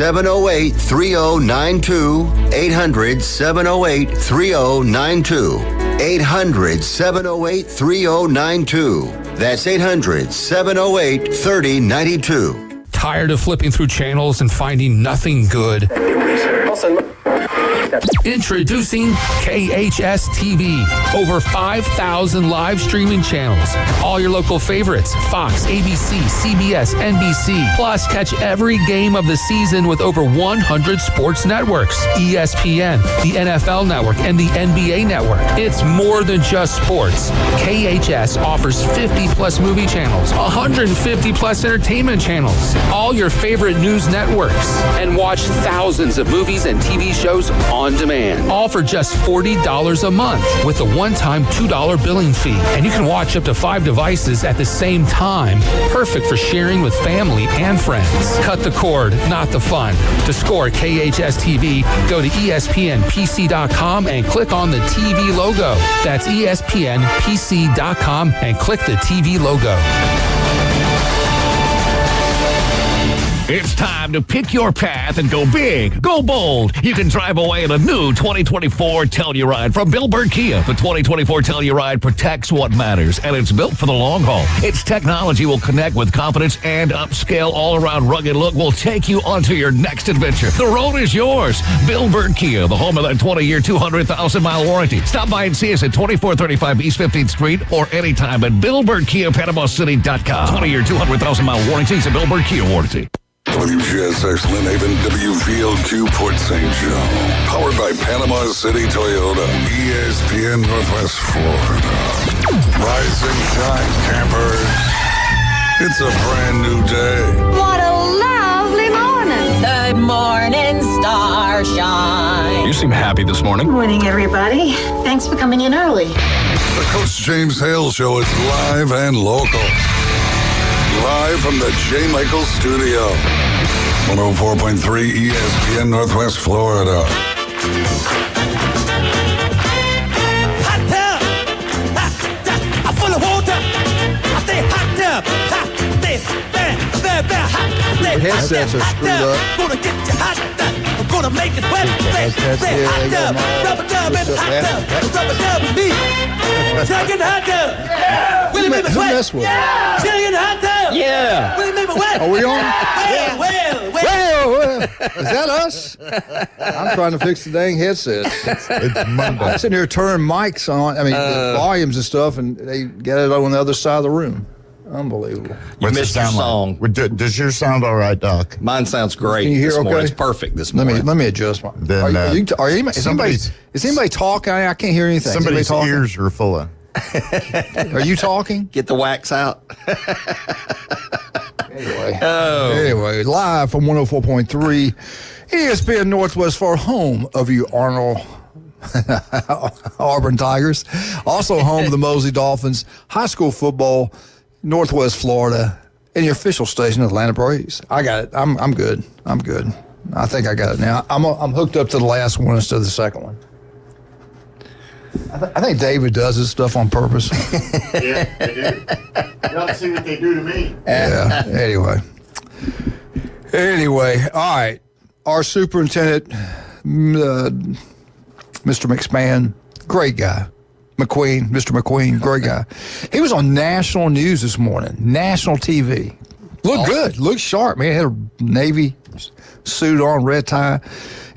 800-708-3092. 800-708-3092. 800-708-3092. That's 800-708-3092. Tired of flipping through channels and finding nothing good? Introducing KHS TV. Over 5,000 live streaming channels. All your local favorites: Fox, ABC, CBS, NBC. Plus, catch every game of the season with over 100 sports networks. ESPN, the NFL Network, and the NBA Network. It's more than just sports. KHS offers 50-plus movie channels, 150-plus entertainment channels, all your favorite news networks, and watch thousands of movies and TV shows on demand. All for just $40 a month with a one-time $2 billing fee. And you can watch up to 5 devices at the same time. Perfect for sharing with family and friends. Cut the cord, not the fun. To score KHS TV, go to ESPNPC.com and click on the TV logo. That's ESPNPC.com and click the TV logo. It's time to pick your path and go big, go bold. You can drive away in a new 2024 Telluride from Bill Bird Kia. The 2024 Telluride protects what matters, and it's built for the long haul. Its technology will connect with confidence, and upscale all-around rugged look will take you onto your next adventure. The road is yours. Bill Bird Kia, the home of that 20-year, 200,000-mile warranty. Stop by and see us at 2435 East 15th Street or anytime at BillBirdKiaPanamaCity.com. 20-year, 200,000-mile warranties and Bill Bird Kia warranty. WGSX Lynn Haven, WVLQ Port St. Joe. Powered by Panama City Toyota, ESPN Northwest Florida. Rise and shine, campers. It's a brand new day. What a lovely morning. Good morning, starshine. You seem happy this morning. Good morning, everybody. Thanks for coming in early. The Coach James Hale Show is live and local. Live from the J. Michael Studio. 104.3 ESPN Northwest Florida. Hot tub! I'm full of water! I stay hot tub! Stay very hot! Headsets are screwed up. Gonna get you hot tub! I'm gonna make it wet! Stay hot tub! Rubber dub and hot tub! Rubber dub and me! Check in the hot tub! Willie make me sweat! Check in the hot tub! Yeah. Willie make me wet! Are we on? Well. Is that us? I'm trying to fix the dang headsets. It's Monday. I'm sitting here turning mics on, the volumes and stuff, and they get it on the other side of the room. Unbelievable. What's missed your song. Like? Does yours sound all right, Doc? Mine sounds great. Can you hear this morning. okay? It's perfect this morning. Let me adjust my. Then, is anybody talking? I can't hear anything. Somebody's ears are full of. Are you talking? Get the wax out. Anyway, live from 104.3 ESPN Northwest for home of you Arnold Auburn Tigers. Also home of the Mosley Dolphins, high school football, Northwest Florida, and your official station, Atlanta Braves. I got it. I'm good. I'm good. I think I got it now. I'm hooked up to the last one instead of the second one. I think David does this stuff on purpose. Yeah, they do. You ought to see what they do to me. Yeah. Anyway, all right. Our superintendent, Mr. McSpan, great guy. Mr. McQueen, great guy. He was on national news this morning, national TV. Looked good, looked sharp, man. He had a Navy suit on, red tie,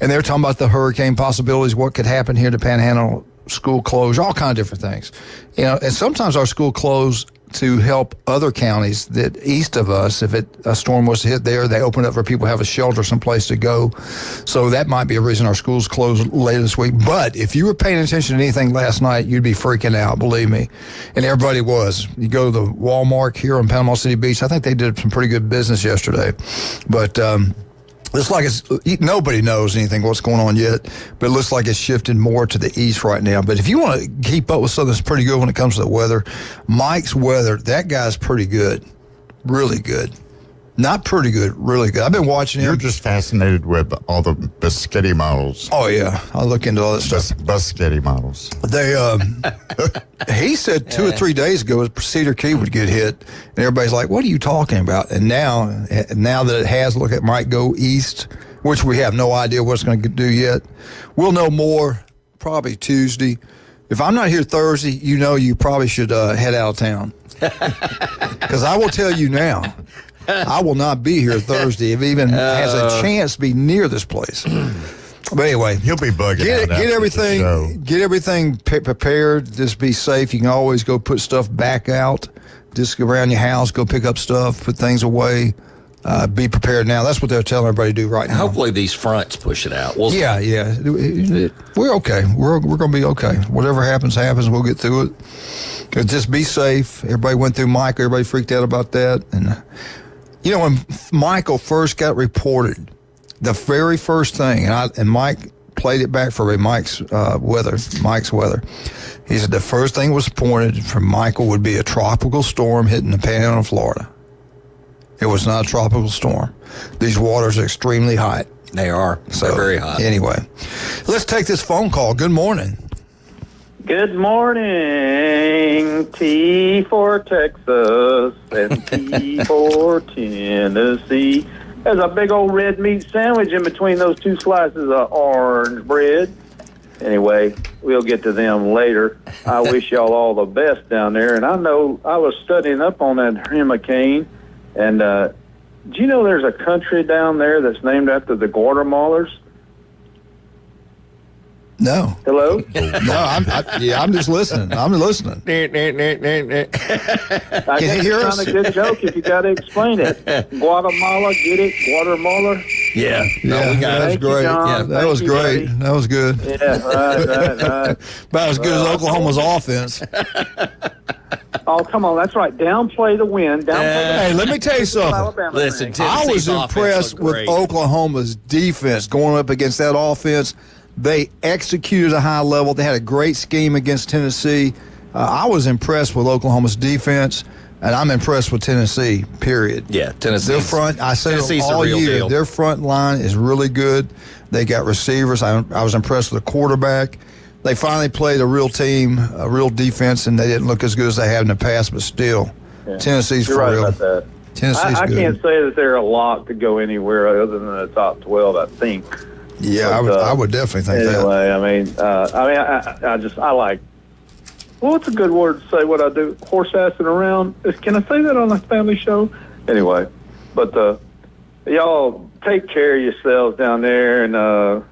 and they were talking about the hurricane possibilities, what could happen here to Panhandle, school closure, all kinds of different things. And sometimes our school closed to help other counties that east of us. If a storm was to hit there, they open up for people to have a shelter, someplace to go. So that might be a reason our schools closed later this week. But if you were paying attention to anything last night, you'd be freaking out, believe me. And everybody was. You go to the Walmart here on Panama City Beach. I think they did some pretty good business yesterday. But looks like nobody knows anything what's going on yet, but it looks like it's shifted more to the east right now. But if you want to keep up with something that's pretty good when it comes to the weather, Mike's weather, that guy's pretty good, really good. Not pretty good, really good. I've been watching him. You're just fascinated with all the Biscotti models. Oh, yeah. I look into all that stuff. Biscotti models. He said 2 or 3 days ago Cedar Key would get hit, and everybody's like, what are you talking about? And now that it has, look, it might go east, which we have no idea what it's going to do yet. We'll know more probably Tuesday. If I'm not here Thursday, you probably should head out of town. Because I will tell you now, I will not be here Thursday if it even has a chance to be near this place. But anyway, he'll be bugging out get everything prepared. Just be safe. You can always go put stuff back out. Just go around your house, go pick up stuff, put things away. Be prepared now. That's what they're telling everybody to do right now. Hopefully these fronts push it out. Yeah. We're okay. We're going to be okay. Whatever happens. We'll get through it. Just be safe. Everybody went through Michael. Everybody freaked out about that. And, when Michael first got reported, the very first thing, and Mike played it back for me, Mike's weather. He said the first thing was reported from Michael would be a tropical storm hitting the Panhandle of Florida. It was not a tropical storm. These waters are extremely hot. They are. They're very hot. Anyway, let's take this phone call. Good morning. Good morning. T for Texas and T for Tennessee. There's a big old red meat sandwich in between those two slices of orange bread. Anyway, we'll get to them later. I wish y'all all the best down there. And I know I was studying up on that hurricane. And do you know there's a country down there that's named after the Guatemalans? No. Hello? No, I'm just listening. I'm listening. I Can guess you hear it's us? not a good joke if you got to explain it. Guatemala, get it? Guatemala? Yeah. No, we got that was it. great. Yeah, that was great. That was good. Yeah, right. About as good as Oklahoma's offense. Oh, come on. That's right. Downplay the win. Hey, let me tell you something. Alabama Listen, ring. I was Tennessee's offense impressed looked with great. Oklahoma's defense going up against that offense. They executed at a high level. They had a great scheme against Tennessee. I was impressed with Oklahoma's defense, and I'm impressed with Tennessee, period. Yeah, Tennessee. Their front, I said Tennessee's it the all real year, deal. their front line is really good. They got receivers. I was impressed with the quarterback. They finally played a real team, a real defense, and they didn't look as good as they have in the past, but still, Tennessee's You're for right real. about that. Tennessee's I good. can't say that they're a lock to go anywhere other than the top 12, I think. Yeah, But, I would definitely think that. Anyway, I like, well, what's a good word to say what I do? Horse-assing around. Can I say that on a family show? Anyway, but y'all take care of yourselves down there, and I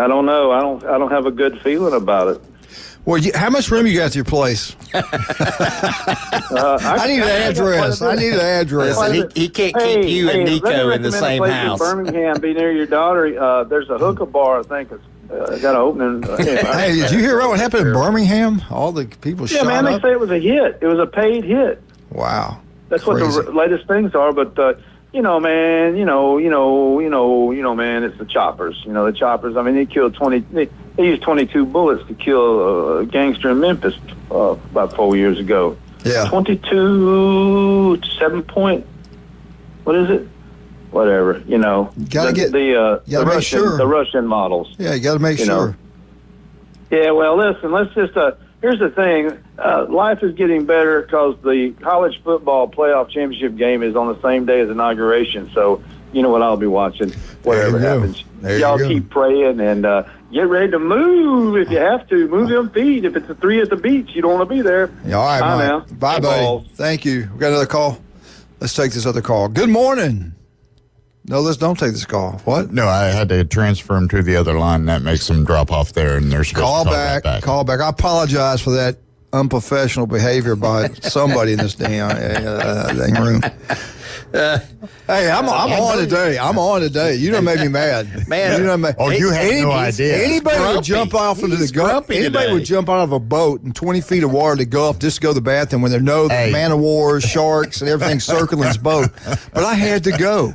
don't know. I don't have a good feeling about it. Well, how much room you got to your place? I need an address. Listen, he can't keep you and Nico in the same house. In Birmingham, be near your daughter. There's a hookah bar, I think. It's got an opening. Hey, did you hear what happened in Birmingham? All the people shot man, they up. say it was a hit. It was a paid hit. Wow. That's Crazy. what the latest things are. But man, man, it's the choppers. The choppers. I mean, they killed 20. They used 22 bullets to kill a gangster in Memphis about 4 years ago. Yeah. 22 7 point. What is it? Whatever. Gotta get the make sure. the Russian models. Yeah, you got to make sure. Yeah. Well, listen. Let's just. Here's the thing. Life is getting better because the college football playoff championship game is on the same day as inauguration. So you know what I'll be watching. Whatever happens. Y'all keep praying and get ready to move if you have to. Move them feet. If it's a 3 at the beach, you don't want to be there. Yeah, all right, Bye Mike. now. Bye, buddy. Balls. Thank you. We got another call. Let's take this other call. Good morning. No, let's don't take this call. What? No, I had to transfer him to the other line. That makes him drop off there, and they're supposed Call to back. right back. Call back. I apologize for that unprofessional behavior by somebody in this dang room. Hey, I'm on today. I'm on today. You done made me mad. Man. You done made, You had no idea. Anybody would jump off into the Gulf. Anybody would jump out of a boat in 20 feet of water to the Gulf just to go to the bathroom when there are no man of wars, sharks, and everything circling his boat. But I had to go.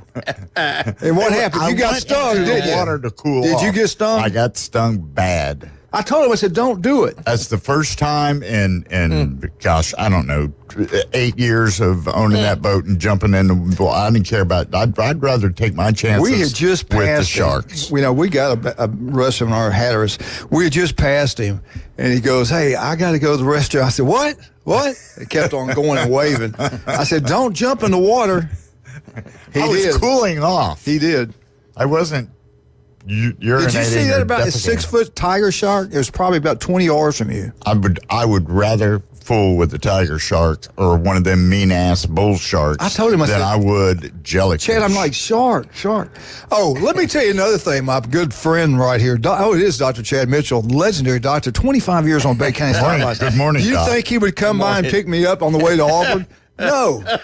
And what happened? You got stung, didn't you? Water to cool Did off. you get stung? I got stung bad. I told him, I said, don't do it. That's the first time in gosh, I don't know, 8 years of owning that boat and jumping in the. Well, I didn't care about. I'd rather take my chances. We had just passed with the sharks. Him. We got a restaurant in our Hatteras. We had just passed him, and he goes, "Hey, I got to go to the restaurant." I said, "What? What?" He kept on going and waving. I said, "Don't jump in the water." He I was did. cooling off. He did. I wasn't urinating. Did you see that about a defecating. 6-foot tiger shark? It was probably about 20 yards from you. I would rather fool with the tiger shark or one of them mean ass bull sharks I told him, than I would jellyfish. Chad, I'm like, shark. Oh, let me tell you another thing. My good friend right here. It is Dr. Chad Mitchell, legendary doctor, 25 years on Bay County Spotlight. Good morning, You Doc. think he would come by and pick me up on the way to Auburn?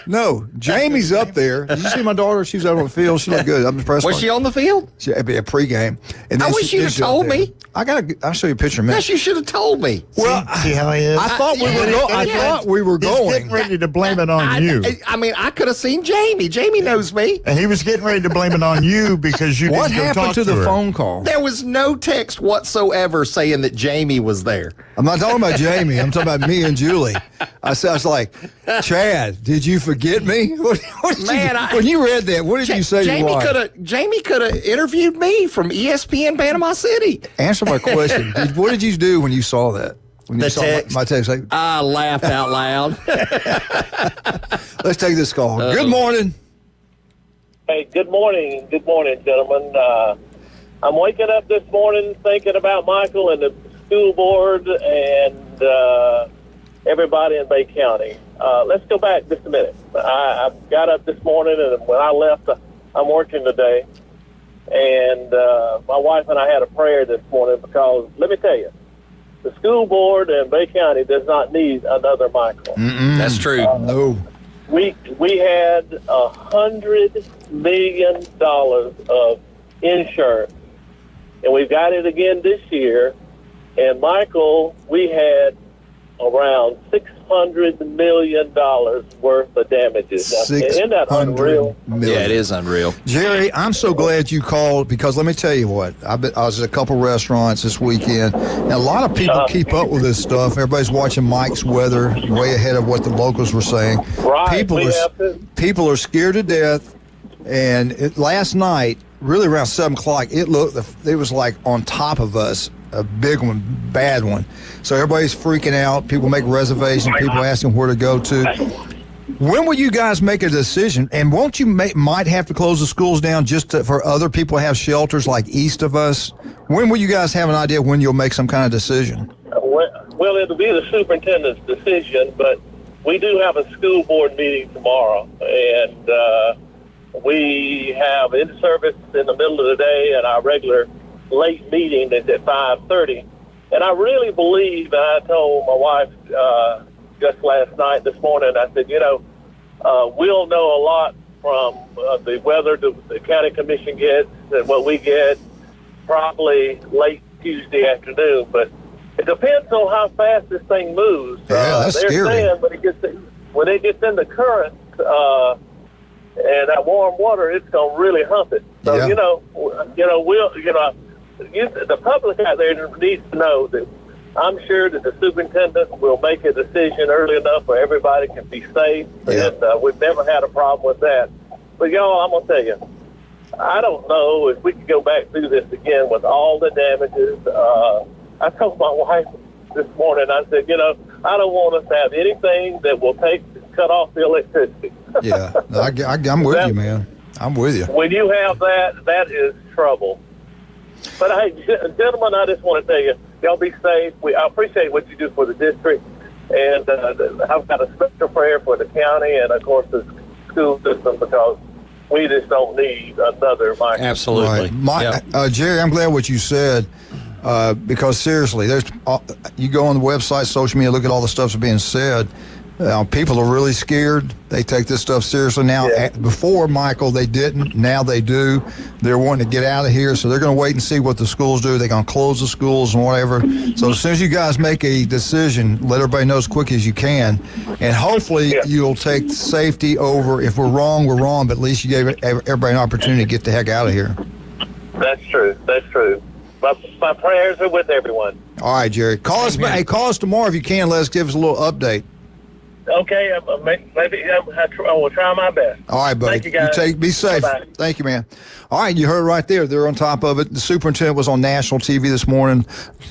No. Jamie's up there. Did you see my daughter? She was out on the field. She looked good. I'm impressed. Was she on the field? It'd be a pregame. And I wish you'd have told me. I'll show you a picture in a minute. Yes, you should have told me. Well, See how he is? I thought we were He's going. getting ready to blame it on you. I mean, I could have seen Jamie. Jamie knows me. And he was getting ready to blame it on you because you What didn't go happened talk to the her. phone call? There was no text whatsoever saying that Jamie was there. I'm not talking about Jamie. I'm talking about me and Julie. I was like, Chad, did you forget me? What did Man, you, when you read that, what did you say? Jamie could have interviewed me from ESPN Panama City. Answer my question. What did you do when you saw that? When you The saw text? my text? Like, I laughed out loud. let's take this call. Good morning. Hey, good morning. Good morning, gentlemen. I'm waking up this morning thinking about Michael and the school board and everybody in Bay County. Let's go back just a minute. I got up this morning, and when I left, I'm working today. And my wife and I had a prayer this morning because, let me tell you, the school board in Bay County does not need another Michael. That's true. No. We had $100 million of insurance, and we got it again this year. And Michael, we had around $600 million worth of damages. Isn't that unreal? Yeah, it is unreal. Jerry, I'm so glad you called because let me tell you what. I was at a couple restaurants this weekend, and a lot of people keep up with this stuff. Everybody's watching Mike's weather way ahead of what the locals were saying. Right. People are scared to death, and last night, really around 7 o'clock, it was like on top of us. A big one, bad one. So everybody's freaking out. People make reservations. People asking where to go to. When will you guys make a decision? And won't you might have to close the schools down just for other people to have shelters like east of us? When will you guys have an idea when you'll make some kind of decision? Well, it'll be the superintendent's decision, but we do have a school board meeting tomorrow, and we have in-service in the middle of the day and our regular late meeting is at 5:30, and I really believe, and I told my wife just last night, this morning, I said, we'll know a lot from the weather the county commission gets and what we get probably late Tuesday afternoon, but it depends on how fast this thing moves. Yeah, that's they're scary. saying when it gets in the current and that warm water, it's going to really hump it. So, the public out there needs to know that I'm sure that the superintendent will make a decision early enough where everybody can be safe, and we've never had a problem with that. But, y'all, I'm going to tell you, I don't know if we could go back through this again with all the damages. I told my wife this morning, I said, I don't want us to have anything that will cut off the electricity. Yeah, I'm with you, man. I'm with you. When you have that is trouble. But, hey, gentlemen, I just want to tell you, y'all be safe. I appreciate what you do for the district. And I've got a special prayer for the county and, of course, the school system because we just don't need another Michael. Absolutely. Right. Jerry, I'm glad what you said because, seriously, you go on the website, social media, look at all the stuff that's being said. People are really scared. They take this stuff seriously now. Before, Michael, they didn't. Now they do. They're wanting to get out of here, so they're going to wait and see what the schools do. They're going to close the schools and whatever. So as soon as you guys make a decision, let everybody know as quick as you can. And hopefully you'll take safety over. If we're wrong, we're wrong, but at least you gave everybody an opportunity to get the heck out of here. That's true. That's true. My prayers are with everyone. All right, Jerry. Call us tomorrow if you can. Let us give us a little update. Okay, maybe I will try my best. All right, buddy. Thank you, guys. Be safe. Bye-bye. Thank you, man. All right, you heard right there. They're on top of it. The superintendent was on national TV this morning.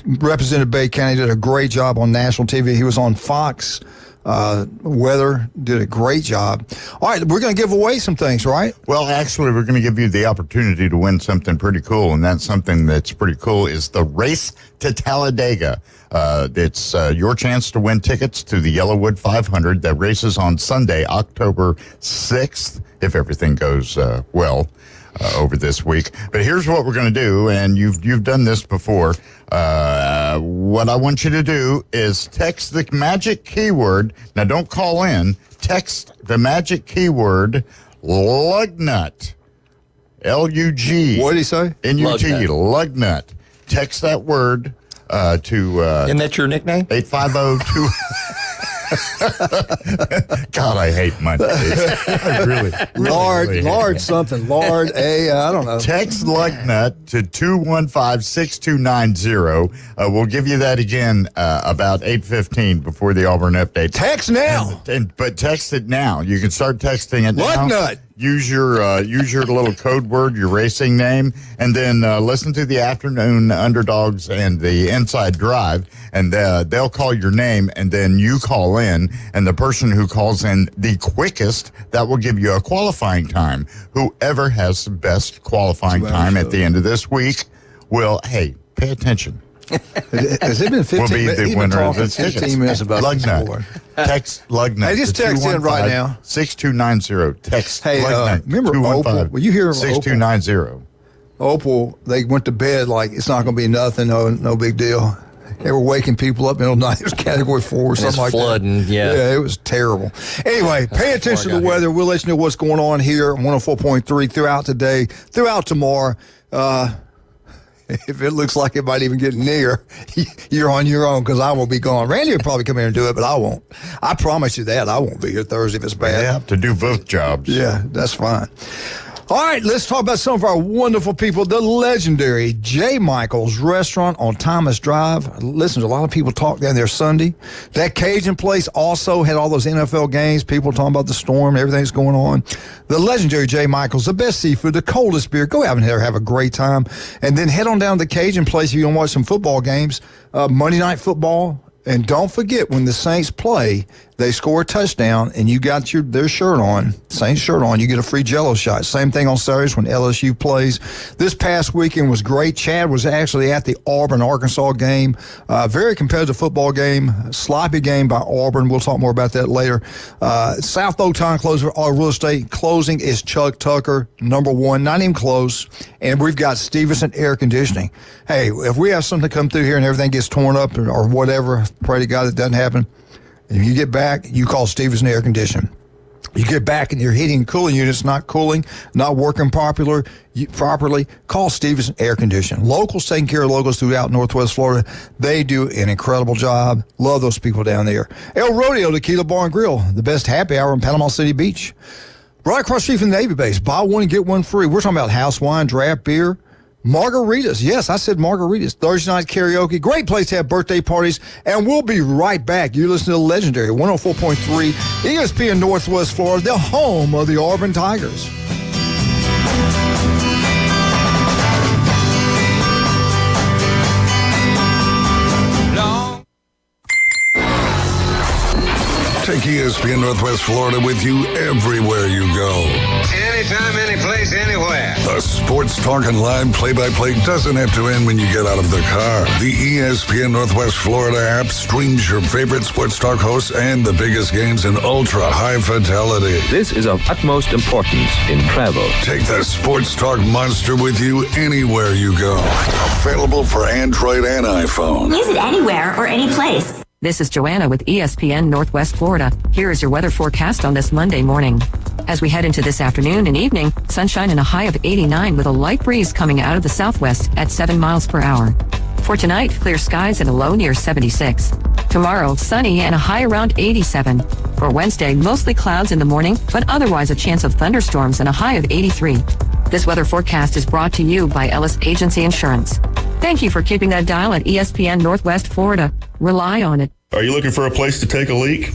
Represented Bay County, did a great job on national TV. He was on Fox Weather did a great job. All right, we're going to give away some things, right? Well, actually, we're going to give you the opportunity to win something pretty cool, and that's something that's pretty cool is the Race to Talladega. It's your chance to win tickets to the Yellowwood 500 that races on Sunday, October 6th, if everything goes well. Over this week. But here's what we're going to do, and you've done this before. What I want you to do is text the magic keyword. Now, don't call in. Text the magic keyword Lugnut. L-U-G. What did he say? N-U-T. Lugnut. Text that word to... Isn't that your nickname? 850-2... God, I hate Mondays. I really Lard something. Lard, I don't know. Text Lugnut to 215-6290. We'll give you that again about 8:15 before the Auburn update. Text now. But text it now. You can start texting it now. Lugnut. Use your little code word, your racing name, and then listen to the Afternoon Underdogs and the Inside Drive, and they'll call your name, and then you call in, and the person who calls in the quickest, that will give you a qualifying time. Whoever has the best qualifying time at the end of this week will, hey, pay attention. Has it been 15 will be minutes? the winner of the 15 minutes about Lugnut. Text Lugnut. Hey, just text in right now. 6290. Text Lugnut. Remember Opal? Will you hear 6290. Opal, they went to bed like it's not going to be nothing, no big deal. They were waking people up in the middle of the night. It was Category 4 or something like flooding, that. Yeah, it was terrible. Anyway, pay attention to the weather. We'll let you know what's going on here on 104.3 throughout today, throughout tomorrow. If it looks like it might even get near, you're on your own because I will be gone. Randy will probably come here and do it, but I won't. I promise you that. I won't be here Thursday if it's bad. They have to do both jobs. Yeah, that's fine. All right, let's talk about some of our wonderful people. The legendary J. Michael's Restaurant on Thomas Drive. Listen, a lot of people talk down there Sunday. That Cajun place also had all those NFL games. People talking about the storm and everything that's going on. The legendary J. Michael's, the best seafood, the coldest beer. Go out and have a great time. And then head on down to the Cajun place if you want to watch some football games. Monday Night Football. And don't forget, when the Saints play, they score a touchdown, and you got their shirt on, Saints shirt on, you get a free Jell-O shot. Same thing on Saturdays when LSU plays. This past weekend was great. Chad was actually at the Auburn-Arkansas game. Very competitive football game. Sloppy game by Auburn. We'll talk more about that later. South Oaktown closer, our real estate closing is Chuck Tucker, number one. Not even close. And we've got Stevenson Air Conditioning. Hey, if we have something come through here and everything gets torn up or whatever, pray to God that doesn't happen. If you get back, you call Stevenson Air Conditioning. You get back and your heating and cooling unit's not cooling, not working properly, call Stevenson Air Conditioning. Locals taking care of locals throughout Northwest Florida. They do an incredible job. Love those people down there. El Rodeo Tequila Bar and Grill, the best happy hour in Panama City Beach. Right across the street from the Navy base. Buy one and get one free. We're talking about house wine, draft beer, margaritas. Yes, I said margaritas. Thursday night karaoke. Great place to have birthday parties. And we'll be right back. You listen to the legendary 104.3 ESPN Northwest Florida, the home of the Auburn Tigers. Take ESPN Northwest Florida with you everywhere you go. Anytime, any place, anywhere. The sports talk and live play-by-play doesn't have to end when you get out of the car. The ESPN Northwest Florida app streams your favorite sports talk hosts and the biggest games in ultra-high fidelity. This is of utmost importance in travel. Take the sports talk monster with you anywhere you go. Available for Android and iPhone. Use it anywhere or any place. This is Joanna with ESPN Northwest Florida. Here is your weather forecast on this Monday morning. As we head into this afternoon and evening, sunshine and a high of 89 with a light breeze coming out of the southwest at 7 miles per hour. For tonight, clear skies and a low near 76. Tomorrow, sunny and a high around 87. For Wednesday, mostly clouds in the morning, but otherwise a chance of thunderstorms and a high of 83. This weather forecast is brought to you by Ellis Agency Insurance. Thank you for keeping that dial at ESPN Northwest Florida. Rely on it. Are you looking for a place to take a leak?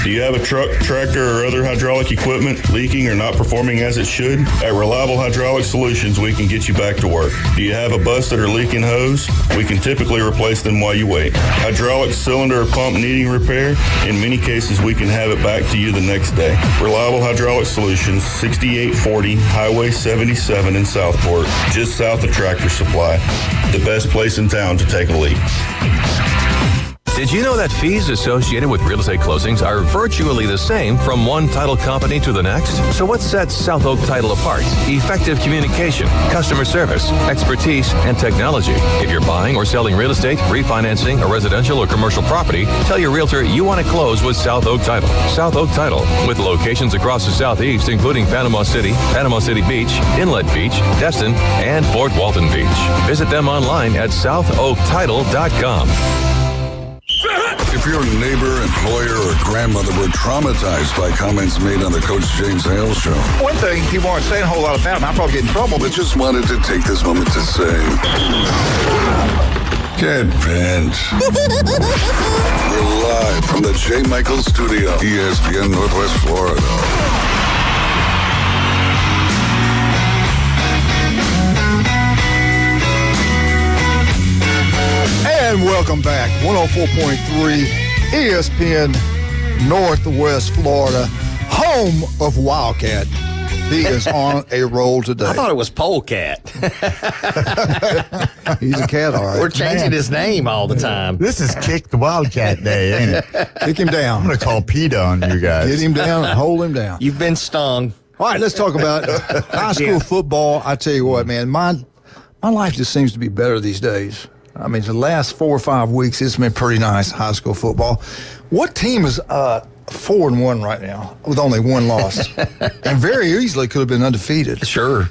Do you have a truck, tractor, or other hydraulic equipment leaking or not performing as it should? At Reliable Hydraulic Solutions, we can get you back to work. Do you have a busted or leaking hose? We can typically replace them while you wait. Hydraulic cylinder or pump needing repair? In many cases, we can have it back to you the next day. Reliable Hydraulic Solutions, 6840 Highway 77 in Southport, just south of Tractor Supply. The best place in town to take a leak. Did you know that fees associated with real estate closings are virtually the same from one title company to the next? So what sets South Oak Title apart? Effective communication, customer service, expertise, and technology. If you're buying or selling real estate, refinancing a residential or commercial property, tell your realtor you want to close with South Oak Title. South Oak Title, with locations across the Southeast, including Panama City Beach, Inlet Beach, Destin, and Fort Walton Beach. Visit them online at southoaktitle.com. If your neighbor, employer, or grandmother were traumatized by comments made on the Coach James Hale Show. One thing people aren't saying a whole lot about him, I'll probably get in trouble, but just wanted to take this moment to say, get bent. We're live from the J. Michael Studio, ESPN Northwest Florida. And welcome back. 104.3 ESPN Northwest Florida, home of Wildcat. He is on a roll today. I thought it was Polecat. He's a cat, all right. We're changing his name all the time. This is Kick the Wildcat Day, ain't it? Kick him down. I'm going to call PETA on you guys. Get him down and hold him down. You've been stung. All right, let's talk about high school football. I tell you what, man, my life just seems to be better these days. I mean, the last 4 or 5 weeks, it's been pretty nice, high school football. What team is 4-1 right now with only one loss? And very easily could have been undefeated. Sure.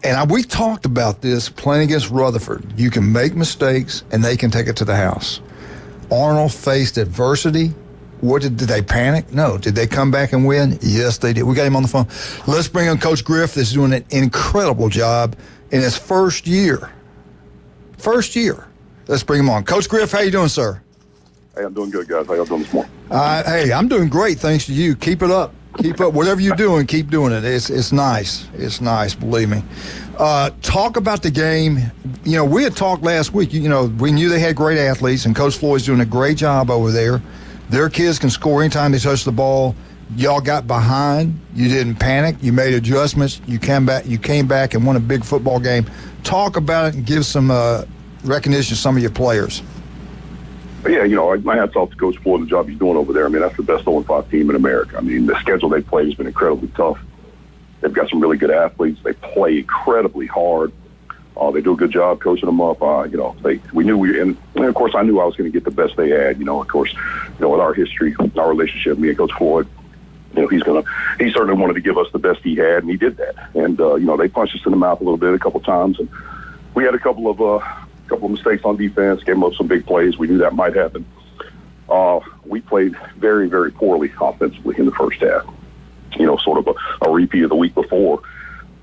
And we talked about this playing against Rutherford. You can make mistakes, and they can take it to the house. Arnold faced adversity. Did they panic? No. Did they come back and win? Yes, they did. We got him on the phone. Let's bring in Coach Griff. That's doing an incredible job in his first year. Let's bring him on. Coach Griff, how you doing, sir? Hey, I'm doing good, guys. How y'all doing this morning? Hey, I'm doing great, thanks to you. Keep it up. Keep up. Whatever you're doing, keep doing it. It's nice. It's nice, believe me. Talk about the game. You know, we had talked last week. You know, we knew they had great athletes, and Coach Floyd's doing a great job over there. Their kids can score anytime they touch the ball. Y'all got behind. You didn't panic. You made adjustments. You came back and won a big football game. Talk about it and give some recognition to some of your players. Yeah, you know, my hat's off to Coach Floyd and the job he's doing over there. I mean, that's the best 0-5 team in America. I mean, the schedule they play has been incredibly tough. They've got some really good athletes. They play incredibly hard. They do a good job coaching them up. You know, we knew and of course, I knew I was going to get the best they had. You know, of course, you know, with our history, our relationship, me and Coach Floyd, you know, he certainly wanted to give us the best he had, and he did that. And you know, they punched us in the mouth a little bit a couple times, and we had a couple of mistakes on defense, gave them up some big plays. We knew that might happen. We played very, very poorly offensively in the first half. You know, sort of a repeat of the week before.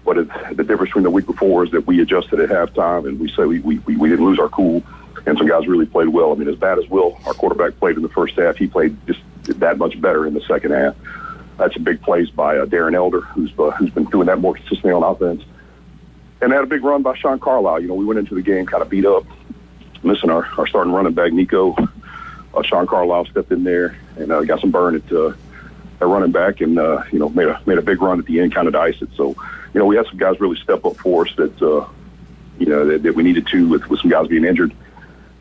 But the difference between the week before is that we adjusted at halftime, and we said we didn't lose our cool, and some guys really played well. I mean, as bad as Will, our quarterback, played in the first half, he played just that much better in the second half. That's a big plays by Darren Elder, who's been doing that more consistently on offense. And they had a big run by Sean Carlisle. You know, we went into the game kind of beat up, missing our starting running back, Nico. Sean Carlisle stepped in there and got some burn at running back, and you know, made a big run at the end, kind of to ice it. So, you know, we had some guys really step up for us that you know that we needed to with some guys being injured.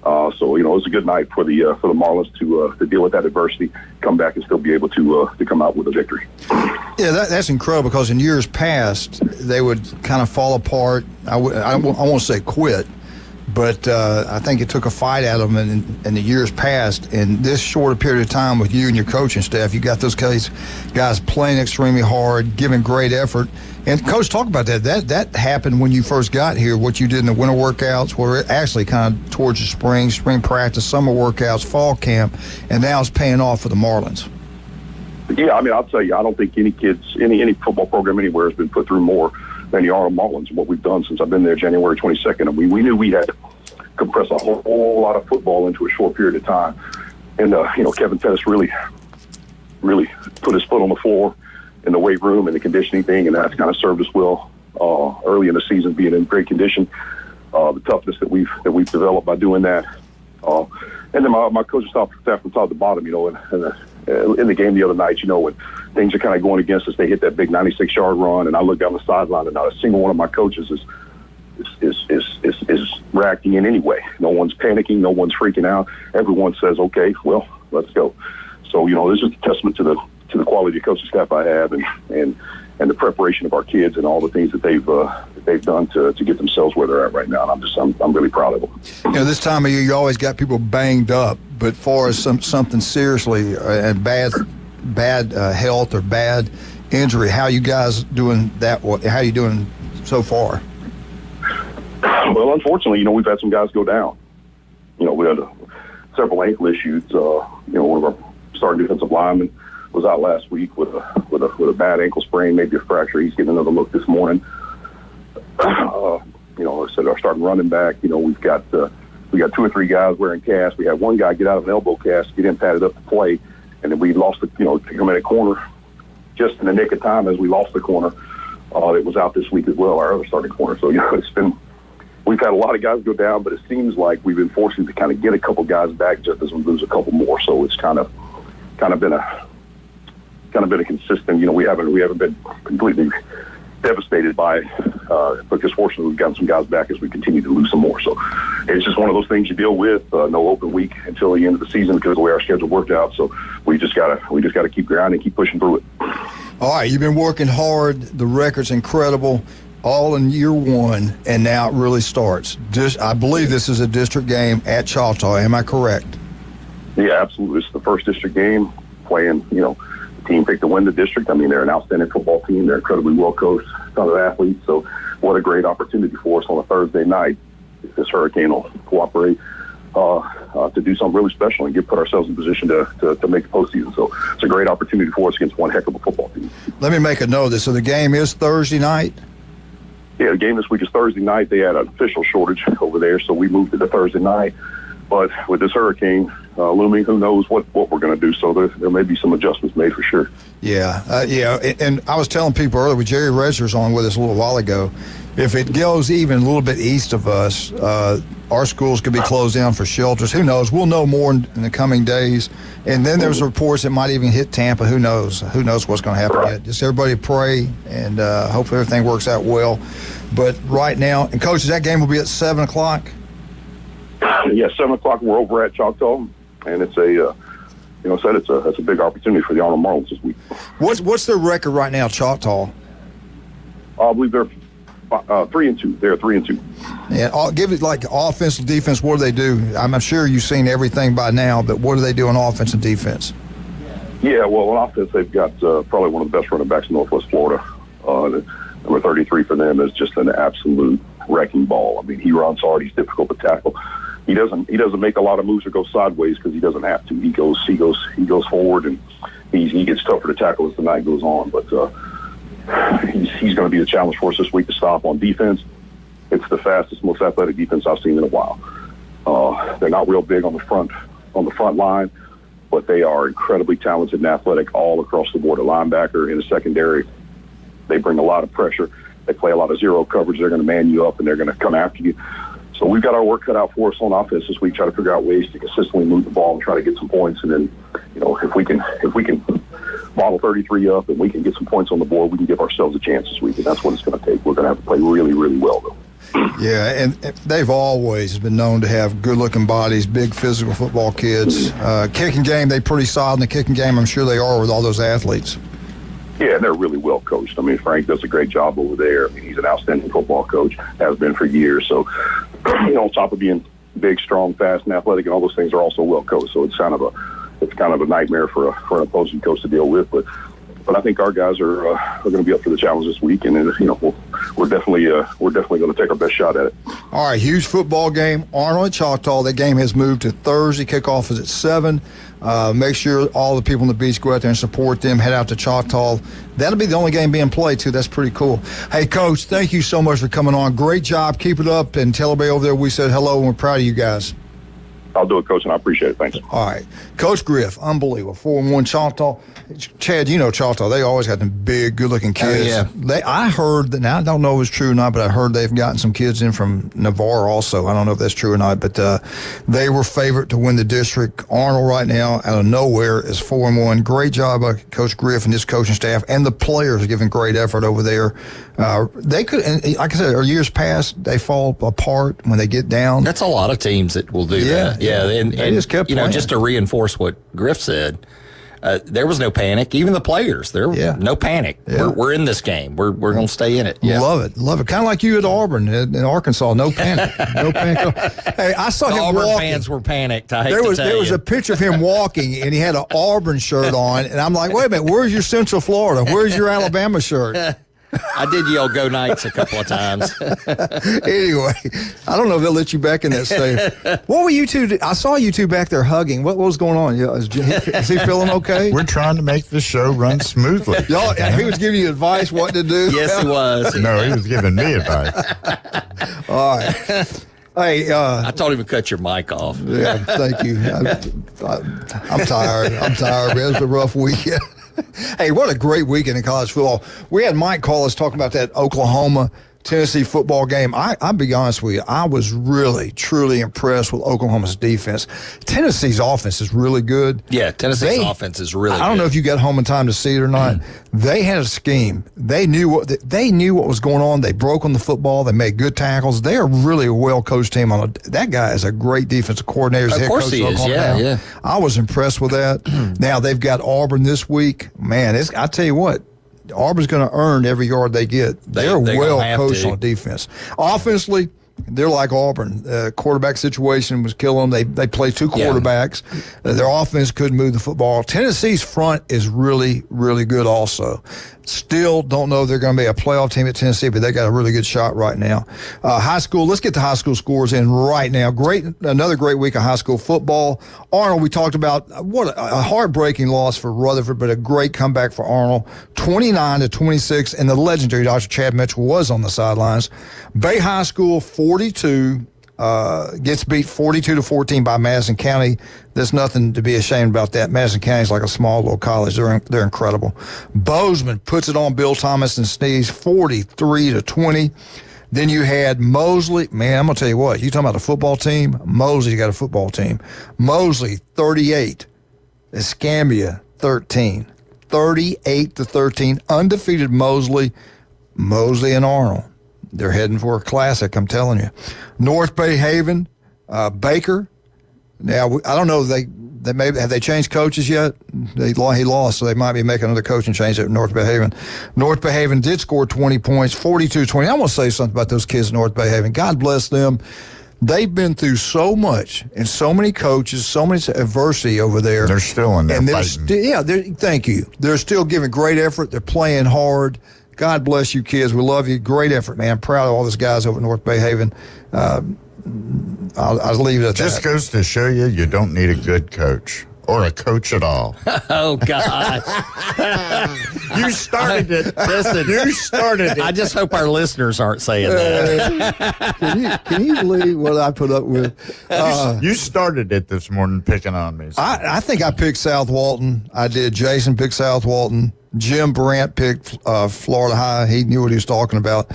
So, you know, it was a good night for the Marlins to deal with that adversity, come back, and still be able to come out with a victory. Yeah, that's incredible, because in years past they would kind of fall apart. I won't say quit, but I think it took a fight out of them in the years past. In this short period of time with you and your coaching staff, you got those guys playing extremely hard, giving great effort. And Coach, talk about that. That happened when you first got here. What you did in the winter workouts, were actually kind of towards the spring practice, summer workouts, fall camp, and now it's paying off for the Marlins. Yeah, I mean, I'll tell you, I don't think any football program anywhere has been put through more than the Arnold Marlins and what we've done since I've been there January 22nd. And we knew we had to compress a whole lot of football into a short period of time. And, you know, Kevin Pettis really really put his foot on the floor in the weight room and the conditioning thing, and that's kind of served us well early in the season, being in great condition. The toughness that we've developed by doing that, and then my coaching staff from top to bottom, in the game the other night, when things are kind of going against us, they hit that big 96-yard run, and I look down the sideline, and not a single one of my coaches is reacting in any way. No one's panicking, no one's freaking out. Everyone says, "Okay, well, let's go." So this is a testament to the quality of coaching staff I have, and the preparation of our kids and all the things that they've done to get themselves where they're at right now. And I'm really proud of them. This time of year, you always got people banged up, but far as something seriously and bad health or bad injury, how you guys doing that? How you doing so far? Well, unfortunately, we've had some guys go down. We had several ankle issues. One of our starting defensive linemen was out last week with a bad ankle sprain, maybe a fracture. He's getting another look this morning. I said our starting running back. We got 2 or 3 guys wearing casts. We had one guy get out of an elbow cast, get him padded up to play, and then we lost to come in at corner just in the nick of time as we lost the corner. It was out this week as well, our other starting corner. So we've had a lot of guys go down, but it seems like we've been forcing to kind of get a couple guys back just as we lose a couple more. So it's kind of been a consistent. We haven't been completely devastated by it, but just fortunately we've gotten some guys back as we continue to lose some more. So it's just one of those things you deal with. No open week until the end of the season because of the way our schedule worked out. So we just gotta keep grinding and keep pushing through it. All right, you've been working hard. The record's incredible. All in year 1, and now it really starts. I believe this is a district game at Choctaw. Am I correct? Yeah, absolutely. It's the first district game playing. The team picked to win the district. I mean, they're an outstanding football team. They're incredibly well coached, ton of athletes. So, what a great opportunity for us on a Thursday night. If this Hurricane will cooperate to do something really special and put ourselves in position to make the postseason. So, it's a great opportunity for us against one heck of a football team. Let me make a note of this. So, the game is Thursday night. Yeah, the game this week is Thursday night. They had an official shortage over there, so we moved it to Thursday night. But with this hurricane looming, who knows what we're going to do. So there may be some adjustments made for sure. Yeah. And I was telling people earlier, with Jerry Reser's on with us a little while ago, if it goes even a little bit east of us, our schools could be closed down for shelters. Who knows? We'll know more in the coming days. And then there's reports that might even hit Tampa. Who knows? Who knows what's going to happen yet? Just everybody pray, and hopefully everything works out well. But right now, and coaches, that game will be at 7 o'clock? Yeah, 7 o'clock. We're over at Choctaw, and it's it's a big opportunity for the Arnold Marlins this week. What's their record right now, Choctaw? I believe they're 3-2. They're 3-2. And give it like offense and defense. What do they do? I'm sure you've seen everything by now, but what do they do on offense and defense? Yeah, well, on offense, they've got probably one of the best running backs in Northwest Florida. Number 33 for them is just an absolute wrecking ball. I mean, he runs hard. He's difficult to tackle. He doesn't make a lot of moves or go sideways because he doesn't have to. He goes forward, and he gets tougher to tackle as the night goes on. But he's going to be the challenge for us this week to stop on defense. It's the fastest, most athletic defense I've seen in a while. They're not real big on the front line, but they are incredibly talented and athletic all across the board. A linebacker in the secondary, they bring a lot of pressure. They play a lot of zero coverage. They're going to man you up, and they're going to come after you. So we've got our work cut out for us on offense this week, try to figure out ways to consistently move the ball and try to get some points. And then, if we can bottle 33 up and we can get some points on the board, we can give ourselves a chance this week. And that's what it's going to take. We're going to have to play really, really well, though. Yeah, and they've always been known to have good-looking bodies, big physical football kids. Kicking game, they're pretty solid in the kicking game. I'm sure they are with all those athletes. Yeah, they're really well coached. I mean, Frank does a great job over there. I mean, he's an outstanding football coach, has been for years. So, on top of being big, strong, fast, and athletic, and all those things are also well coached. So it's kind of a nightmare for an opposing coach to deal with. But I think our guys are going to be up for the challenge this week, and we're definitely going to take our best shot at it. All right, huge football game. Arnold at Choctaw. That game has moved to Thursday. Kickoff is at 7. Make sure all the people on the beach go out there and support them. Head out to Choctaw. That'll be the only game being played, too. That's pretty cool. Hey, Coach, thank you so much for coming on. Great job. Keep it up. And tell everybody over there we said hello, and we're proud of you guys. I'll do it, Coach, and I appreciate it. Thanks. All right. Coach Griff, unbelievable. 4-1 Choctaw. Chad, you know Choctaw. They always got them big, good-looking kids. Oh, yeah. I heard that, now I don't know if it's true or not, but I heard they've gotten some kids in from Navarre also. I don't know if that's true or not, but they were favorite to win the district. Arnold right now, out of nowhere, is 4-1. Great job by Coach Griff and his coaching staff, and the players are giving great effort over there. They could, and like I said, years past, they fall apart when they get down. That's a lot of teams that will do that. Yeah, and just kept you know, playing. just to reinforce what Griff said, there was no panic. Even the players, no panic. Yeah. We're in this game. We're going to stay in it. Yeah. Love it. Kind of like you at Auburn in Arkansas. No panic. No panic. Hey, I saw The him Auburn walking. fans were panicked. I hate There to was tell you. a picture of him walking, and he had an Auburn shirt on, and I'm like, wait a minute, where's your Central Florida? Where's your Alabama shirt? I did yell "Go Knights" a couple of times. Anyway, I don't know if they'll let you back in that stadium. What were you two? I saw you two back there hugging. What was going on? Is he feeling okay? We're trying to make the show run smoothly. Y'all, he was giving you advice what to do. Yes, he was. No, he was giving me advice. All right. Hey, I told him to cut your mic off. Yeah, thank you. I'm tired. man. It was a rough weekend. Hey, what a great weekend in college football. We had Mike call us talking about that Oklahoma-Tennessee football game. I'll be honest with you. I was really, truly impressed with Oklahoma's defense. Tennessee's offense is really good. Yeah, Tennessee's offense is really good. I don't know if you got home in time to see it or not. They had a scheme. They knew what was going on. They broke on the football. They made good tackles. They are really a well-coached team. That guy is a great defensive coordinator. Of course he is. Yeah. I was impressed with that. Now, they've got Auburn this week. Man, I tell you what, Auburn's going to earn every yard they get. They're well coached on defense. Offensively, they're like Auburn. Quarterback situation was killing them. They play two quarterbacks. Their offense couldn't move the football. Tennessee's front is really, really good also. Still don't know if they're going to be a playoff team at Tennessee, but they got a really good shot right now. High school, let's get the high school scores in right now. Another great week of high school football. Arnold, we talked about what a heartbreaking loss for Rutherford, but a great comeback for Arnold. 29-26, and the legendary Dr. Chad Mitchell was on the sidelines. Bay High School 42. Gets beat 42-14 by Madison County. There's nothing to be ashamed about that. Madison County is like a small little college. They're incredible. Bozeman puts it on Bill Thomas and Sneeze 43-20. Then you had Mosley. Man, I'm gonna tell you what. You talking about a football team? Mosley's got a football team. Mosley 38, Escambia 13, 38-13. Undefeated Mosley and Arnold. They're heading for a classic, I'm telling you. North Bay Haven, Baker. Now, I don't know, have they changed coaches yet? He lost, so they might be making another coaching change at North Bay Haven. North Bay Haven did score 20 points, 42-20. I want to say something about those kids at North Bay Haven. God bless them. They've been through so much and so many coaches, so much adversity over there. They're still in there fighting. Thank you. They're still giving great effort. They're playing hard. God bless you, kids. We love you. Great effort, man. I'm proud of all those guys over at North Bay Haven. I'll leave it at that. Just goes to show you don't need a good coach or a coach at all. Oh, God. You started it. Listen, you started it. I just hope our listeners aren't saying that. Can you believe what I put up with? You started it this morning picking on me. So. I think I picked South Walton. I did. Jason picked South Walton. Jim Brandt picked Florida High. He knew what he was talking about.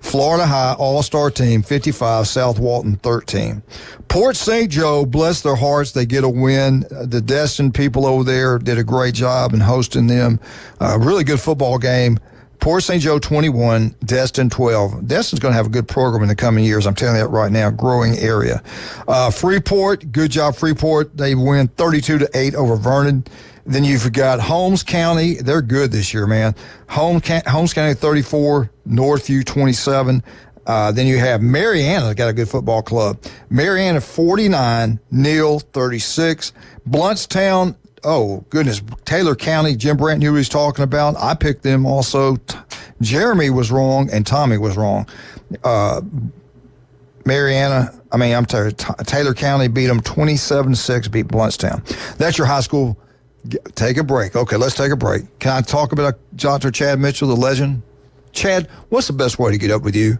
Florida High All-Star team, 55, South Walton, 13. Port St. Joe, bless their hearts, they get a win. The Destin people over there did a great job in hosting them. Really good football game. Port St. Joe, 21, Destin, 12. Destin's going to have a good program in the coming years. I'm telling you that right now, growing area. Freeport, good job, Freeport. They win 32-8 over Vernon. Then you've got Holmes County. They're good this year, man. Holmes County 34, Northview 27. Then you have Mariana, got a good football club. Mariana 49, Neal 36. Bluntstown, oh, goodness, Taylor County, Jim Brandt knew what he was talking about. I picked them also. Jeremy was wrong and Tommy was wrong. Taylor County beat them 27-6, beat Bluntstown. That's your high school. Take a break. Okay, let's take a break. Can I talk about Dr. Chad Mitchell, the legend? Chad, what's the best way to get up with you?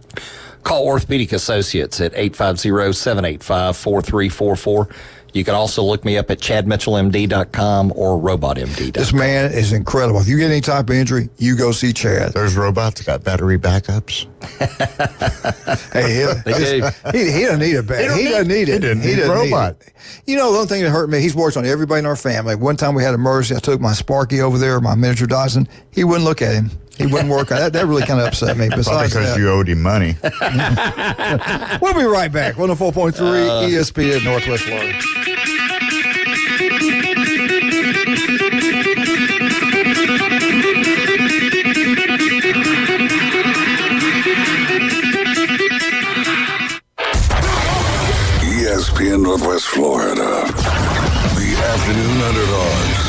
Call Orthopedic Associates at 850-785-4344. You can also look me up at chadmitchellmd.com or robotmd.com. This man is incredible. If you get any type of injury, you go see Chad. There's robots that got battery backups. Hey, he doesn't need a back. He doesn't need it. He didn't need a robot. You know, the one thing that hurt me, he's worked on everybody in our family. One time we had an emergency. I took my Sparky over there, my miniature Dyson. He wouldn't look at him. He wouldn't work on that. That really kind of upset me. Besides because that, you owed him money. We'll be right back. 104.3 ESPN Northwest Florida. ESPN Northwest Florida. The afternoon underdogs.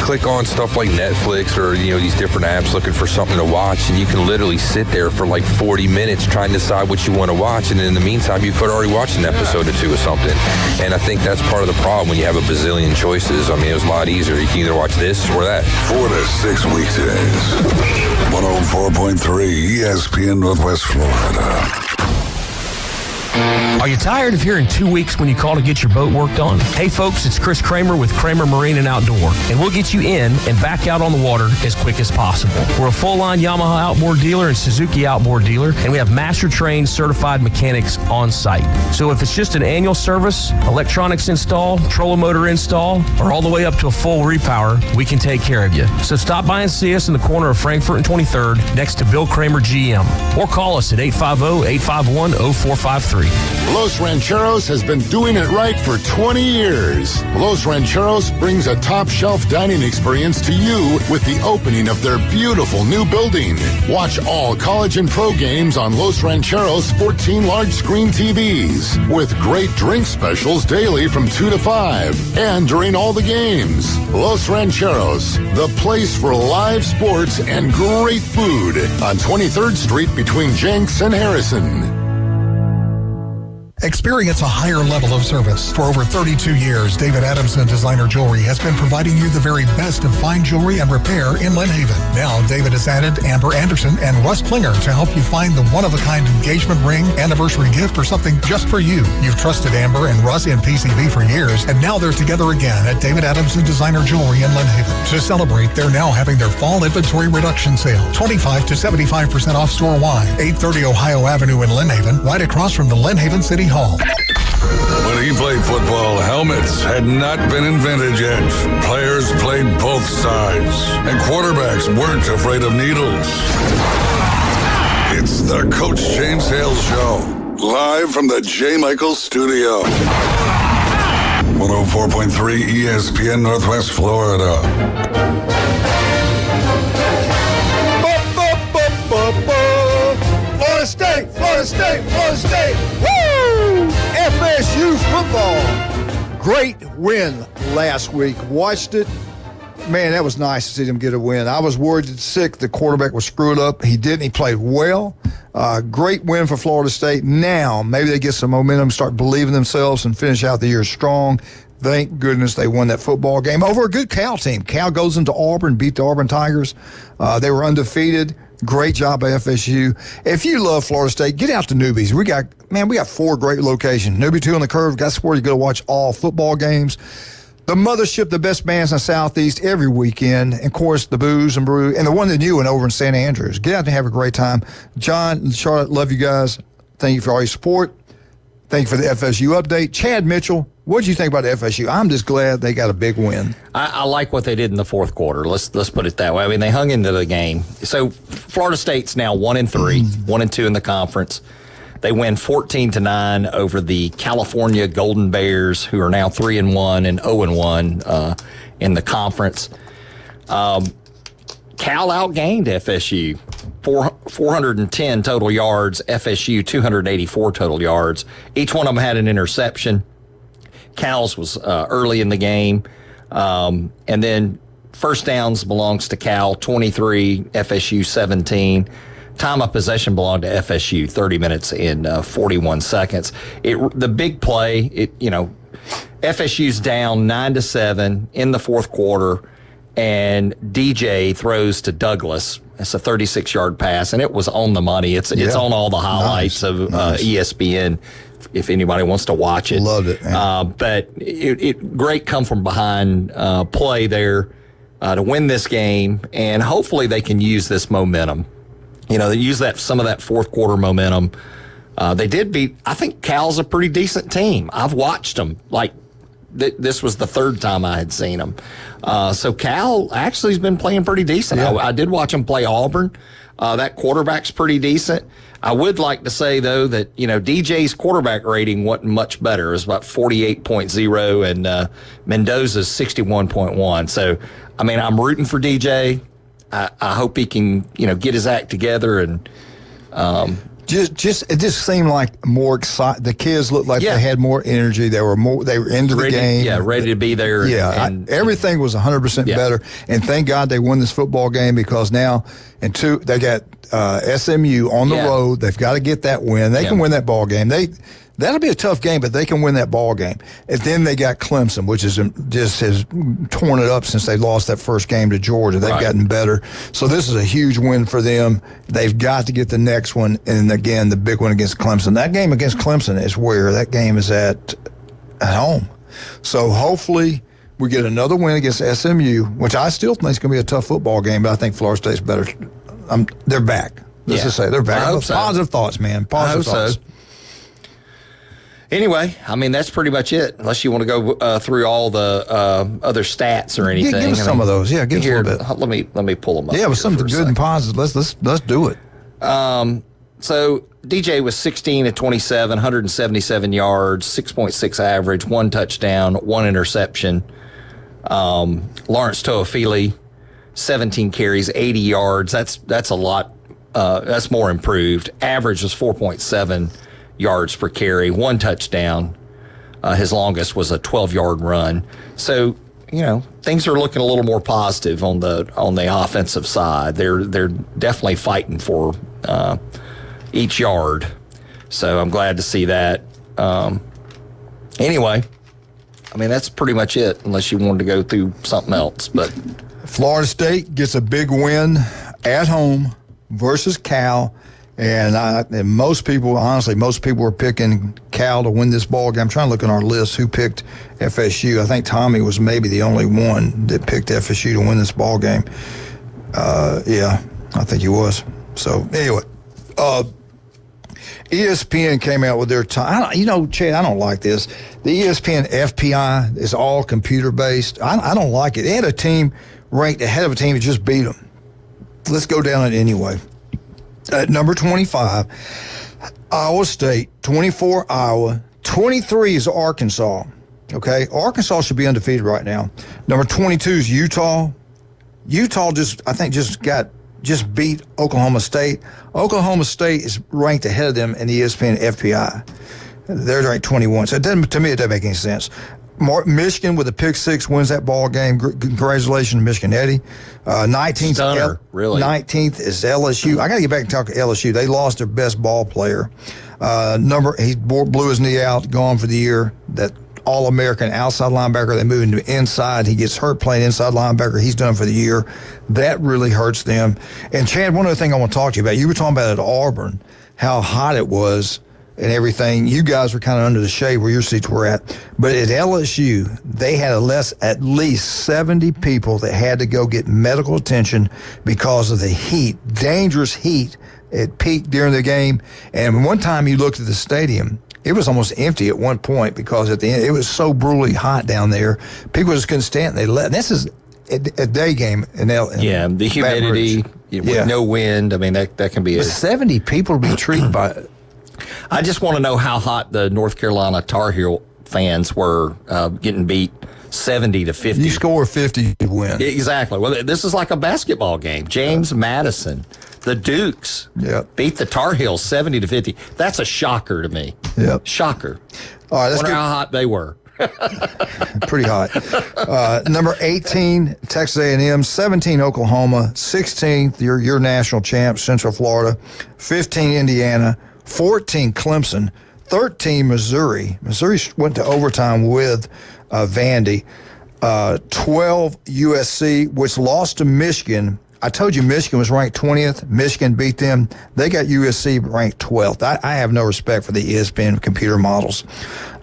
Click on stuff like Netflix or, these different apps looking for something to watch, and you can literally sit there for like 40 minutes trying to decide what you want to watch, and in the meantime, you could already watch an episode or two of something. And I think that's part of the problem when you have a bazillion choices. I mean, it was a lot easier. You can either watch this or that. 4 to 6 weekdays. 104.3 ESPN Northwest Florida. Are you tired of hearing 2 weeks when you call to get your boat worked on? Hey folks, it's Chris Kramer with Kramer Marine and Outdoor, and we'll get you in and back out on the water as quick as possible. We're a full-line Yamaha outboard dealer and Suzuki outboard dealer, and we have master-trained certified mechanics on site. So if it's just an annual service, electronics install, trolling motor install, or all the way up to a full repower, we can take care of you. So stop by and see us in the corner of Frankfurt and 23rd next to Bill Kramer GM, or call us at 850-851-0453. Los Rancheros has been doing it right for 20 years. Los Rancheros brings a top-shelf dining experience to you with the opening of their beautiful new building. Watch all college and pro games on Los Rancheros' 14 large-screen TVs with great drink specials daily from 2 to 5 and during all the games. Los Rancheros, the place for live sports and great food on 23rd Street between Jenks and Harrison. Experience a higher level of service. For over 32 years, David Adamson Designer Jewelry has been providing you the very best of fine jewelry and repair in Lynn Haven. Now, David has added Amber Anderson and Russ Klinger to help you find the one-of-a-kind engagement ring, anniversary gift, or something just for you. You've trusted Amber and Russ in PCB for years, and now they're together again at David Adamson Designer Jewelry in Lynn Haven. To celebrate, they're now having their fall inventory reduction sale. 25 to 75% off store-wide. 830 Ohio Avenue in Lynn Haven, right across from the Lynn Haven City Hall. When he played football, helmets had not been invented yet. Players played both sides, and quarterbacks weren't afraid of needles. It's the Coach James Hale Show, live from the J. Michael Studio. 104.3 ESPN Northwest Florida. Florida State, Florida State, Florida State. Woo! FSU football. Great win last week. Watched it. Man, that was nice to see them get a win. I was worried that sick the quarterback was screwed up. He didn't. He played well. Great win for Florida State. Now, maybe they get some momentum, start believing themselves, and finish out the year strong. Thank goodness they won that football game over a good Cal team. Cal goes into Auburn, beat the Auburn Tigers. They were undefeated. Great job by FSU. If you love Florida State, get out to Newbies. We got 4 great locations. Newbie 2 on the Curve. That's where you go to watch all football games. The Mothership, the best bands in the Southeast every weekend. And, of course, the Booze and Brew. And the one that new one over in St. Andrews. Get out and have a great time. John and Charlotte, love you guys. Thank you for all your support. Thank you for the FSU update. Chad Mitchell, what did you think about the FSU? I'm just glad they got a big win. I like what they did in the fourth quarter. Let's put it that way. I mean, they hung into the game. So Florida State's now 1-3, 1-2 in the conference. They win 14-9 over the California Golden Bears, who are now 3-1 and 0-1 in the conference. Cal outgained FSU. 410 total yards, FSU 284 total yards. Each one of them had an interception. Cal's was early in the game. And then first downs belongs to Cal, 23, FSU 17. Time of possession belonged to FSU, 30 minutes and 41 seconds. The big play, FSU's down 9-7 in the fourth quarter, and DJ throws to Douglas, It's a 36-yard pass, and it was on the money. It's on all the highlights of ESPN. If anybody wants to watch it, loved it. Man. But it great come from behind play there to win this game, and hopefully they can use this momentum. They use some of that fourth quarter momentum. They did beat. I think Cal's a pretty decent team. I've watched them. This was the third time I had seen them. So Cal actually has been playing pretty decent. Yeah. I did watch him play Auburn. That quarterback's pretty decent. I would like to say, though, that, DJ's quarterback rating wasn't much better. It was about 48.0, and Mendoza's 61.1. So, I'm rooting for DJ. I hope he can, get his act together and it just seemed like more excited. The kids looked like they had more energy. They were into the game. Yeah, ready to be there. Everything was 100% better. And thank God they won this football game, because now they got SMU on the road. They've got to get that win. They can win that ball game. That'll be a tough game, but they can win that ball game. And then they got Clemson, which is just has torn it up since they lost that first game to Georgia. They've gotten better. So this is a huge win for them. They've got to get the next one, and again, the big one against Clemson. That game against Clemson is where that game is at home. So hopefully we get another win against SMU, which I still think is going to be a tough football game, but I think Florida State's better. They're back. Let's just say they're back. I hope so. Positive thoughts, man. Positive thoughts. So. Anyway, that's pretty much it. Unless you want to go through all the other stats or anything. Give us some of those. Yeah, give us a little bit. Let me pull them up. Yeah, with something good and positive. Let's do it. So DJ was 16 of 27, 177 yards, 6.6 average, 1 touchdown, 1 interception. Lawrence Toafili, 17 carries, 80 yards. That's a lot. That's more improved. Average was 4.7 yards per carry, 1 touchdown. His longest was a 12-yard run. So, things are looking a little more positive on the offensive side. They're definitely fighting for each yard. So I'm glad to see that. Anyway, that's pretty much it, unless you wanted to go through something else. But Florida State gets a big win at home versus Cal. And most people were picking Cal to win this ball game. I'm trying to look at our list who picked FSU. I think Tommy was maybe the only one that picked FSU to win this ball game. Yeah, I think he was. So anyway, ESPN came out with their time. Chad, I don't like this. The ESPN FPI is all computer based. I don't like it. They had a team ranked ahead of a team that just beat them. Let's go down it anyway. At number 25, Iowa State, 24 Iowa, 23 is Arkansas. Okay, Arkansas should be undefeated right now. Number 22 is Utah. Utah just beat Oklahoma State. Oklahoma State is ranked ahead of them in the ESPN FPI. They're ranked 21. So to me, it doesn't make any sense. Michigan with a pick six wins that ball game. Congratulations, Michigan Eddie. 19th, Stunner, really. 19th is LSU. I got to get back and talk to LSU. They lost their best ball player. He blew his knee out, gone for the year. That All-American outside linebacker. They move into inside. He gets hurt playing inside linebacker. He's done for the year. That really hurts them. And Chad, one other thing I want to talk to you about. You were talking about at Auburn, how hot it was and everything. You guys were kind of under the shade where your seats were at. But at LSU, they had at least 70 people that had to go get medical attention because of the heat, dangerous heat. It peaked during the game. And one time you looked at the stadium, it was almost empty at one point because at the end, it was so brutally hot down there. People just couldn't stand it. This is a day game. The humidity with no wind. That can be But 70 people to be treated by it. I just want to know how hot the North Carolina Tar Heel fans were getting beat 70 to 50. You score 50, you win. Exactly. Well, this is like a basketball game. James Madison, the Dukes, beat the Tar Heels 70 to 50. That's a shocker to me. Yep. Shocker. All right, wonder how hot they were. Pretty hot. Number 18, Texas A&M. 17, Oklahoma. 16th, your national champs, Central Florida. 15, Indiana. 14, Clemson. 13, Missouri. Missouri went to overtime with Vandy. 12, USC, which lost to Michigan I told you Michigan was ranked 20th. Michigan beat them. They got USC ranked 12th. I have no respect for the ESPN computer models.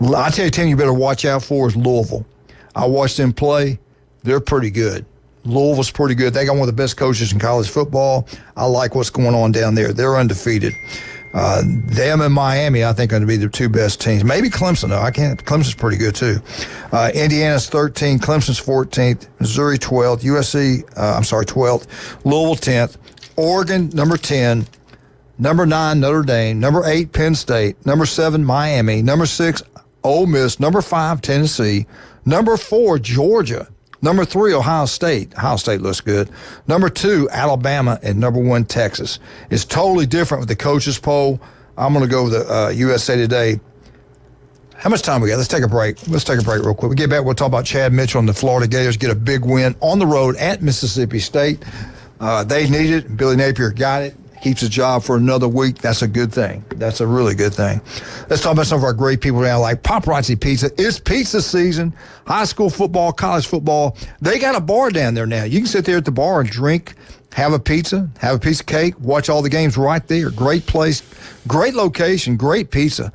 I tell you, team you better watch out for is Louisville. I watched them play. They're pretty good. Louisville's pretty good. They got one of the best coaches in college football. I like what's going on down there. They're undefeated. Them and Miami, I think, are going to be the two best teams. Maybe Clemson, though. Clemson's pretty good, too. Indiana's 13th. Clemson's 14th. Missouri, 12th. USC, 12th. Louisville, 10th. Oregon, number 10. Number 9, Notre Dame. Number 8, Penn State. Number 7, Miami. Number 6, Ole Miss. Number 5, Tennessee. Number 4, Georgia. Number 3, Ohio State. Ohio State looks good. Number 2, Alabama. And number 1, Texas. It's totally different with the coaches poll. I'm going to go with the USA Today. How much time we got? Let's take a break. Let's take a break real quick. We get back, we'll talk about Chad Mitchell and the Florida Gators get a big win on the road at Mississippi State. They need it. Billy Napier got it. Keeps his job for another week. That's a good thing. That's a really good thing. Let's talk about some of our great people now, like Paparazzi Pizza. It's pizza season. High school football, college football. They got a bar down there now. You can sit there at the bar and drink, have a pizza, have a piece of cake, watch all the games right there. Great place, great location, great pizza.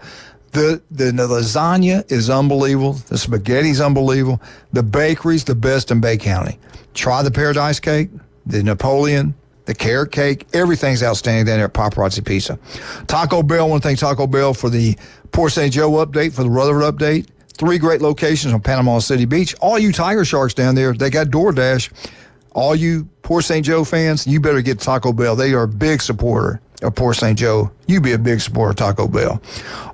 The lasagna is unbelievable. The spaghetti's unbelievable. The bakery's the best in Bay County. Try the Paradise Cake, the Napoleon, the carrot cake, everything's outstanding down there at Paparazzi Pizza. Taco Bell, I want to thank Taco Bell for the Port St. Joe update, for the Rutherford update. 3 great locations on Panama City Beach. All you Tiger Sharks down there, they got DoorDash. All you Port St. Joe fans, you better get Taco Bell. They are a big supporter of Port St. Joe. You be a big supporter of Taco Bell.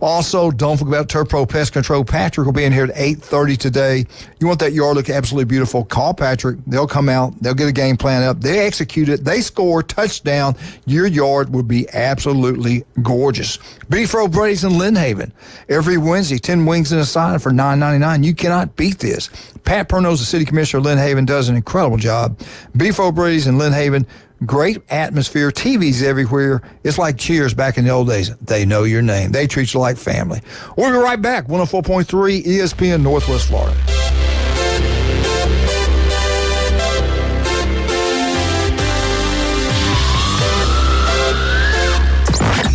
Also, don't forget about Turf Pro Pest Control. Patrick will be in here at 8:30 today. You want that yard to look absolutely beautiful, call Patrick. They'll come out. They'll get a game plan up. They execute it. They score, touchdown. Your yard will be absolutely gorgeous. Beef O'Brady's in Lynn Haven. Every Wednesday, 10 wings and a side for $9.99. You cannot beat this. Pat Pernos, the city commissioner of Lynn Haven, does an incredible job. Beef O'Brady's in Lynn Haven. Great atmosphere, TVs everywhere. It's like Cheers back in the old days. They know your name. They treat you like family. We'll be right back. 104.3 ESPN Northwest Florida.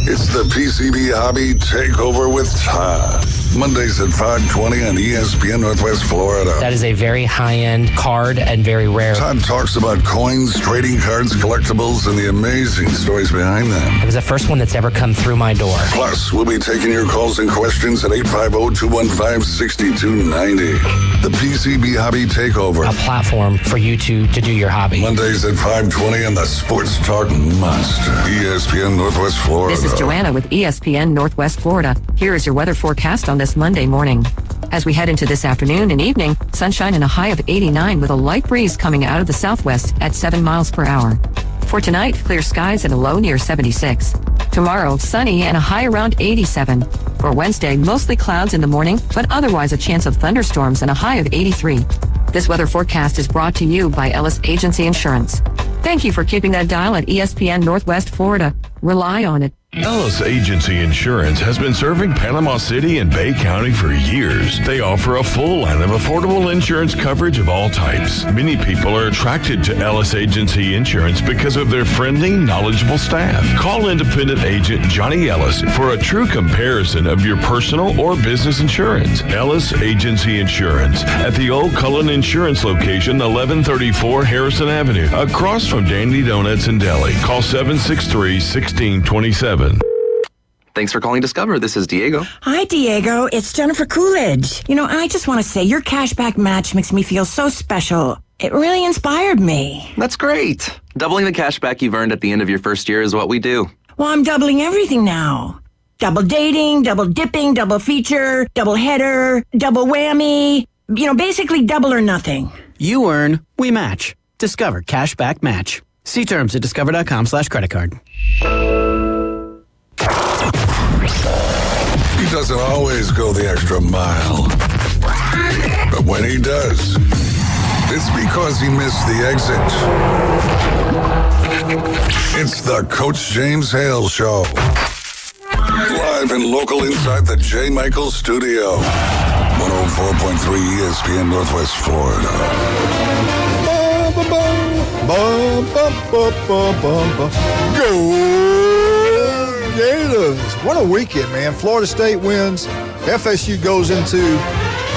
It's the PCB Hobby Takeover with Todd. Mondays at 5:20 on ESPN Northwest Florida. That is a very high-end card and very rare. Todd talks about coins, trading cards, collectibles, and the amazing stories behind them. It was the first one that's ever come through my door. Plus, we'll be taking your calls and questions at 850-215-6290. The PCB Hobby Takeover. A platform for you to do your hobby. Mondays at 5:20 on the Sports Talk Monster. ESPN Northwest Florida. This is Joanna with ESPN Northwest Florida. Here is your weather forecast on this Monday morning. As we head into this afternoon and evening, sunshine and a high of 89 with a light breeze coming out of the southwest at 7 miles per hour. For tonight, clear skies and a low near 76. Tomorrow, sunny and a high around 87. For Wednesday, mostly clouds in the morning, but otherwise a chance of thunderstorms and a high of 83. This weather forecast is brought to you by Ellis Agency Insurance. Thank you for keeping that dial at ESPN Northwest Florida. Rely on it. Ellis Agency Insurance has been serving Panama City and Bay County for years. They offer a full line of affordable insurance coverage of all types. Many people are attracted to Ellis Agency Insurance because of their friendly, knowledgeable staff. Call independent agent Johnny Ellis for a true comparison of your personal or business insurance. Ellis Agency Insurance at the Old Cullen Insurance location, 1134 Harrison Avenue, across from Dandy Donuts and Deli. Call 763-1627. Thanks for calling Discover. This is Diego. Hi, Diego. It's Jennifer Coolidge. You know, I just want to say your cashback match makes me feel so special. It really inspired me. That's great. Doubling the cashback you've earned at the end of your first year is what we do. Well, I'm doubling everything now. Double dating, double dipping, double feature, double header, double whammy. You know, basically double or nothing. You earn, we match. Discover Cashback Match. See terms at discover.com/creditcard. He doesn't always go the extra mile. But when he does, it's because he missed the exit. It's the Coach James Hale Show. Live and local inside the J. Michael Studio. 104.3 ESPN Northwest Florida. Bum, bum, bum, bum, bum, bum. Go Gators. What a weekend, man. Florida State wins. FSU goes into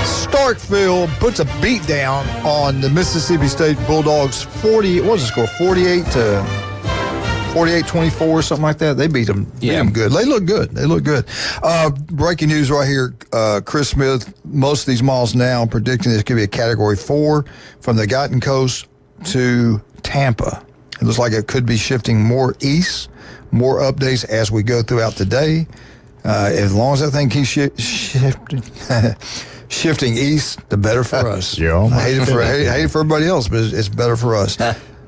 Starkville, puts a beat down on the Mississippi State Bulldogs. 48-24, something like that. They beat them. Beat them good. They look good. Breaking news right here. Chris Smith, most of these models now predicting this could be a Category 4 from the Gotten Coast to Tampa. It looks like it could be shifting more east, more updates as we go throughout the day. As long as that thing keeps shifting east, the better for us. I hate it for everybody else, but it's better for us.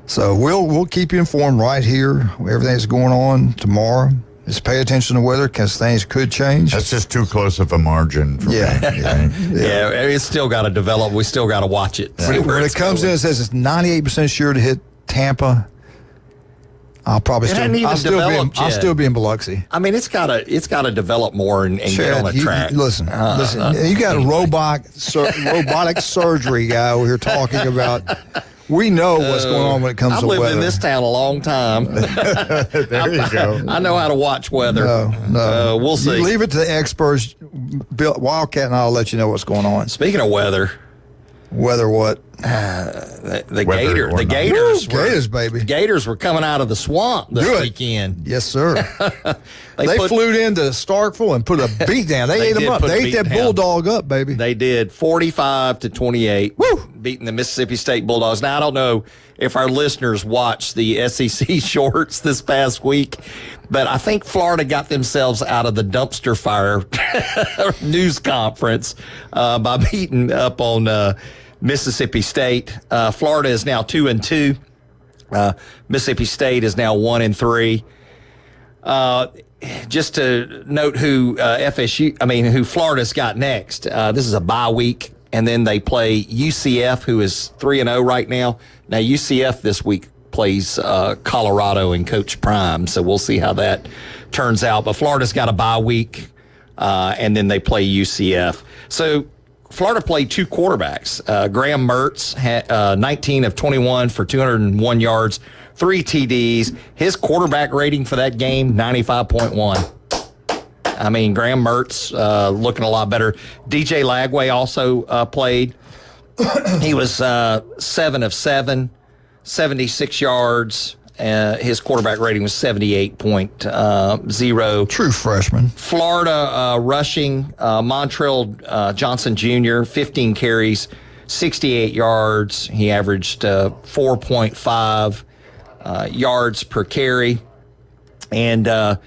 So we'll keep you informed right here. Everything that's going on tomorrow. Just pay attention to weather because things could change. That's just too close of a margin for me. It's still got to develop. We still got to watch it. When it comes in, it says it's 98% sure to hit Tampa. I'll still be in Biloxi. I mean, it's got to develop more and get on the track. Listen. You got a robotic surgery guy over here talking about. We know what's going on when it comes to weather. I've lived in this town a long time. There you go. I know how to watch weather. No. We'll see. You leave it to the experts. Wildcat and I'll let you know what's going on. Speaking of weather. Weather what? The Gators, baby. The Gators were coming out of the swamp this weekend. Yes, sir. they flew into Starkville and put a beat down. They ate them up. They ate that Bulldog up, baby. They did 45-28. Woo! Beating the Mississippi State Bulldogs. Now, I don't know if our listeners watched the SEC shorts this past week, but I think Florida got themselves out of the dumpster fire news conference by beating up on Mississippi State. Florida is now 2-2. Mississippi State is now 1-3. Just to note who who Florida's got next. This is a bye week, and then they play UCF, who is 3-0 right now. Now UCF this week plays Colorado and Coach Prime, so we'll see how that turns out. But Florida's got a bye week, and then they play UCF. So Florida played two quarterbacks. Graham Mertz had 19 of 21 for 201 yards, 3 TDs. His quarterback rating for that game, 95.1. I mean, Graham Mertz looking a lot better. DJ Lagway also played. He was 7 of 7, 76 yards. His quarterback rating was 78.0. True freshman. Florida rushing, Montrell Johnson Jr., 15 carries, 68 yards. He averaged 4.5 yards per carry. And the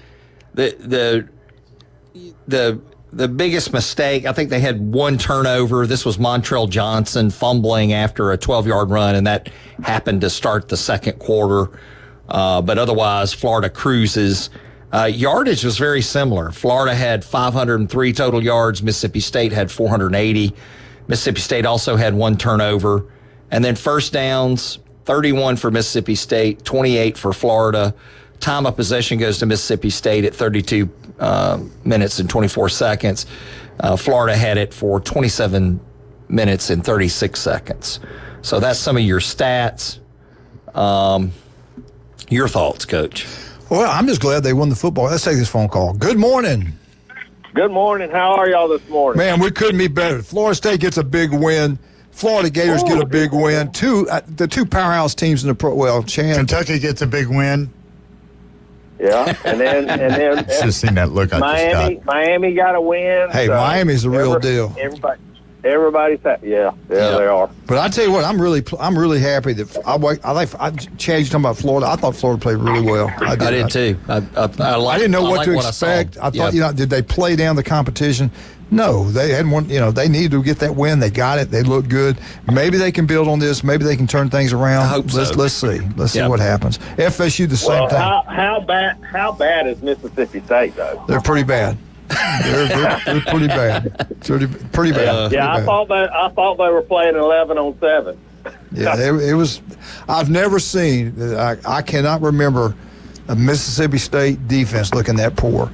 biggest mistake, I think they had one turnover. This was Montrell Johnson fumbling after a 12-yard run, and that happened to start the second quarter. But otherwise, Florida cruises. Yardage was very similar. Florida had 503 total yards. Mississippi State had 480. Mississippi State also had one turnover. And then first downs, 31 for Mississippi State, 28 for Florida. Time of possession goes to Mississippi State at 32 minutes and 24 seconds. Florida had it for 27 minutes and 36 seconds. So that's some of your stats. Your thoughts, Coach? Well, I'm just glad they won the football. Let's take this phone call. Good morning. Good morning. How are y'all this morning? Man, we couldn't be better. Florida State gets a big win. Florida Gators get a big win. The two powerhouse teams in the pro. Well, Kentucky gets a big win. Yeah, and then should have seen that look. Miami got a win. Hey, Miami's the real deal. Everybody's happy. Yeah, they are. But I tell you what, I'm really happy that Chad, you talking about Florida? I thought Florida played really well. I did too. I didn't know what to expect. I thought, did they play down the competition? No, they hadn't won. They needed to get that win. They got it. They look good. Maybe they can build on this. Maybe they can turn things around. I hope so. Let's see. Let's see what happens. FSU the same thing. How bad is Mississippi State though? They're pretty bad. They're pretty bad. Pretty bad. I thought they were playing 11-on-7. Yeah, it was. I've never seen. I cannot remember a Mississippi State defense looking that poor.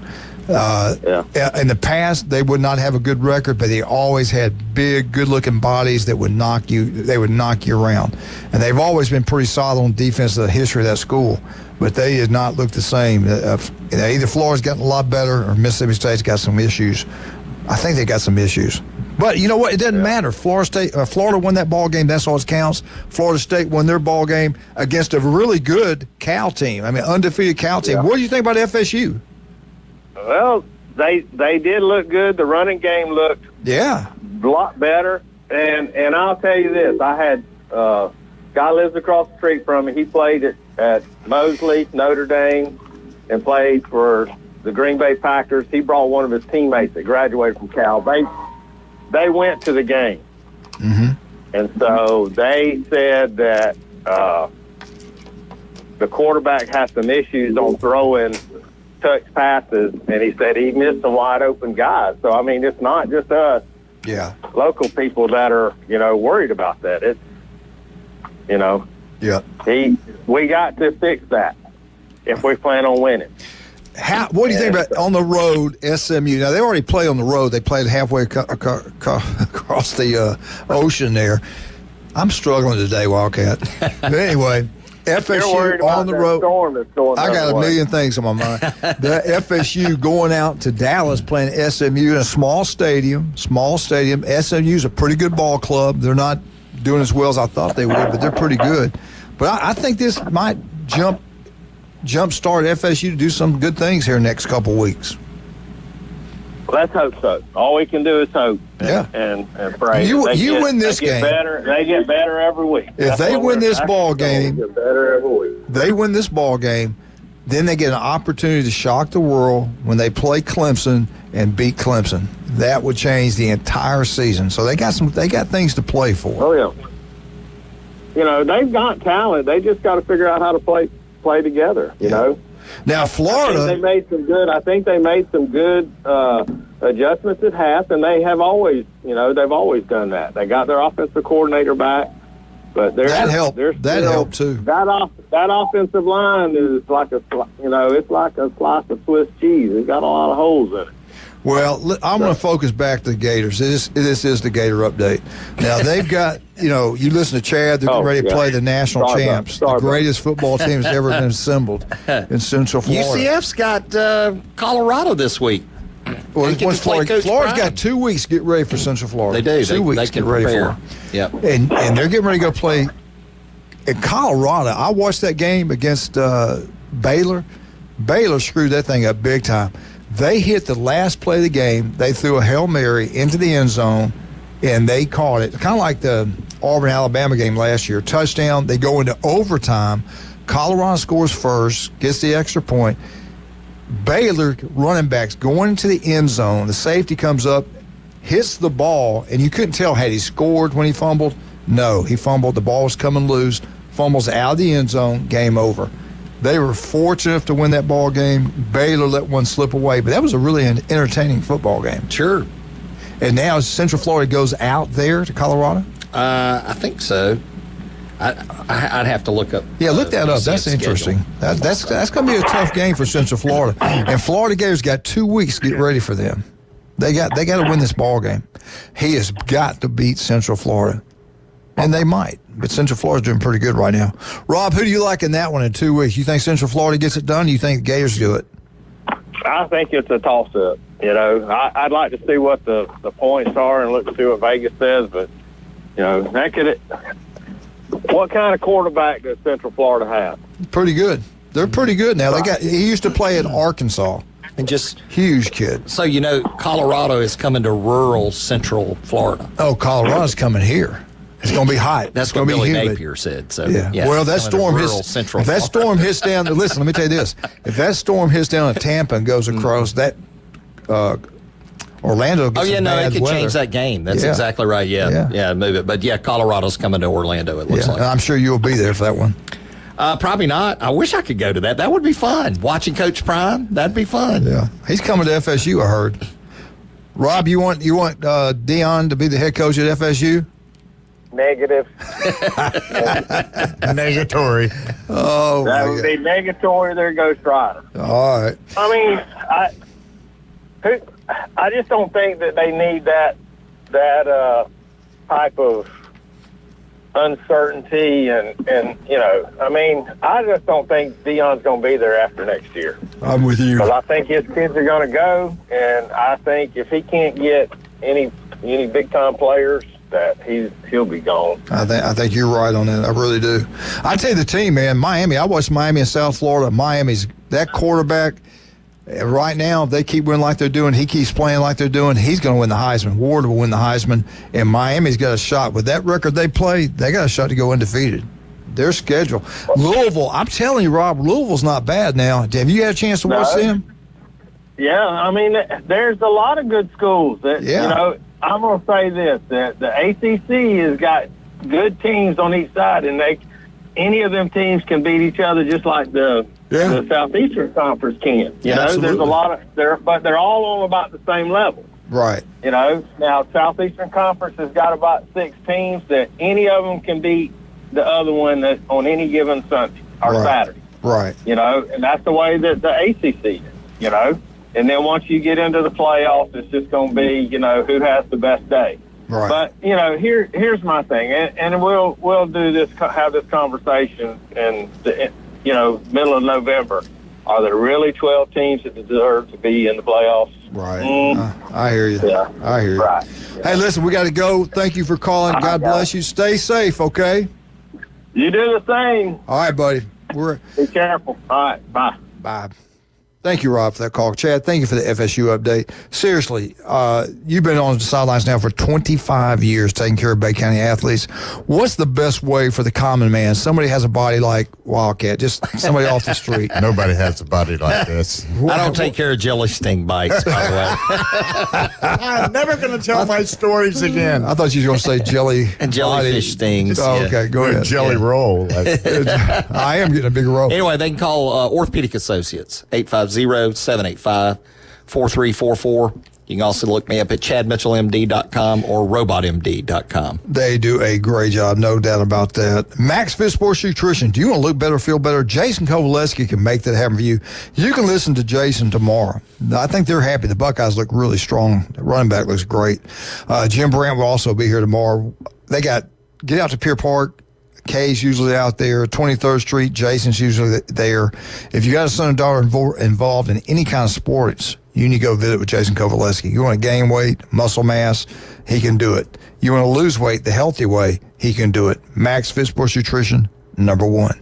In the past, they would not have a good record, but they always had big, good-looking bodies that would knock you. They would knock you around, and they've always been pretty solid on defense. The history of that school, but they did not look the same. Either Florida's gotten a lot better, or Mississippi State's got some issues. I think they got some issues. But you know what? It doesn't matter. Florida won that ball game. That's all that counts. Florida State won their ball game against a really good Cal team. I mean, undefeated Cal team. What do you think about FSU? Well, they did look good. The running game looked a lot better. And I'll tell you this: I had guy lives across the street from me. He played at Mosley, Notre Dame, and played for the Green Bay Packers. He brought one of his teammates that graduated from Cal. They went to the game. Mm-hmm. And so they said that the quarterback has some issues on throwing touch passes, and he said he missed some wide open guys. So, I mean, it's not just us local people that are, worried about that. It's, we got to fix that if we plan on winning. What do you think about on the road, SMU? Now, they already play on the road. They played halfway across the ocean there. I'm struggling today, Wildcat. But anyway, FSU on the road. I got a million things on my mind. The FSU going out to Dallas playing SMU in a small stadium. SMU's a pretty good ball club. They're not doing as well as I thought they would, but they're pretty good. But I think this might jumpstart FSU to do some good things here next couple weeks. Let's hope so. All we can do is hope and pray. You win this game. They get better every week. If they win this ball game, get better every week. They win this ball game, then they get an opportunity to shock the world when they play Clemson and beat Clemson. That would change the entire season. So they got things to play for. Oh yeah. They've got talent. They just got to figure out how to play together. You know. Now Florida, I think they made some good adjustments at half, and they have always, they've always done that. They got their offensive coordinator back, but that helped. That helped too. That offensive line is like it's like a slice of Swiss cheese. It's got a lot of holes in it. Well, I'm going to focus back to the Gators. This is the Gator update. Now, they've got, you listen to Chad, they're getting ready to play the national champs, the greatest football team that's ever been assembled in Central Florida. UCF's got Colorado this week. Well, Florida's got 2 weeks to get ready for Central Florida. They do. 2 weeks to get ready for it. Yep. And they're getting ready to go play in Colorado. I watched that game against Baylor. Baylor screwed that thing up big time. They hit the last play of the game. They threw a Hail Mary into the end zone, and they caught it. Kind of like the Auburn-Alabama game last year. Touchdown. They go into overtime. Colorado scores first, gets the extra point. Baylor running backs going into the end zone. The safety comes up, hits the ball, and you couldn't tell had he scored when he fumbled. No, he fumbled. The ball was coming loose. Fumbles out of the end zone. Game over. They were fortunate enough to win that ball game. Baylor let one slip away, but that was a really entertaining football game. Sure. And now Central Florida goes out there to Colorado? I think so. I'd have to look up. Yeah, look that up. That's interesting. That's going to be a tough game for Central Florida. And Florida Gators got 2 weeks to get ready for them. They got to win this ball game. He has got to beat Central Florida. And they might. But Central Florida's doing pretty good right now. Rob, who do you like in that one in 2 weeks? You think Central Florida gets it done, or you think the Gators do it? I think it's a toss-up. I'd like to see what the points are and look to see what Vegas says. But, what kind of quarterback does Central Florida have? Pretty good. They're pretty good now. He used to play at Arkansas. And just huge kid. So Colorado is coming to rural Central Florida. Oh, Colorado's coming here. It's going to be hot. That's what Billy Napier said. So yeah. Well, that storm hits down. Listen, let me tell you this: if that storm hits down at Tampa and goes across that, Orlando. Gets it could change that game. That's exactly right. Yeah, move it. But Colorado's coming to Orlando. It looks like. And I'm sure you'll be there for that one. Probably not. I wish I could go to that. That would be fun. Watching Coach Prime, that'd be fun. Yeah, he's coming to FSU. I heard. Rob, you want Deion to be the head coach at FSU? Negative. Negatory. Oh, that would be negatory. There goes Strider. All right. I mean, I just don't think that they need that type of uncertainty and I just don't think Deion's going to be there after next year. I'm with you. Because I think his kids are going to go, and I think if he can't get any big time players, that he'll be gone. I think you're right on that. I really do. I tell you the team, man, Miami. I watched Miami in South Florida. Miami's that quarterback. Right now, if they keep winning like they're doing, he keeps playing like they're doing, he's going to win the Heisman. Ward will win the Heisman, and Miami's got a shot. With that record they play, they got a shot to go undefeated. Their schedule. Louisville, I'm telling you, Rob, Louisville's not bad now. Have you had a chance to watch them? Yeah, I mean, there's a lot of good schools. I'm going to say this, that the ACC has got good teams on each side, and any of them teams can beat each other just like the Southeastern Conference can. You know, absolutely. There's a lot of but they're all on about the same level. Right. You know, now Southeastern Conference has got about 6 teams that any of them can beat the other one that on any given Sunday or Saturday. Right. You know, and that's the way that the ACC is. You know, and then once you get into the playoffs, it's just going to be who has the best day. Right. But here's my thing, and we'll have this conversation in the middle of November. Are there really 12 teams that deserve to be in the playoffs? Right. I hear you. Yeah. I hear you. Right. Hey, listen, we got to go. Thank you for calling. God bless you. Stay safe, okay? You do the same. All right, buddy. Be careful. All right. Bye. Bye. Thank you, Rob, for that call. Chad, thank you for the FSU update. Seriously, you've been on the sidelines now for 25 years taking care of Bay County athletes. What's the best way for the common man? Somebody has a body like Wildcat, just somebody off the street. Nobody has a body like this. I don't take care of jelly sting bites, by the way. I'm never going to tell my stories again. I thought you were going to say jelly and jellyfish stings. Oh, okay, go ahead. Jelly roll. I am getting a big roll. Anyway, they can call Orthopedic Associates, 850-785-4344. You can also look me up at chadmitchellmd.com or robotmd.com. They do a great job, no doubt about that. Max Fit Sports Nutrition. Do you want to look better, feel better? Jason Kovaleski can make that happen for you. You can listen to Jason tomorrow. I think they're happy. The Buckeyes look really strong. The running back looks great. Jim Brandt will also be here tomorrow. They got Get Out to Pier Park. Kay's usually out there. 23rd Street, Jason's usually there. If you got a son or daughter involved in any kind of sports, you need to go visit with Jason Kovaleski. You want to gain weight, muscle mass, he can do it. You want to lose weight the healthy way, he can do it. Max Fit Sports Nutrition, #1.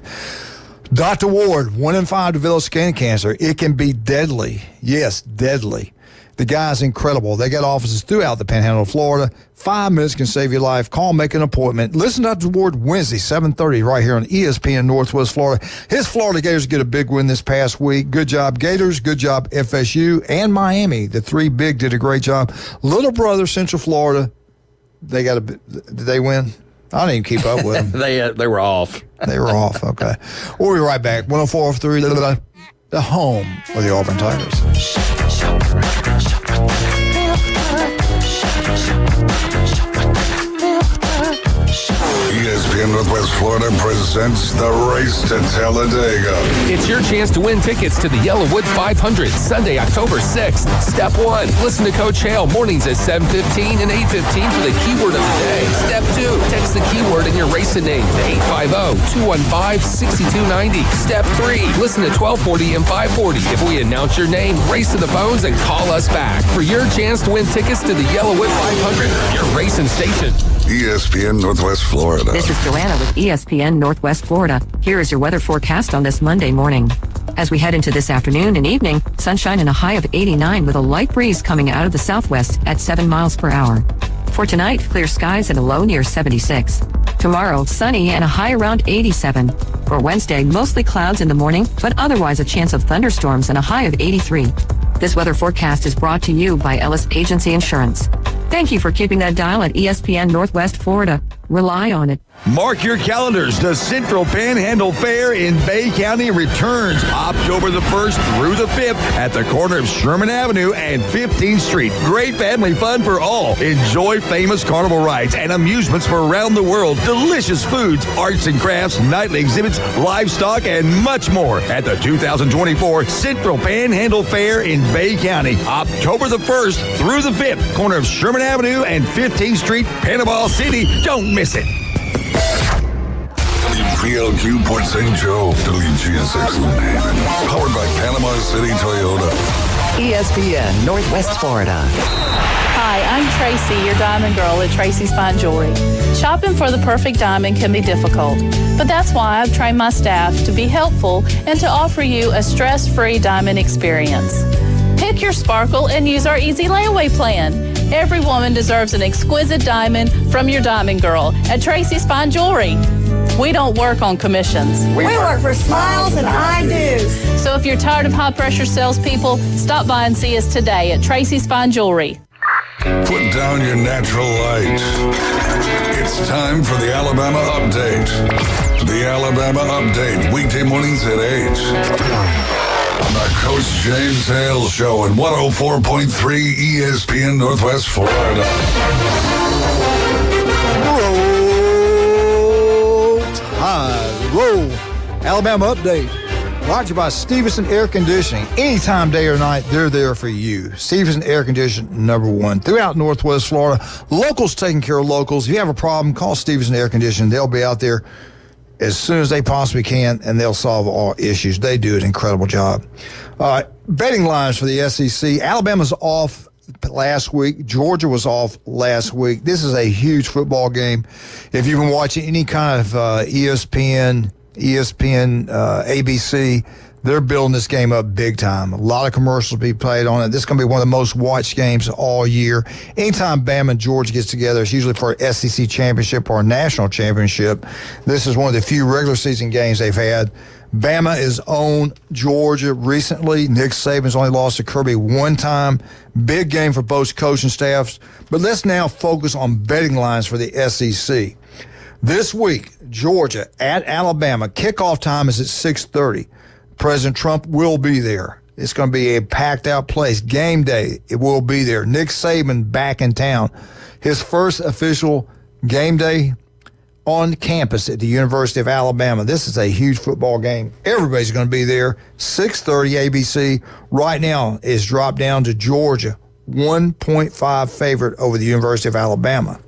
Dr. Ward, 1 in 5 develop skin cancer. It can be deadly. Yes, deadly. The guy's incredible. They got offices throughout the Panhandle of Florida. 5 minutes can save your life. Call, make an appointment. Listen to Dr. Ward Wednesday, 7:30, right here on ESPN Northwest Florida. His Florida Gators get a big win this past week. Good job, Gators. Good job, FSU and Miami. The 3 big did a great job. Little brother, Central Florida, they got did they win? I didn't even keep up with them. They were off. They were off. Okay. We'll be right back. 104.3, the home of the Auburn Tigers. ESPN Northwest Florida presents the Race to Talladega. It's your chance to win tickets to the Yellowwood 500, Sunday, October 6th. Step 1, listen to Coach Hale mornings at 7:15 and 8:15 for the keyword of the day. Step 2, text the keyword in your racing name to 850-215-6290. Step 3, listen to 1240 and 540. If we announce your name, race to the phones and call us back for your chance to win tickets to the Yellowwood 500, your racing station. ESPN Northwest Florida. This is Joanna with ESPN Northwest Florida. Here is your weather forecast on this Monday morning. As we head into this afternoon and evening, sunshine and a high of 89 with a light breeze coming out of the southwest at 7 miles per hour. For tonight, clear skies and a low near 76. Tomorrow, sunny and a high around 87. For Wednesday, mostly clouds in the morning, but otherwise a chance of thunderstorms and a high of 83. This weather forecast is brought to you by Ellis Agency Insurance. Thank you for keeping that dial at ESPN Northwest Florida. Rely on it. Mark your calendars. The Central Panhandle Fair in Bay County returns October the 1st through the 5th at the corner of Sherman Avenue and 15th Street. Great family fun for all. Enjoy famous carnival rides and amusements from around the world. Delicious foods, arts and crafts, nightly exhibits, livestock, and much more at the 2024 Central Panhandle Fair in Bay County. October the 1st through the 5th, corner of Sherman Avenue and 15th Street, Panama City. Don't miss it. WPLQ Port St. Joe, WGSX Lynn Haven, powered by Panama City Toyota. ESPN Northwest Florida. Hi, I'm Tracy, your diamond girl at Tracy's Fine Jewelry. Shopping for the perfect diamond can be difficult, but that's why I've trained my staff to be helpful and to offer you a stress-free diamond experience. Pick your sparkle and use our easy layaway plan. Every woman deserves an exquisite diamond from your diamond girl at Tracy's Fine Jewelry. We don't work on commissions. We work for smiles and I-dos. So if you're tired of high-pressure salespeople, stop by and see us today at Tracy's Fine Jewelry. Put down your natural light. It's time for the Alabama Update. The Alabama Update, weekday mornings at 8. On the Coach James Hale Show at 104.3 ESPN Northwest Florida. Roll Alabama Update, brought to you by Stevenson Air Conditioning. Anytime, day or night, they're there for you. Stevenson Air Conditioning, #1 throughout Northwest Florida. Locals taking care of locals. If you have a problem, call Stevenson Air Conditioning. They'll be out there as soon as they possibly can, and they'll solve all issues. They do an incredible job. Betting lines for the SEC. Alabama's off last week. Georgia was off last week. This is a huge football game. If you've been watching any kind of ESPN, ABC, they're building this game up big time. A lot of commercials will be played on it. This is going to be one of the most watched games all year. Anytime Bama and Georgia gets together, it's usually for an SEC championship or a national championship. This is one of the few regular season games they've had. Bama is on Georgia recently. Nick Saban's only lost to Kirby one time. Big game for both coaching staffs. But let's now focus on betting lines for the SEC. This week, Georgia at Alabama. Kickoff time is at 6:30. President Trump will be there. It's going to be a packed-out place. Game day, it will be there. Nick Saban back in town. His first official game day on campus at the University of Alabama. This is a huge football game. Everybody's going to be there. 6:30 ABC. Right now is dropped down to Georgia, 1.5 favorite over the University of Alabama.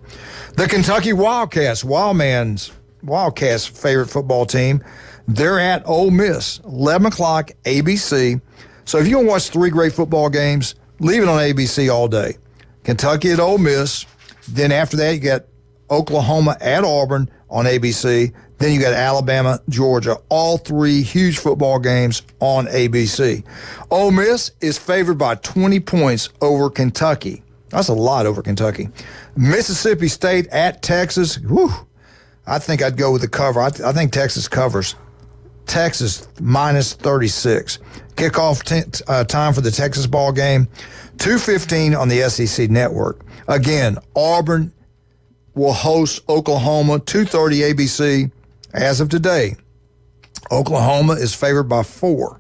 The Kentucky Wildcats, Wildcats' favorite football team, they're at Ole Miss, 11 o'clock ABC. So if you want to watch 3 great football games, leave it on ABC all day. Kentucky at Ole Miss. Then after that, you got Oklahoma at Auburn on ABC. Then you got Alabama, Georgia. All 3 huge football games on ABC. Ole Miss is favored by 20 points over Kentucky. That's a lot over Kentucky. Mississippi State at Texas. Whew. I think I'd go with the cover. I think Texas covers. Texas minus 36. Kickoff time for the Texas ball game, 2:15 on the SEC network. Again, Auburn will host Oklahoma, 2:30 ABC. As of today, Oklahoma is favored by 4.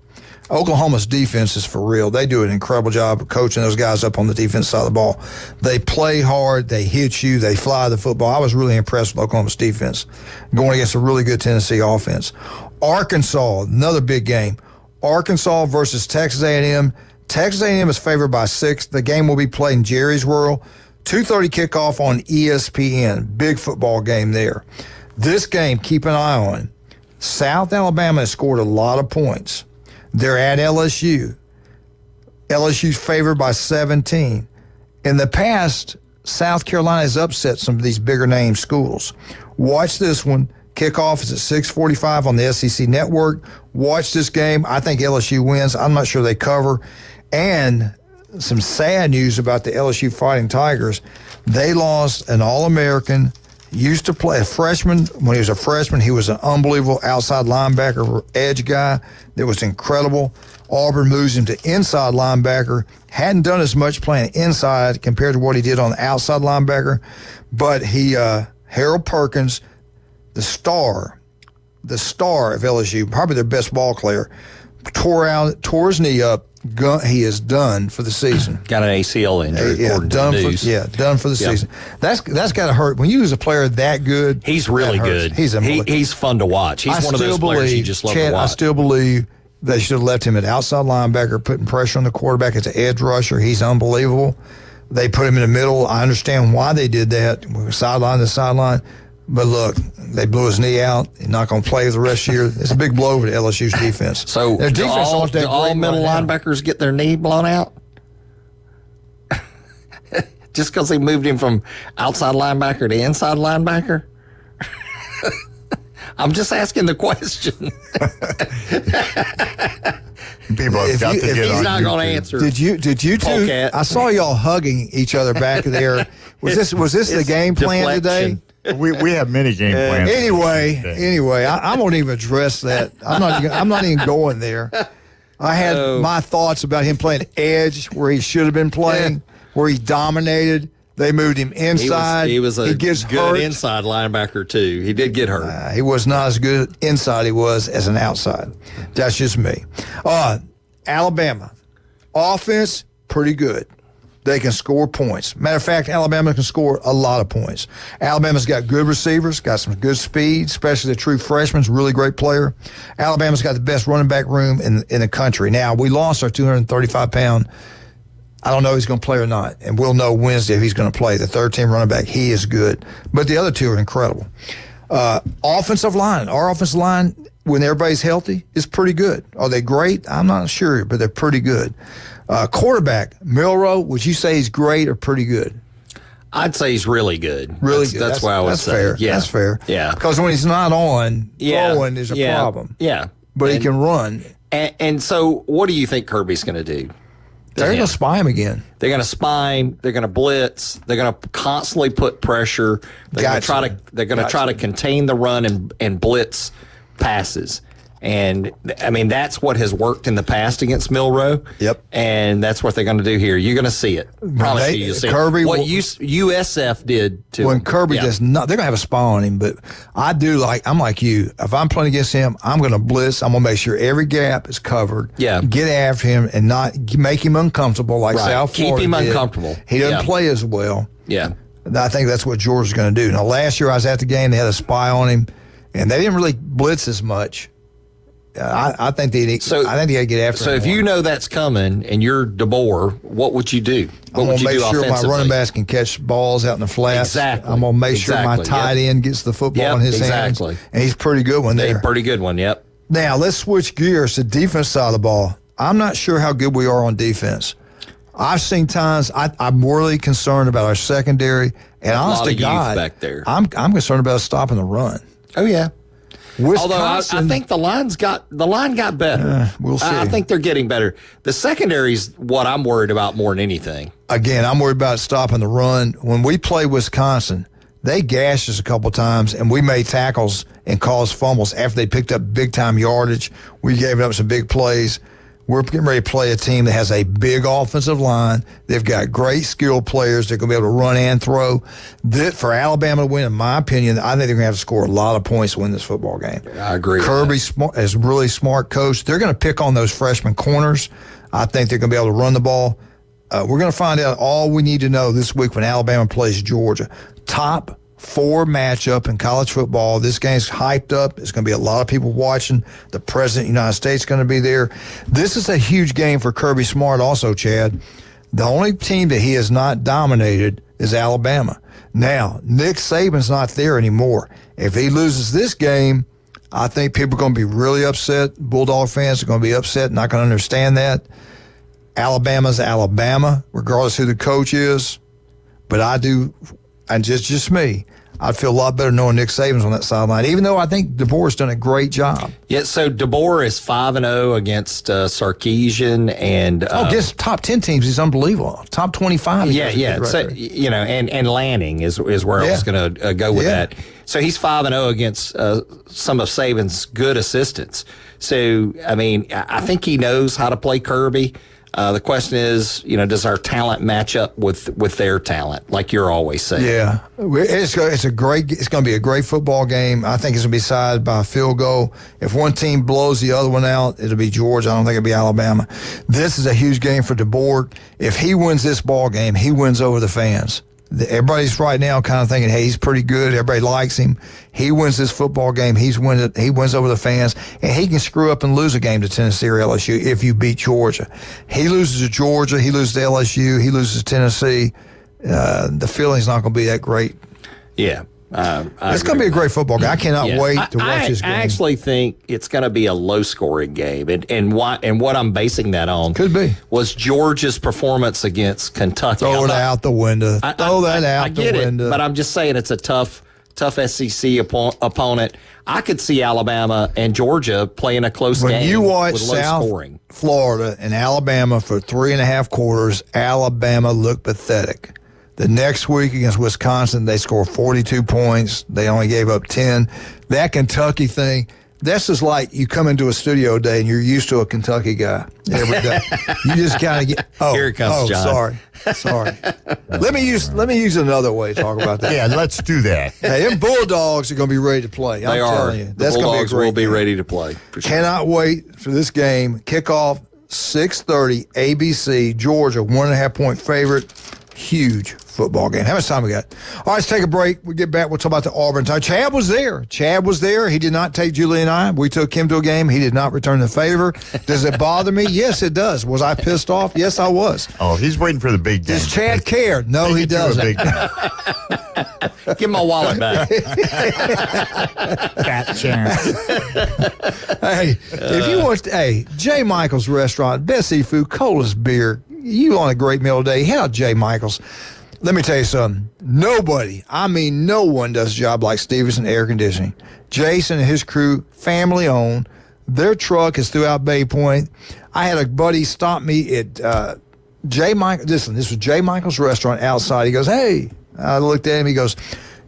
Oklahoma's defense is for real. They do an incredible job of coaching those guys up on the defense side of the ball. They play hard. They hit you. They fly the football. I was really impressed with Oklahoma's defense going against a really good Tennessee offense. Arkansas, another big game. Arkansas versus Texas A&M. Texas A&M is favored by 6. The game will be played in Jerry's World. 2:30 kickoff on ESPN. Big football game there. This game, keep an eye on. South Alabama has scored a lot of points. They're at LSU. LSU's favored by 17. In the past, South Carolina has upset some of these bigger name schools. Watch this one. Kickoff is at 6:45 on the SEC network. Watch this game. I think LSU wins. I'm not sure they cover. And some sad news about the LSU Fighting Tigers. They lost an All-American. Used to play a freshman. When he was a freshman, he was an unbelievable outside linebacker, edge guy that was incredible. Auburn moves him to inside linebacker. Hadn't done as much playing inside compared to what he did on the outside linebacker. But he, Harold Perkins, the star of LSU, probably their best ball player, tore his knee up. He is done for the season. Got an ACL injury, according to the news. Done for the season. That's got to hurt. When you lose a player that good, he's really good. He's fun to watch. He's one of those players you just love to watch. I still believe they should have left him at outside linebacker, putting pressure on the quarterback as an edge rusher. He's unbelievable. They put him in the middle. I understand why they did that, sideline to sideline. But look, they blew his knee out. He's not going to play the rest of the year. It's a big blow to LSU's defense. So their defense do all middle linebackers get their knee blown out? Just because they moved him from outside linebacker to inside linebacker? I'm just asking the question. People have got to get he's on not going to answer. Did you two? Polecat. I saw y'all hugging each other back there. Was this the game plan today? We have many game plans. Anyway, I won't even address that. I'm not even going there. I had my thoughts about him playing edge where he should have been playing, where he dominated. They moved him inside. He was a good hurt. Inside linebacker, too. He did get hurt. He was not as good inside he was as an outside. That's just me. Alabama. Offense, pretty good. They can score points. Matter of fact, Alabama can score a lot of points. Alabama's got good receivers, got some good speed, especially the true freshman's a really great player. Alabama's got the best running back room in the country. Now, we lost our 235-pound. I don't know if he's going to play or not, and we'll know Wednesday if he's going to play. The third-team running back, he is good. But the other two are incredible. Offensive line. Our offensive line, when everybody's healthy, is pretty good. Are they great? I'm not sure, but they're pretty good. Quarterback, Milroe, would you say he's great or pretty good? I'd say he's really good. Really good. That's what I would say. Fair. Yeah. That's fair. Yeah. Because when he's not on, throwing is a problem. Yeah. But he can run. And so what do you think Kirby's going to do? They're going to spy him again. They're going to spy him. They're going to blitz. They're going to constantly put pressure. They're going to try to contain the run and blitz passes. And I mean, that's what has worked in the past against Milroe. Yep. And that's what they're going to do here. You're going to see it. Promise you'll see Kirby, it. What USF did to when him. Kirby does not, they're going to have a spy on him. But I'm like you. If I'm playing against him, I'm going to blitz. I'm going to make sure every gap is covered. Yeah. Get after him and not make him uncomfortable like South Florida Keep him did. uncomfortable. He doesn't play as well. Yeah. And I think that's what Georgia's going to do. Now, last year I was at the game. They had a spy on him, and they didn't really blitz as much. I think they got to get after him. So if you know that's coming and you're DeBoer, what would you do? I'm going to make sure my running backs can catch balls out in the flats. Exactly. I'm going to make sure my tight end gets the football in his hands. And he's a pretty good one there. Pretty good one, yep. Now, let's switch gears to defense side of the ball. I'm not sure how good we are on defense. I've seen times I'm really concerned about our secondary. And honest to God, back there. I'm concerned about stopping the run. Oh, yeah. Wisconsin, although I think the line got better. We'll see. I think they're getting better. The secondary's what I'm worried about more than anything. Again, I'm worried about stopping the run. When we play Wisconsin, they gashed us a couple times, and we made tackles and caused fumbles after they picked up big-time yardage. We gave up some big plays. We're getting ready to play a team that has a big offensive line. They've got great skilled players. They're going to be able to run and throw. For Alabama to win, in my opinion, I think they're going to have to score a lot of points to win this football game. I agree. Kirby is a really smart coach. They're going to pick on those freshman corners. I think they're going to be able to run the ball. We're going to find out all we need to know this week when Alabama plays Georgia. Top 4 matchup in college football. This game's hyped up. There's going to be a lot of people watching. The President of the United States is going to be there. This is a huge game for Kirby Smart also, Chad. The only team that he has not dominated is Alabama. Now, Nick Saban's not there anymore. If he loses this game, I think people are going to be really upset. Bulldog fans are going to be upset, not going to understand that. Alabama's Alabama, regardless who the coach is. But I do, and just me, I'd feel a lot better knowing Nick Saban's on that sideline, even though I think DeBoer's done a great job. Yeah, so DeBoer is 5-0 against Sarkisian and against top 10 teams. He's unbelievable. Top 25. Yeah. Right so, and Lanning is where I was going to go with that. So he's 5-0 against some of Saban's good assistants. So I mean, I think he knows how to play Kirby. The question is, does our talent match up with their talent, like you're always saying? Yeah, it's going to be a great football game. I think it's going to be decided by a field goal. If one team blows the other one out, it'll be Georgia. I don't think it'll be Alabama. This is a huge game for DeBoer. If he wins this ball game, he wins over the fans. Everybody's right now kind of thinking, hey, he's pretty good. Everybody likes him. He wins this football game. He wins over the fans, and he can screw up and lose a game to Tennessee or LSU if you beat Georgia. He loses to Georgia. He loses to LSU. He loses to Tennessee. The feeling's not going to be that great. Yeah. It's going to be a great football game. I cannot wait to watch this game. I actually think it's going to be a low-scoring game, and what I'm basing that on was Georgia's performance against Kentucky. Throw it out the window. I get it, but I'm just saying it's a tough SEC opponent. I could see Alabama and Georgia playing a close game. When you watch with low South scoring. Florida and Alabama for 3.5 quarters, Alabama looked pathetic. The next week against Wisconsin, they scored 42 points. They only gave up 10. That Kentucky thing, that's just like you come into a studio day and you're used to a Kentucky guy every day. You just kind of get, here it comes, John. Sorry. Let me use another way to talk about that. Yeah, let's do that. Hey, them Bulldogs are going to be ready to play. I'm telling you. That's going to be a great game. Ready to play. For sure. Cannot wait for this game. Kickoff 6:30, ABC, Georgia, 1.5-point favorite. Huge football game. How much time we got? All right, let's take a break. We get back. We'll talk about the Auburn time. Chad was there. He did not take Julie and I. We took him to a game. He did not return the favor. Does it bother me? Yes, it does. Was I pissed off? Yes, I was. Oh, he's waiting for the big game. Does Chad care? No, he doesn't. Give my wallet back. Fat chance. Hey, if you want, J. Michael's Restaurant, best seafood, coldest beer. You want a great meal today, head out J. Michael's. Let me tell you something. Nobody, I mean no one does a job like Stevenson Air Conditioning. Jason and his crew, family owned. Their truck is throughout Bay Point. I had a buddy stop me at J. Michael. Listen, this was J. Michael's Restaurant outside. He goes, hey. I looked at him. He goes,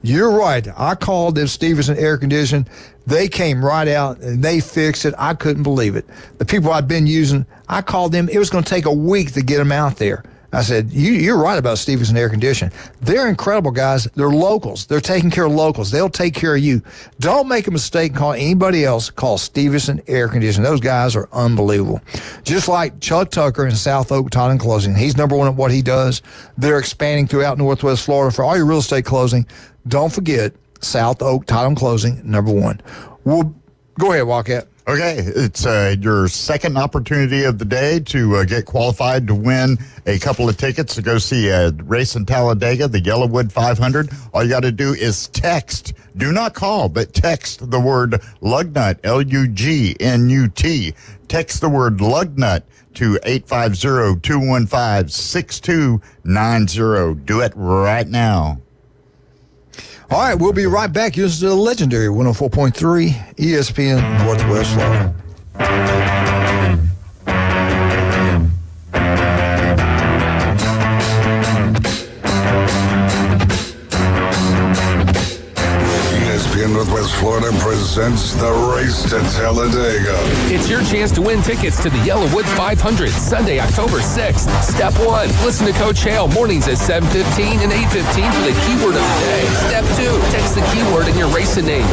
you're right. I called them Stevenson Air Conditioning. They came right out and they fixed it. I couldn't believe it. The people I'd been using, I called them. It was going to take a week to get them out there. I said, you're right about Stevenson Air Conditioning. They're incredible, guys. They're locals. They're taking care of locals. They'll take care of you. Don't make a mistake and call anybody else. Call Stevenson Air Conditioning. Those guys are unbelievable. Just like Chuck Tucker in South Oak Title and Closing. He's number one at what he does. They're expanding throughout Northwest Florida. For all your real estate closing, don't forget South Oak Title and Closing, number one. Well, go ahead, Wildcat. Okay, it's your second opportunity of the day to get qualified to win a couple of tickets to go see a race in Talladega, the Yellowwood 500. All you got to do is text. Do not call, but text the word Lugnut, Lugnut. Text the word Lugnut to 850-215-6290. Do it right now. All right, we'll be right back. This is the legendary 104.3 ESPN Northwest Florida. ESPN Northwest Florida presents the Race to Talladega. It's your chance to win tickets to the Yellowwood 500, Sunday, October 6th. Step 1, listen to Coach Hale mornings at 7:15 and 8:15 for the keyword of the day. Step 2, text the keyword in your racing name to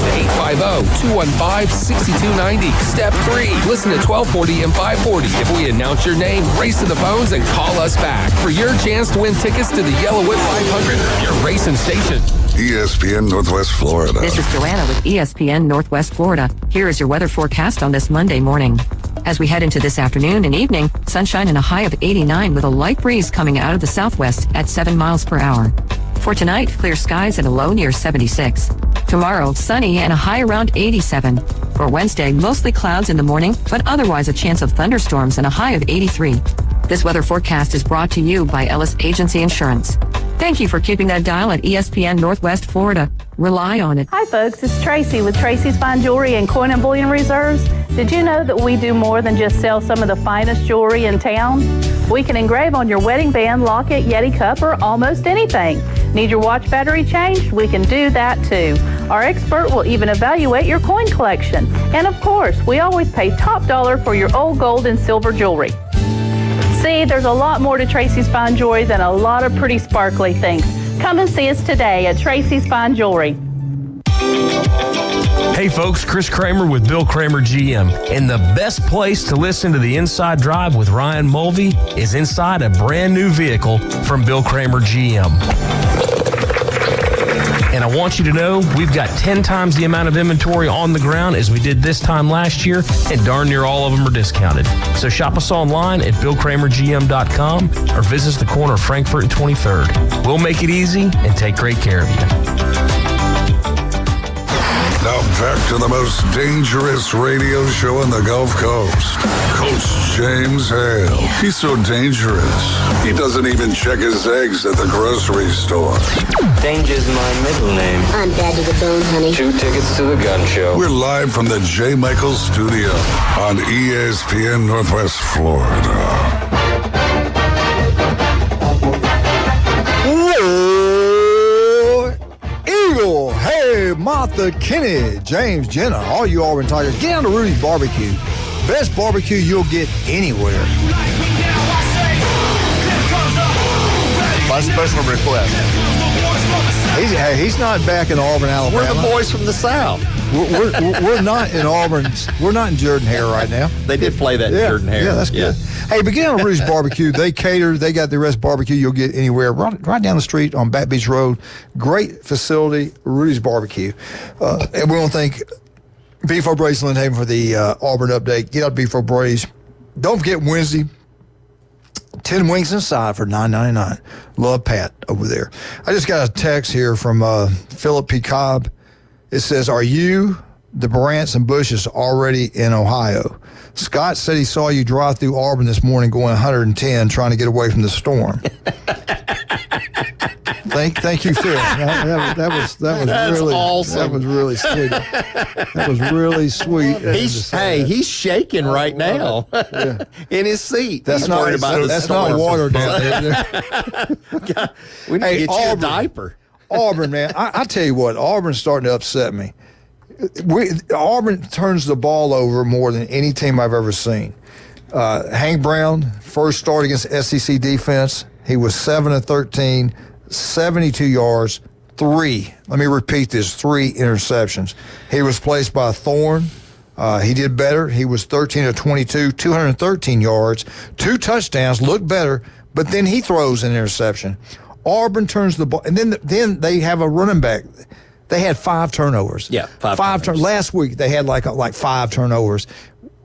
850-215-6290. Step 3, listen to 1240 and 540. If we announce your name, race to the phones and call us back for your chance to win tickets to the Yellowwood 500, your racing station. ESPN Northwest Florida. This is Joanna with ESPN Northwest Florida. Here is your weather forecast on this Monday morning. As we head into this afternoon and evening, sunshine and a high of 89 with a light breeze coming out of the southwest at 7 miles per hour. For tonight, clear skies and a low near 76. Tomorrow, sunny and a high around 87. For Wednesday, mostly clouds in the morning, but otherwise a chance of thunderstorms and a high of 83. This weather forecast is brought to you by Ellis Agency Insurance. Thank you for keeping that dial at ESPN Northwest Florida. Rely on it. Hi folks, it's Tracy with Tracy's Fine Jewelry and Coin and Bullion Reserves. Did you know that we do more than just sell some of the finest jewelry in town? We can engrave on your wedding band, locket, Yeti cup, or almost anything. Need your watch battery changed? We can do that too. Our expert will even evaluate your coin collection. And of course, we always pay top dollar for your old gold and silver jewelry. See, there's a lot more to Tracy's Fine Jewelry than a lot of pretty sparkly things. Come and see us today at Tracy's Fine Jewelry. Hey folks, Chris Kramer with Bill Kramer GM. And the best place to listen to the Inside Drive with Ryan Mulvey is inside a brand new vehicle from Bill Kramer GM. And I want you to know we've got 10 times the amount of inventory on the ground as we did this time last year, and darn near all of them are discounted. So shop us online at BillKramerGM.com or visit us at the corner of Frankfurt and 23rd. We'll make it easy and take great care of you. Now back to the most dangerous radio show in the Gulf Coast. Coach James Hale. He's so dangerous. He doesn't even check his eggs at the grocery store. Danger's my middle name. I'm bad to the bone, honey. 2 tickets to the gun show. We're live from the J. Michaels studio on ESPN Northwest Florida. Eagle, hey, Martha Kinney, James Jenner, all you Auburn Tigers, get down to Rudy's Barbecue. Best barbecue you'll get anywhere. My special request. He's not back in Auburn, Alabama. We're the boys from the South. We're not in Auburn. We're not in Jordan-Hare right now. They did play that in Jordan-Hare. Yeah, that's good. Hey, but get down to Rudy's Barbecue. They cater. They got the best barbecue you'll get anywhere. Right down the street on Back Beach Road. Great facility, Rudy's Barbecue. And we want to thank Beef O'Brady's Lynn Haven for the Auburn update. Get out to Beef O'Brady's. Don't forget Wednesday. 10 wings inside for $9.99. Love Pat over there. I just got a text here from Philip P. Cobb. It says, are you, the Brants and Bushes, already in Ohio? Scott said he saw you drive through Auburn this morning going 110 trying to get away from the storm. Thank you, Phil. That was That's really awesome. That was really sweet. That was really sweet. He's shaking right now in his seat. That's He's not worried about that's not water down there. We need to get you a diaper. Auburn, man, I tell you what, Auburn's starting to upset me. Auburn turns the ball over more than any team I've ever seen. Hank Brown, first start against SEC defense, he was 7 of 13, 72 yards, 3. Let me repeat this: 3 interceptions. He was placed by Thorne. He did better. He was 13 of 22, 213 yards, 2 touchdowns. Looked better, but then he throws an interception. Auburn turns the ball, and then they have a running back. They had 5 turnovers. Yeah, five turnovers. Last week they had like 5 turnovers.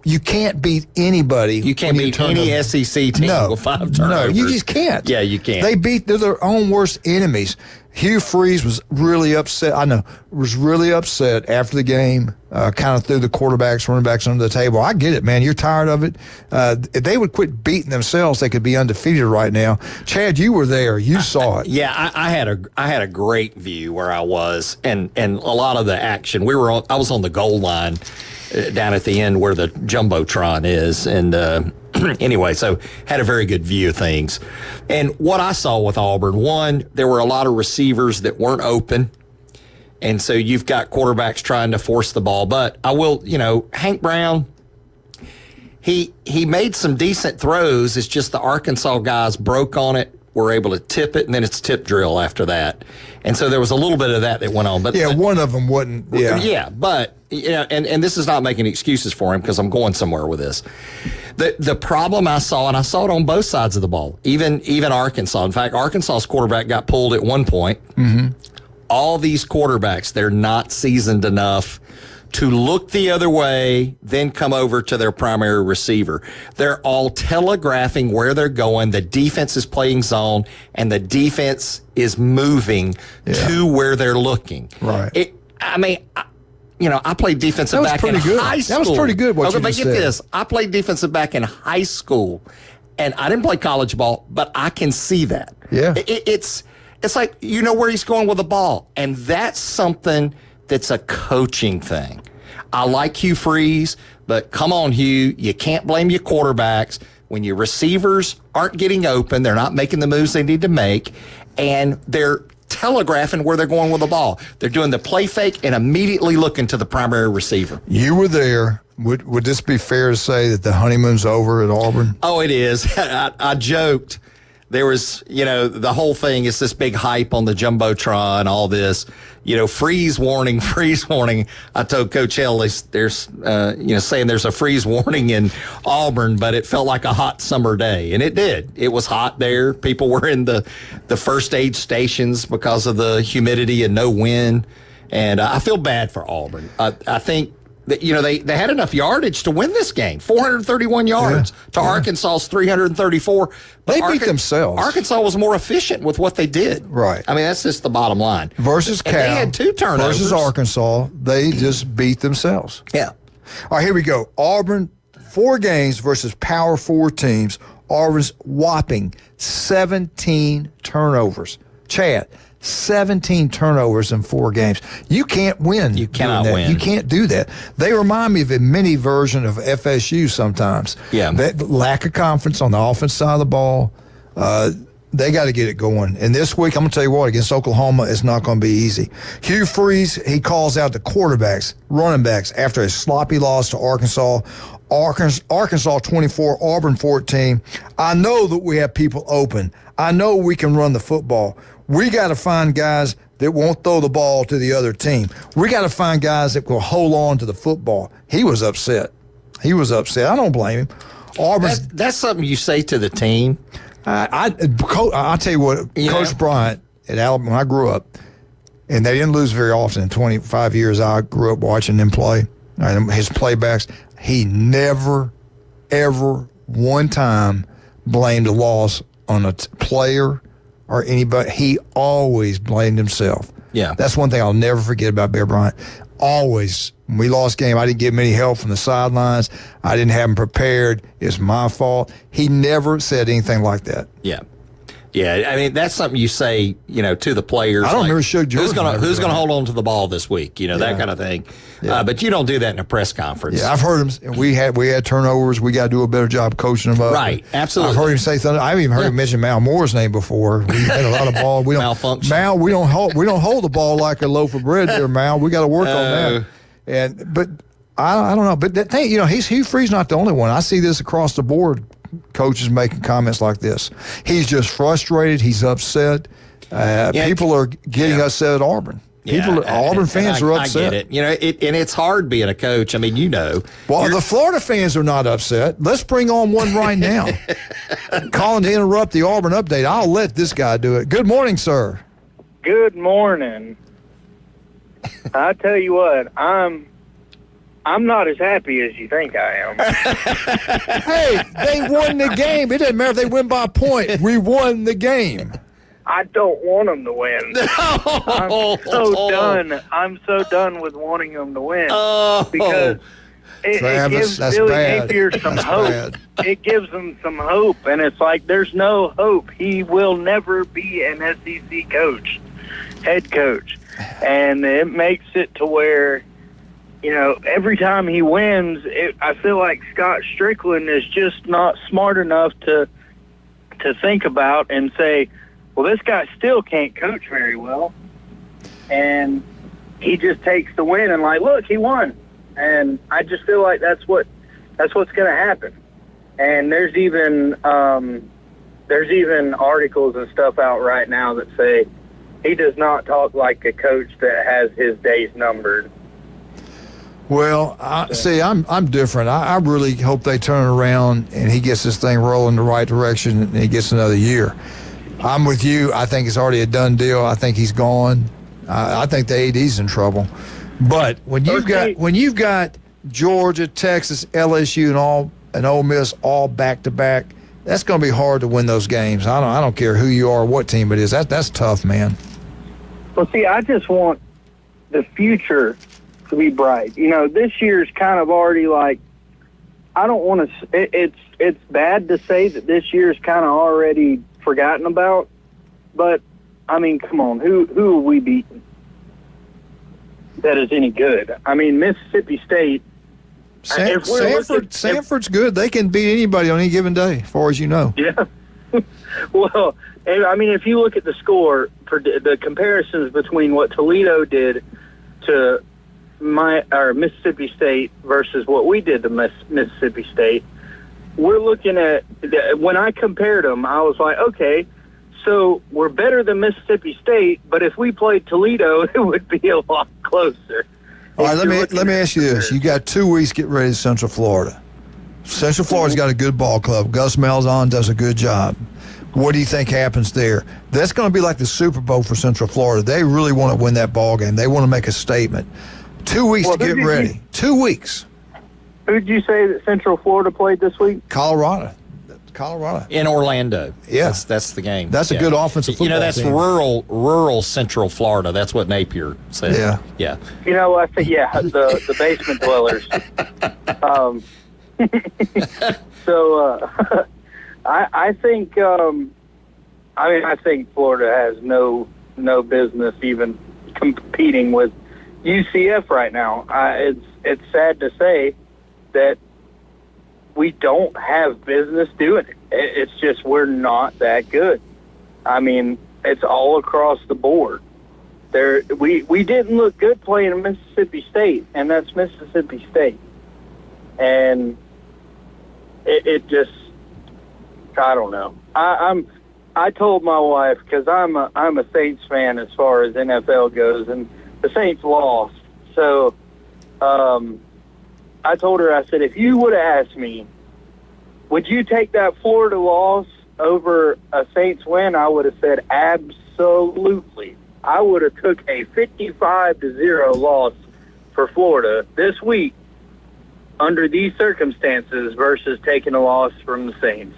You can't beat anybody. You can't beat any SEC team with 5 turnovers. No, you just can't. Yeah, you can't. They're their own worst enemies. Hugh Freeze was really upset. Was really upset after the game. Kind of threw the quarterbacks, running backs under the table. I get it, man. You're tired of it. If they would quit beating themselves, they could be undefeated right now. Chad, you were there. You saw it. Yeah, I had a great view where I was, and a lot of the action. I was on the goal line down at the end where the Jumbotron is, and anyway, so had a very good view of things. And what I saw with Auburn, one, there were a lot of receivers that weren't open, and so you've got quarterbacks trying to force the ball. But I will, Hank Brown, he made some decent throws. It's just the Arkansas guys broke on it, were able to tip it, and then it's tip drill after that. And so there was a little bit of that went on. But one of them wouldn't. Yeah, but and this is not making excuses for him because I'm going somewhere with this. The problem I saw, and I saw it on both sides of the ball, even Arkansas. In fact, Arkansas's quarterback got pulled at one point. Mm-hmm. All these quarterbacks, they're not seasoned enough to look the other way, then come over to their primary receiver. They're all telegraphing where they're going. The defense is playing zone, and the defense is moving to where they're looking. Right. I played defensive back in high school. That was pretty good what you but just get said. this. I played defensive back in high school, and I didn't play college ball, but I can see that. Yeah. It's like you know where he's going with the ball, and that's something that's a coaching thing. I like Hugh Freeze, but come on, Hugh, you can't blame your quarterbacks when your receivers aren't getting open, they're not making the moves they need to make, and they're telegraphing where they're going with the ball. They're doing the play fake and immediately looking to the primary receiver. You were there. Would this be fair to say that the honeymoon's over at Auburn? Oh, it is. I joked. There was, the whole thing is this big hype on the Jumbotron, all this, freeze warning, freeze warning. I told Coach Hale there's saying there's a freeze warning in Auburn, but it felt like a hot summer day. And it did. It was hot there. People were in the first aid stations because of the humidity and no wind. And I feel bad for Auburn. I think that, they had enough yardage to win this game, 431 yards to Arkansas's 334. They beat themselves. Arkansas was more efficient with what they did. Right. I mean, that's just the bottom line. Versus Cal. And they had 2 turnovers. Versus Arkansas, they just beat themselves. Yeah. All right, here we go. Auburn, 4 games versus Power 4 teams. Auburn's whopping 17 turnovers. Chad, 17 turnovers in 4 games. You can't win. You cannot win. You can't do that. They remind me of a mini version of FSU sometimes. Yeah. That lack of confidence on the offense side of the ball. They got to get it going. And this week, I'm going to tell you what, against Oklahoma, it's not going to be easy. Hugh Freeze, he calls out the quarterbacks, running backs, after a sloppy loss to Arkansas. Arkansas 24, Auburn 14. I know that we have people open. I know we can run the football. We got to find guys that won't throw the ball to the other team. We got to find guys that will hold on to the football. He was upset. I don't blame him. Auburn's that's something you say to the team. I'll tell you what, Coach Bryant at Alabama, when I grew up, and they didn't lose very often in 25 years I grew up watching them play, his playbacks, he never, ever one time blamed a loss on a player or anybody. He always blamed himself. Yeah. That's one thing I'll never forget about Bear Bryant. Always. When we lost game, I didn't give him any help from the sidelines. I didn't have him prepared. It's my fault. He never said anything like that. Yeah. Yeah, I mean, that's something you say, to the players. I don't remember Shug Jordan. Who's going to hold on to the ball this week? That kind of thing. Yeah. But you don't do that in a press conference. Yeah, I've heard him. We had turnovers. We got to do a better job coaching them up. Right, absolutely. I've heard him say something. I've even heard him mention Mal Moore's name before. We had a lot of ball. We don't malfunction. Mal, we don't hold the ball like a loaf of bread there, Mal. We got to work on that. But I don't know. But that thing, Hugh Freeze not the only one. I see this across the board. Coaches making comments like this. He's just frustrated. He's upset. People are getting upset at Auburn. Auburn fans are upset. I get it. And it's hard being a coach. I mean, Well, the Florida fans are not upset. Let's bring on one right now. Calling to interrupt the Auburn update. I'll let this guy do it. Good morning, sir. Good morning. I tell you what, I'm not as happy as you think I am. Hey, they won the game. It doesn't matter if they win by a point. We won the game. I don't want them to win. I'm so done. I'm so done with wanting them to win. Because it gives Billy Napier some hope. It gives him some hope. And it's like, there's no hope. He will never be an SEC coach, head coach. And it makes it to where, every time he wins, I feel like Scott Strickland is just not smart enough to think about and say, well, this guy still can't coach very well. And he just takes the win and look, he won. And I just feel like that's what's going to happen. And there's even articles and stuff out right now that say he does not talk like a coach that has his days numbered. Well, I'm different. I really hope they turn it around and he gets this thing rolling the right direction and he gets another year. I'm with you. I think it's already a done deal. I think he's gone. I think the AD's in trouble. But when you've got Georgia, Texas, LSU, and Ole Miss all back to back, that's going to be hard to win those games. I don't care who you are, what team it is. That's tough, man. Well, see, I just want the future to be bright. This year's kind of already I don't want to. It's bad to say that this year's kind of already forgotten about, but I mean, come on, who are we beating that is any good? I mean, Mississippi State. Sanford's good. They can beat anybody on any given day, as far as you know. Yeah. Well, I mean, if you look at the score, for the comparisons between what Toledo did to Mississippi State versus what we did to Mississippi State, we're looking at, when I compared them, I was like, okay, so we're better than Mississippi State, but if we played Toledo, it would be a lot closer. All right, let me ask you this. You got 2 weeks to get ready to Central Florida. Central Florida's got a good ball club. Gus Malzahn does a good job. What do you think happens there? That's going to be like the Super Bowl for Central Florida. They really want to win that ball game. They want to make a statement. 2 weeks to get ready. 2 weeks. Who did you say that Central Florida played this week? Colorado. In Orlando. Yeah. That's the game. That's a good offensive football that's team. rural Central Florida. That's what Napier said. Yeah. I think, the basement dwellers. I think, I think Florida has no business even competing with UCF right now. It's sad to say that we don't have business doing it. It's just we're not that good. I mean, it's all across the board. We didn't look good playing in Mississippi State, and that's Mississippi State. And it just, I don't know. I told my wife, because I'm a Saints fan as far as NFL goes, and the Saints lost. So I told her, I said, if you would have asked me, would you take that Florida loss over a Saints win, I would have said absolutely. I would have took a 55-0 loss for Florida this week under these circumstances versus taking a loss from the Saints.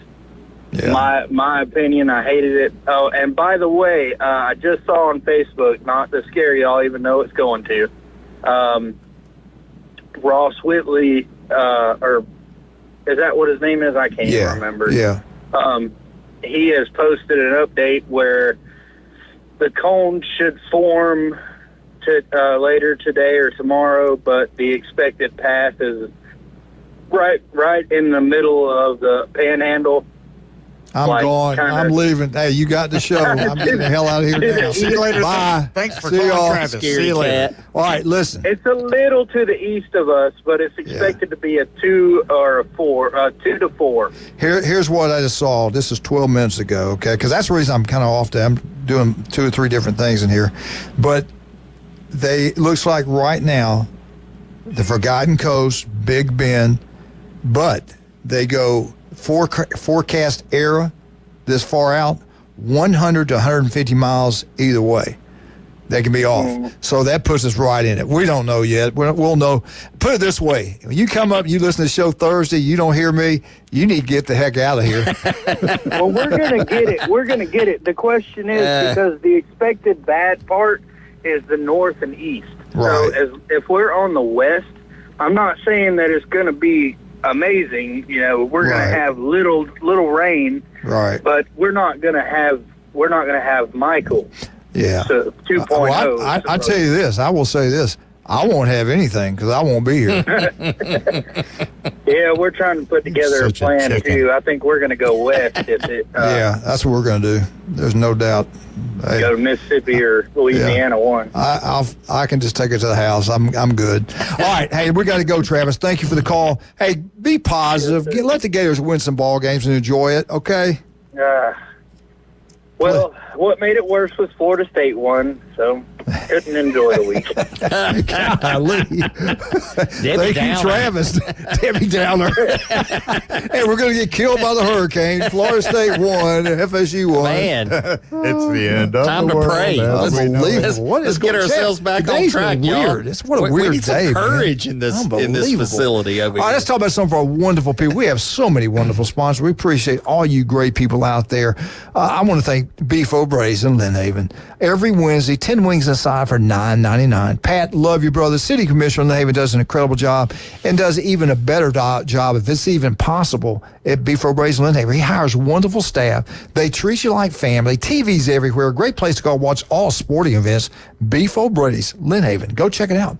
Yeah. My opinion, I hated it. Oh, and by the way, I just saw on Facebook, not to scare y'all, even though it's going to, Ross Whitley, or is that what his name is? I can't even remember. Yeah. He has posted an update where the cone should form later today or tomorrow, but the expected path is right in the middle of the panhandle. I'm going. I'm leaving. Hey, you got the show. I'm getting the hell out of here now. See you later. Bye. Thanks for calling, calling, Travis. See you later. All right, listen. It's a little to the east of us, but it's expected to be a 2 or a 4, 2 to 4. Here's what I just saw. This is 12 minutes ago, okay? Because that's the reason I'm kind of off today. I'm doing 2 or 3 different things in here. But looks like right now, the Forgotten Coast, Big Bend, but they go forecast era this far out, 100 to 150 miles either way. They can be off. So that puts us right in it. We don't know yet. We'll know. Put it this way. When you come up, you listen to the show Thursday, you don't hear me, you need to get the heck out of here. Well, we're going to get it. We're going to get it. The question is, because the expected bad part is the north and east. Right. So if we're on the west, I'm not saying that it's going to be amazing. We're going to have little rain, right? But we're not going to have Michael. Yeah. So 2.0. Well, I tell you this. I will say this. I won't have anything because I won't be here. Yeah, we're trying to put together a plan too. I think we're going to go west. Yeah, that's what we're going to do. There's no doubt. Go to Mississippi or Louisiana one. I can just take it to the house. I'm good. All right, hey, we got to go, Travis. Thank you for the call. Hey, be positive. Let the Gators win some ball games and enjoy it. Okay. Well, what made it worse was Florida State won, so couldn't enjoy the week. Golly. Thank you, Travis. Debbie Downer. Hey, we're going to get killed by the hurricane. Florida State won. FSU won. Man. It's the end of Time the to world. pray. Let's get ourselves back on track, y'all. What a weird we need day, some courage in this facility over here. All right, let's talk about some of our wonderful people. We have so many wonderful sponsors. We appreciate all you great people out there. I want to thank Beef O'Brady's in Lynn Haven. Every Wednesday, 10 wings aside for $9.99. Pat, love you, brother. City Commissioner in Lynn Haven does an incredible job and does even a better job, if it's even possible, at Beef O'Brady's in Lynn Haven. He hires wonderful staff. They treat you like family. TV's everywhere. Great place to go watch all sporting events. Beef O'Brady's, Lynn Haven. Go check it out.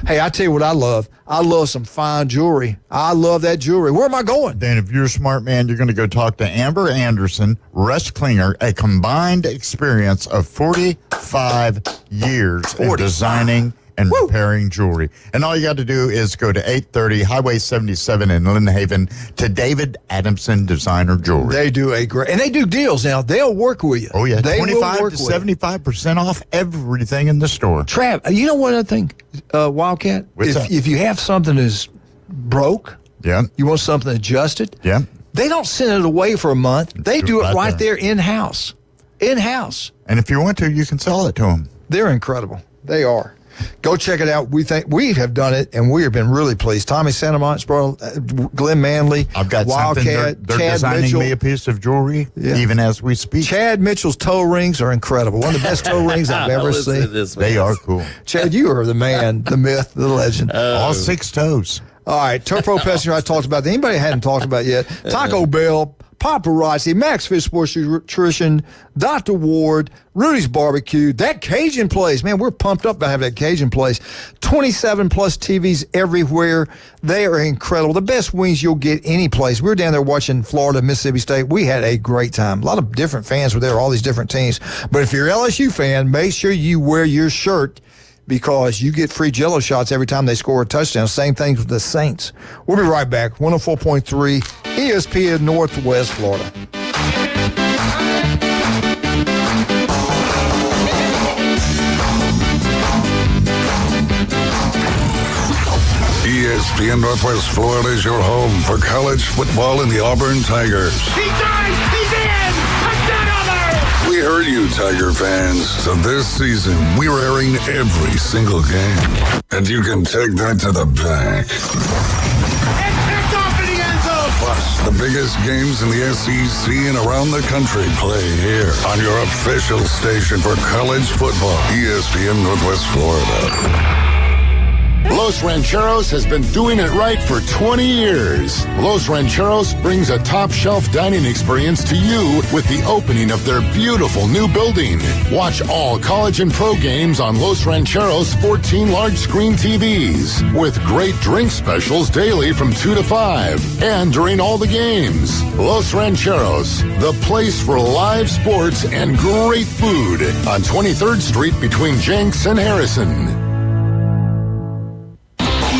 Hey, I tell you what I love. I love some fine jewelry. I love that jewelry. Where am I going? Dan, if you're a smart man, you're going to go talk to Amber Anderson, Russ Klinger, a combined experience of 45 years in designing and repairing jewelry. And all you got to do is go to 830 Highway 77 in Lynn Haven to David Adamson Designer Jewelry. They do and they do deals now. They'll work with you. Oh, yeah. They 25 to 75% off everything in the store. Trav, you know what other thing, Wildcat? If you have something that's broke, you want something adjusted, they don't send it away for a month. They do it right there in-house. In-house. And if you want to, you can sell it to them. They're incredible. They are. Go check it out. We have done it, and we have been really pleased. Tommy Santamontes, Glenn Manley, I've got Wildcat, they're Chad designing Mitchell. me a piece of jewelry, even as we speak. Chad Mitchell's toe rings are incredible. One of the best toe rings I've ever seen. They are cool. Chad, you are the man, the myth, the legend. All 6 toes. All right, Turpro Pesting, I talked about. Anybody hadn't talked about yet? Taco Bell, Paparazzi, Max Fish Sports Nutrition, Dr. Ward, Rudy's Barbecue, that Cajun place. Man, we're pumped up about having that Cajun place. 27 plus TVs everywhere. They are incredible. The best wings you'll get any place. We were down there watching Florida, Mississippi State. We had a great time. A lot of different fans were there, all these different teams. But if you're an LSU fan, make sure you wear your shirt because you get free Jell-O shots every time they score a touchdown. Same thing with the Saints. We'll be right back. 104.3 ESPN Northwest Florida. ESPN Northwest Florida is your home for college football and the Auburn Tigers. He dives! He's in! Touchdown Auburn! We heard you, Tiger fans. So this season, we're airing every single game. And you can take that to the bank. It's off in the end zone! Plus, the biggest games in the SEC and around the country play here on your official station for college football, ESPN Northwest Florida. Los Rancheros has been doing it right for 20 years. Los Rancheros brings a top-shelf dining experience to you with the opening of their beautiful new building. Watch all college and pro games on Los Rancheros' 14 large-screen TVs with great drink specials daily from 2 to 5 and during all the games. Los Rancheros, the place for live sports and great food on 23rd Street between Jenks and Harrison.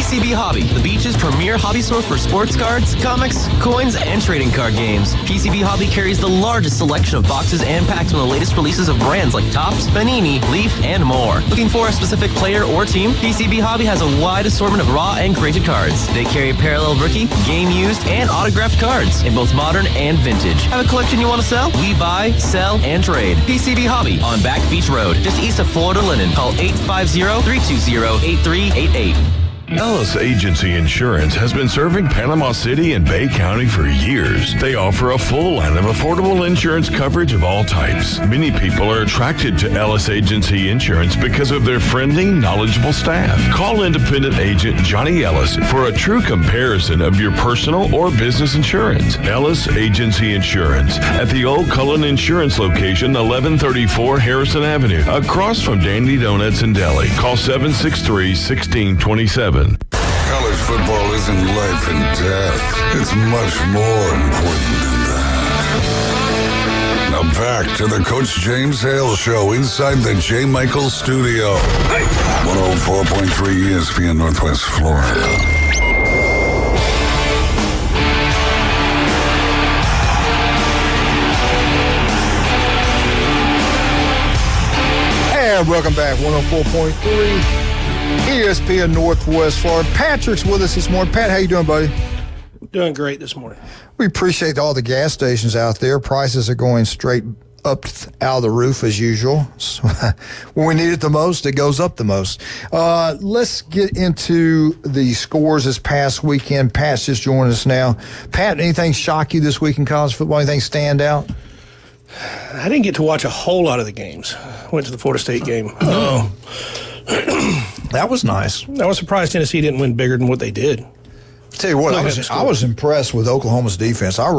PCB Hobby, the beach's premier hobby store for sports cards, comics, coins, and trading card games. PCB Hobby carries the largest selection of boxes and packs from the latest releases of brands like Topps, Panini, Leaf, and more. Looking for a specific player or team? PCB Hobby has a wide assortment of raw and graded cards. They carry parallel rookie, game used, and autographed cards in both modern and vintage. Have a collection you want to sell? We buy, sell, and trade. PCB Hobby on Back Beach Road, just east of Florida Linen. Call 850-320-8388. Ellis Agency Insurance has been serving Panama City and Bay County for years. They offer a full line of affordable insurance coverage of all types. Many people are attracted to Ellis Agency Insurance because of their friendly, knowledgeable staff. Call independent agent Johnny Ellis for a true comparison of your personal or business insurance. Ellis Agency Insurance at the Old Cullen Insurance location, 1134 Harrison Avenue, across from Dandy Donuts in Delhi. Call 763-1627. College football isn't life and death. It's much more important than that. Now back to the Coach James Hale Show inside the J. Michael Studio. 104.3 ESPN Northwest Florida. And welcome back, 104.3 ESPN Northwest Florida. Patrick's with us this morning. Pat, how you doing, buddy? Doing great this morning. We appreciate all the gas stations out there. Prices are going straight up out of the roof as usual. So, when we need it the most, it goes up the most. Let's get into the scores this past weekend. Pat's just joined us now. Pat, anything shock you this week in college football? Anything stand out? I didn't get to watch a whole lot of the games. Went to the Florida State game. That was nice. I was surprised Tennessee didn't win bigger than what they did. I'll tell you what, I was impressed with Oklahoma's defense. I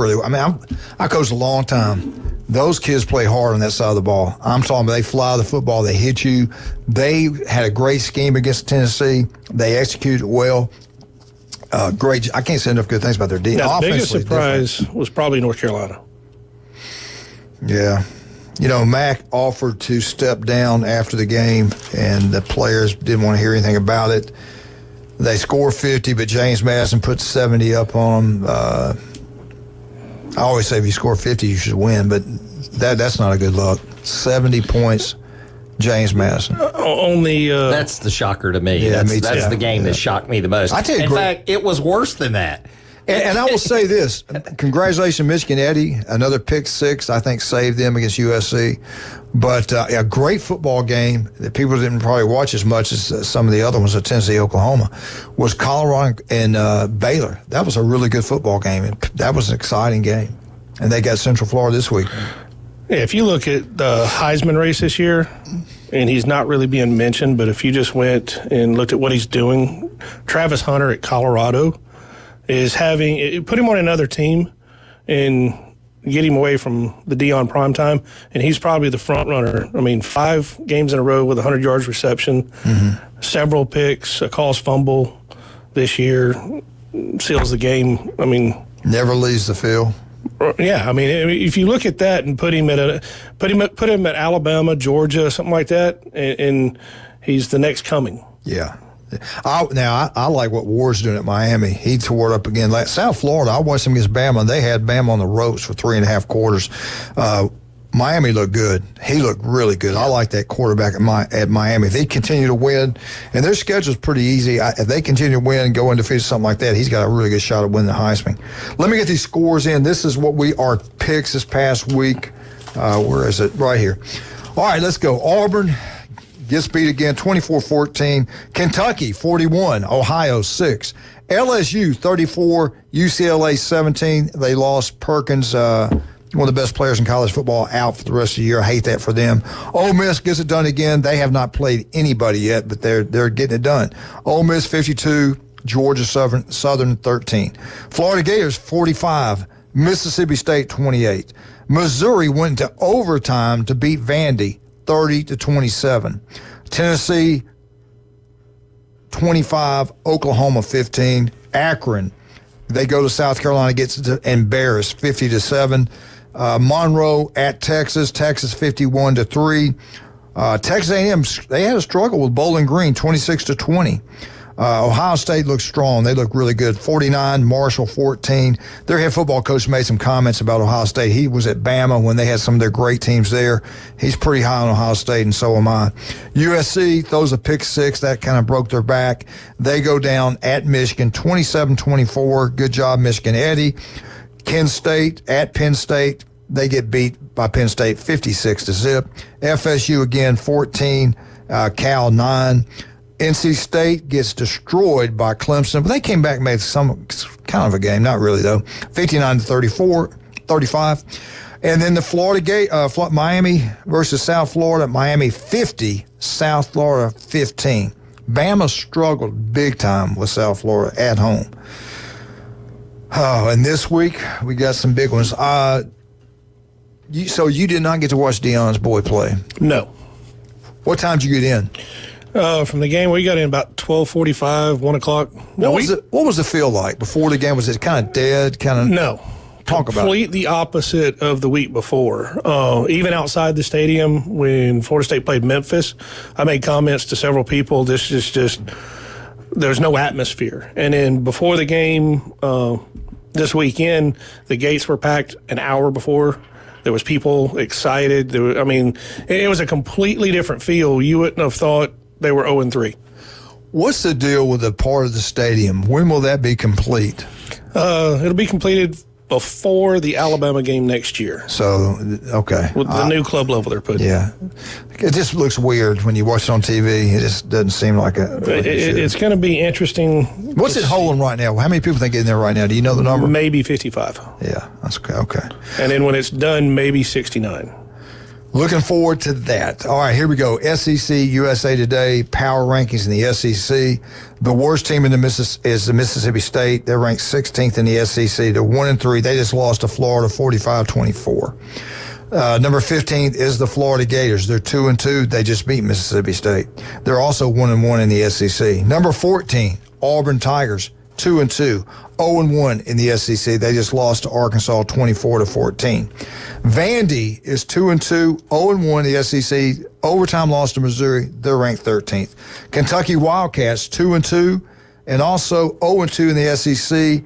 coached a long time. Those kids play hard on that side of the ball. I'm talking about they fly the football, they hit you. They had a great scheme against Tennessee. They executed well. Great. I can't say enough good things about their defense. The biggest surprise was probably North Carolina. Yeah. Mac offered to step down after the game, and the players didn't want to hear anything about it. They score 50, but James Madison put 70 up on them. I always say if you score 50, you should win, but that's not a good look. 70 points, James Madison. That's the shocker to me. Yeah, that's the game that shocked me the most. In fact, it was worse than that. And I will say this. Congratulations, Michigan Eddie. Another pick six, I think, saved them against USC. But a great football game that people didn't probably watch as much as some of the other ones at Tennessee, Oklahoma, was Colorado and Baylor. That was a really good football game. That was an exciting game. And they got Central Florida this week. Yeah, if you look at the Heisman race this year, and he's not really being mentioned, but if you just went and looked at what he's doing, Travis Hunter at Colorado is put him on another team and get him away from the Deion primetime, and he's probably the front runner. I mean, 5 games in a row with 100 yards reception, several picks, a caused fumble this year, seals the game. I mean, never leaves the field. Yeah, I mean, if you look at that and put him at Alabama, Georgia, something like that, and he's the next coming. Yeah. I like what Ward's doing at Miami. He tore it up again. South Florida, I watched them against Bama. They had Bama on the ropes for 3.5 quarters. Miami looked good. He looked really good. I like that quarterback at Miami. If they continue to win, and their schedule's pretty easy, if they continue to win and go undefeated, something like that, he's got a really good shot at winning the Heisman. Let me get these scores in. This is what our picks this past week. Where is it? Right here. All right, let's go. Auburn gets beat again, 24-14. Kentucky, 41. Ohio, 6. LSU, 34. UCLA, 17. They lost Perkins, one of the best players in college football, out for the rest of the year. I hate that for them. Ole Miss gets it done again. They have not played anybody yet, but they're getting it done. Ole Miss, 52. Georgia Southern 13. Florida Gators, 45. Mississippi State, 28. Missouri went into overtime to beat Vandy, 30-27. Tennessee, 25. Oklahoma, 15. Akron, they go to South Carolina, gets embarrassed, 50-7. Monroe at Texas, 51-3. Texas A&M, they had a struggle with Bowling Green, 26-20. Ohio State looks strong. They look really good. 49, Marshall 14. Their head football coach made some comments about Ohio State. He was at Bama when they had some of their great teams there. He's pretty high on Ohio State, and so am I. USC throws a pick 6. That kind of broke their back. They go down at Michigan, 27-24. Good job, Michigan Eddie. Kent State at Penn State. They get beat by Penn State 56-0. FSU again, 14. Cal 9. NC State gets destroyed by Clemson, but they came back and made some kind of a game. Not really, though. 59-35. And then the Miami versus South Florida. Miami 50, South Florida 15. Bama struggled big time with South Florida at home. Oh, and this week we got some big ones. So you did not get to watch Deion's boy play? No. What time did you get in? From the game, we got in about 12:45, 1 o'clock. What was the feel like before the game? Was it kind of dead? No. Completely opposite of the week before. Even outside the stadium, when Florida State played Memphis, I made comments to several people. This is just, there's no atmosphere. And then before the game this weekend, the gates were packed an hour before. There was people excited. It was a completely different feel. You wouldn't have thought they were 0-3. What's the deal with the part of the stadium? When will that be complete? It'll be completed before the Alabama game next year. So, okay. With the new club level they're putting. Yeah. It just looks weird when you watch it on TV. It just doesn't seem like it's going to be interesting. What's it holding right now? How many people think in there right now? Do you know the number? Maybe 55. Yeah, that's okay. And then when it's done, maybe 69. Looking forward to that. All right, here we go. SEC, USA Today, power rankings in the SEC. The worst team in is the Mississippi State. They're ranked 16th in the SEC. They're 1-3. They just lost to Florida 45-24. Number 15 is the Florida Gators. They're 2-2. They just beat Mississippi State. They're also 1-1 in the SEC. Number 14, Auburn Tigers, 2-2. 0-1 in the SEC. They just lost to Arkansas 24-14. Vandy is 2-2, 0-1 in the SEC. Overtime loss to Missouri. They're ranked 13th. Kentucky Wildcats 2-2 and also 0-2 in the SEC.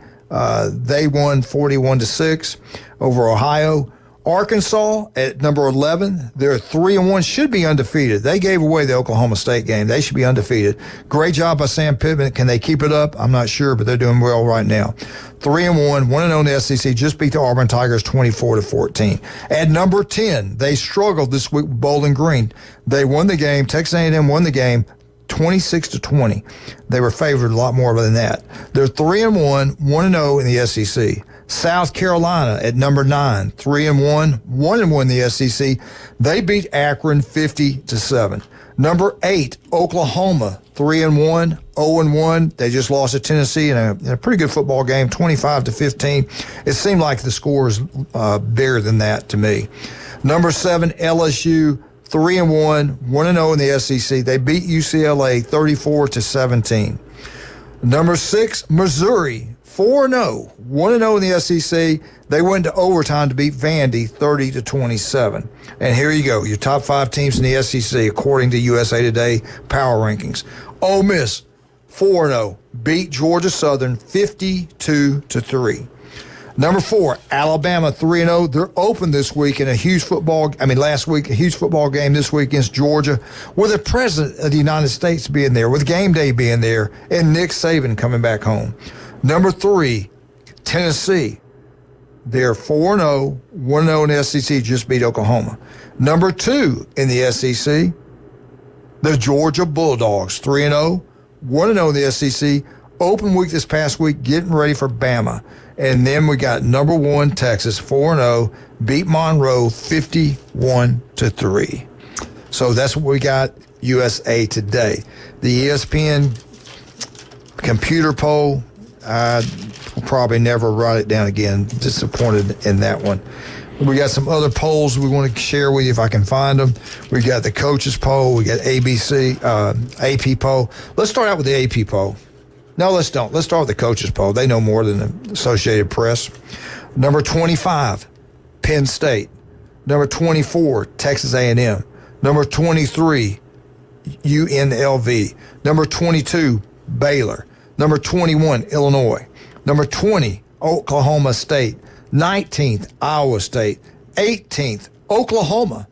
They won 41-6 over Ohio. Arkansas at number 11, they're 3-1, should be undefeated. They gave away the Oklahoma State game. They should be undefeated. Great job by Sam Pittman. Can they keep it up? I'm not sure, but they're doing well right now. 3-1, 1-0 in the SEC, just beat the Auburn Tigers 24-14. At number 10, they struggled this week with Bowling Green. They won the game. Texas A&M won the game 26-20. They were favored a lot more than that. They're 3-1, 1-0 in the SEC. South Carolina at number 9, 3-1, 1-1 in the SEC. They beat Akron 50-7. Number 8, Oklahoma, 3-1, 0-1. They just lost to Tennessee in a pretty good football game, 25-15. It seemed like the score is bigger than that to me. Number 7, LSU, 3-1, 1-0 in the SEC. They beat UCLA 34-17. Number 6, Missouri, 4-0, 1-0 in the SEC. They went to overtime to beat Vandy 30-27. And here you go, your top 5 teams in the SEC according to USA Today Power Rankings. Ole Miss, 4-0, beat Georgia Southern 52-3. Number 4, Alabama, 3-0. They're open this week in last week, a huge football game this week against Georgia, with the President of the United States being there, with game day being there, and Nick Saban coming back home. Number 3, Tennessee. They're 4-0, 1-0 in the SEC, just beat Oklahoma. Number 2 in the SEC, the Georgia Bulldogs, 3-0, 1-0 in the SEC. Open week this past week, getting ready for Bama. And then we got number 1, Texas, 4-0, beat Monroe 51-3. So that's what we got USA Today. The ESPN computer poll, I will probably never write it down again. Disappointed in that one. We got some other polls we want to share with you if I can find them. We got the coaches poll. We got AP poll. Let's start out with the AP poll. No, let's don't. Let's start with the coaches poll. They know more than the Associated Press. Number 25, Penn State. Number 24, Texas A&M. Number 23, UNLV. Number 22, Baylor. Number 21, Illinois. Number 20, Oklahoma State. 19th, Iowa State. 18th, Oklahoma.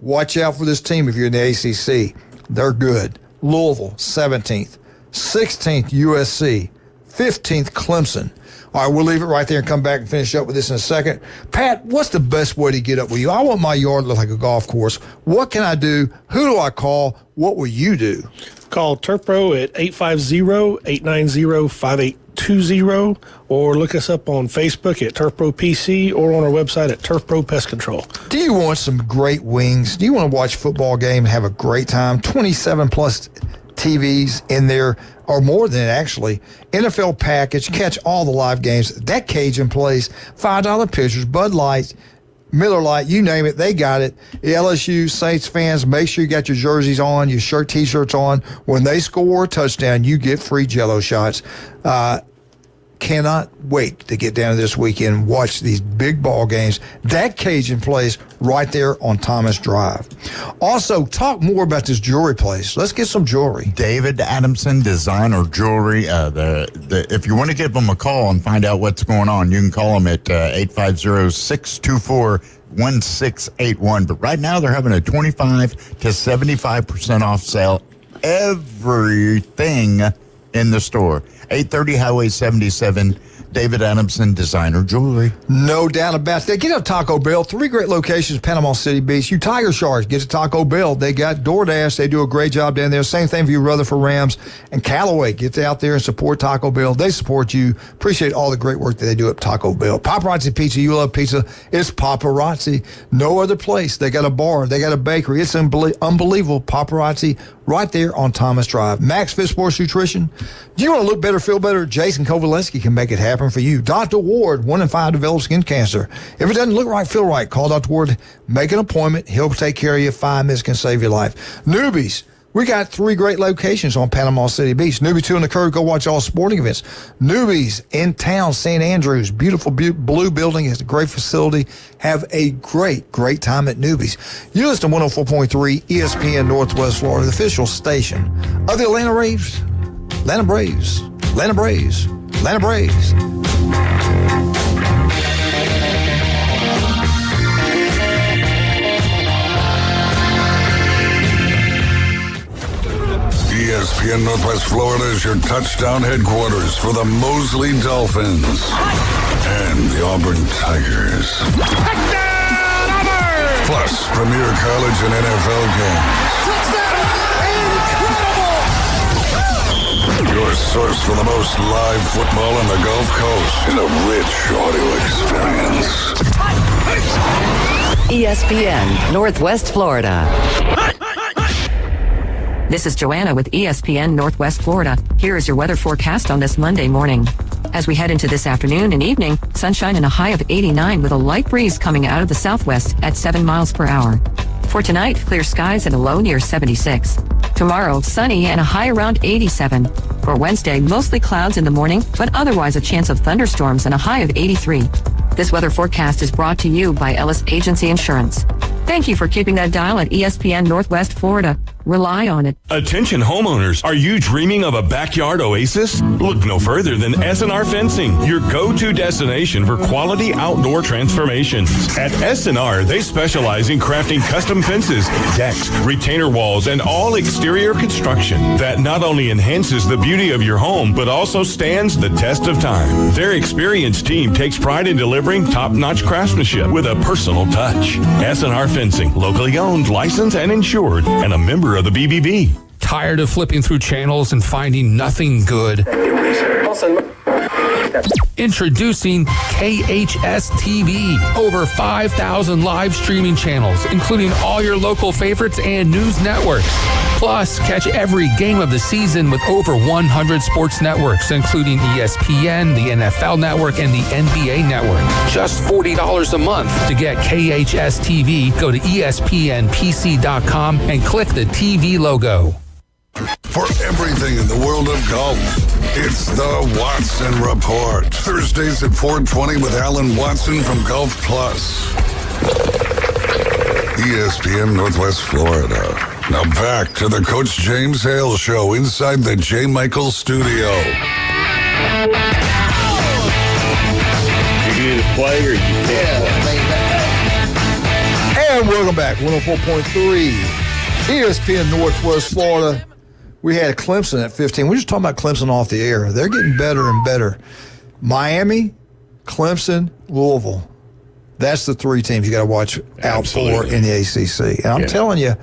Watch out for this team if you're in the ACC. They're good. Louisville, 17th. 16th, USC. 15th, Clemson. All right, we'll leave it right there and come back and finish up with this in a second. Pat, what's the best way to get up with you? I want my yard to look like a golf course. What can I do? Who do I call? What will you do? Call Turpro at 850-890-5820 or look us up on Facebook at Turpro PC or on our website at Turpro Pest Control. Do you want some great wings? Do you want to watch a football game and have a great time? 27 plus TVs in there, or more than actually. NFL package, catch all the live games. That Cajun place, $5 pitchers, Bud Light, Miller Lite, you name it, they got it. LSU Saints fans, make sure you got your jerseys on, your T-shirts on. When they score a touchdown, you get free Jell-O shots. Cannot wait to get down this weekend and watch these big ball games. That Cajun place right there on Thomas Drive. Also, talk more about this jewelry place. Let's get some jewelry. David Adamson Designer Jewelry. If you want to give them a call and find out what's going on, you can call them at 850-624-1681. But right now, they're having a 25 to 75% off sale. Everything in the store. 830 Highway 77, David Adamson Designer Jewelry. No doubt about that. Get up Taco Bell. 3 great locations, Panama City Beach. You Tiger Sharks, get to Taco Bell. They got DoorDash. They do a great job down there. Same thing for you Rutherford Rams and Callaway. Get out there and support Taco Bell. They support you. Appreciate all the great work that they do at Taco Bell. Paparazzi Pizza. You love pizza. It's Paparazzi. No other place. They got a bar. They got a bakery. It's unbelievable. Paparazzi right there on Thomas Drive. Max Fit Sports Nutrition. Do you want to look better, feel better? Jason Kovalensky can make it happen for you. Dr. Ward, 1 in 5 develop skin cancer. If it doesn't look right, feel right, call Dr. Ward. Make an appointment. He'll take care of you. 5 minutes can save your life. Newbies, We got 3 great locations on Panama City Beach. Newbie 2 on the Curve, go watch all sporting events. Newbies in town, St. Andrews, beautiful blue building. It's a great facility. Have a great time at Newbies. You listen to 104.3 ESPN Northwest Florida, the official station of the Atlanta Braves. Atlanta Braves. Atlanta Braves. Atlanta Braves. ESPN Northwest Florida is your touchdown headquarters for the Mosley Dolphins and the Auburn Tigers. Touchdown, Auburn! Plus, premier college and NFL games. Incredible! Your source for the most live football on the Gulf Coast in a rich audio experience. ESPN Northwest Florida. This is Joanna with ESPN Northwest Florida. Here is your weather forecast on this Monday morning. As we head into this afternoon and evening, sunshine and a high of 89 with a light breeze coming out of the southwest at 7 miles per hour. For tonight, clear skies and a low near 76. Tomorrow, sunny and a high around 87. For Wednesday, mostly clouds in the morning, but otherwise a chance of thunderstorms and a high of 83. This weather forecast is brought to you by Ellis Agency Insurance. Thank you for keeping that dial at ESPN Northwest Florida. Rely on it. Attention homeowners, are you dreaming of a backyard oasis? Look no further than S&R Fencing, your go-to destination for quality outdoor transformations. At S&R, they specialize in crafting custom fences, decks, retainer walls, and all exterior construction that not only enhances the beauty of your home, but also stands the test of time. Their experienced team takes pride in delivering top-notch craftsmanship with a personal touch. S&R Fencing, locally owned, licensed, and insured, and a member of the BBB. Tired of flipping through channels and finding nothing good? Introducing KHS TV. Over 5,000 live streaming channels, including all your local favorites and news networks. Plus, catch every game of the season with over 100 sports networks, including ESPN, the NFL Network, and the NBA Network. Just $40 a month. To get KHS TV, go to ESPNPC.com and click the TV logo. For everything in the world of golf, it's the Watson Report. Thursdays at 4:20 with Alan Watson from Golf Plus. ESPN Northwest Florida. Now back to the Coach James Hale Show inside the J. Michael Studio. You either play or you can't play. And welcome back. 104.3 ESPN Northwest Florida. We had Clemson at 15. We're just talking about Clemson off the air. They're getting better and better. Miami, Clemson, Louisville. That's the 3 teams you got to watch out for in the ACC. And I'm telling you,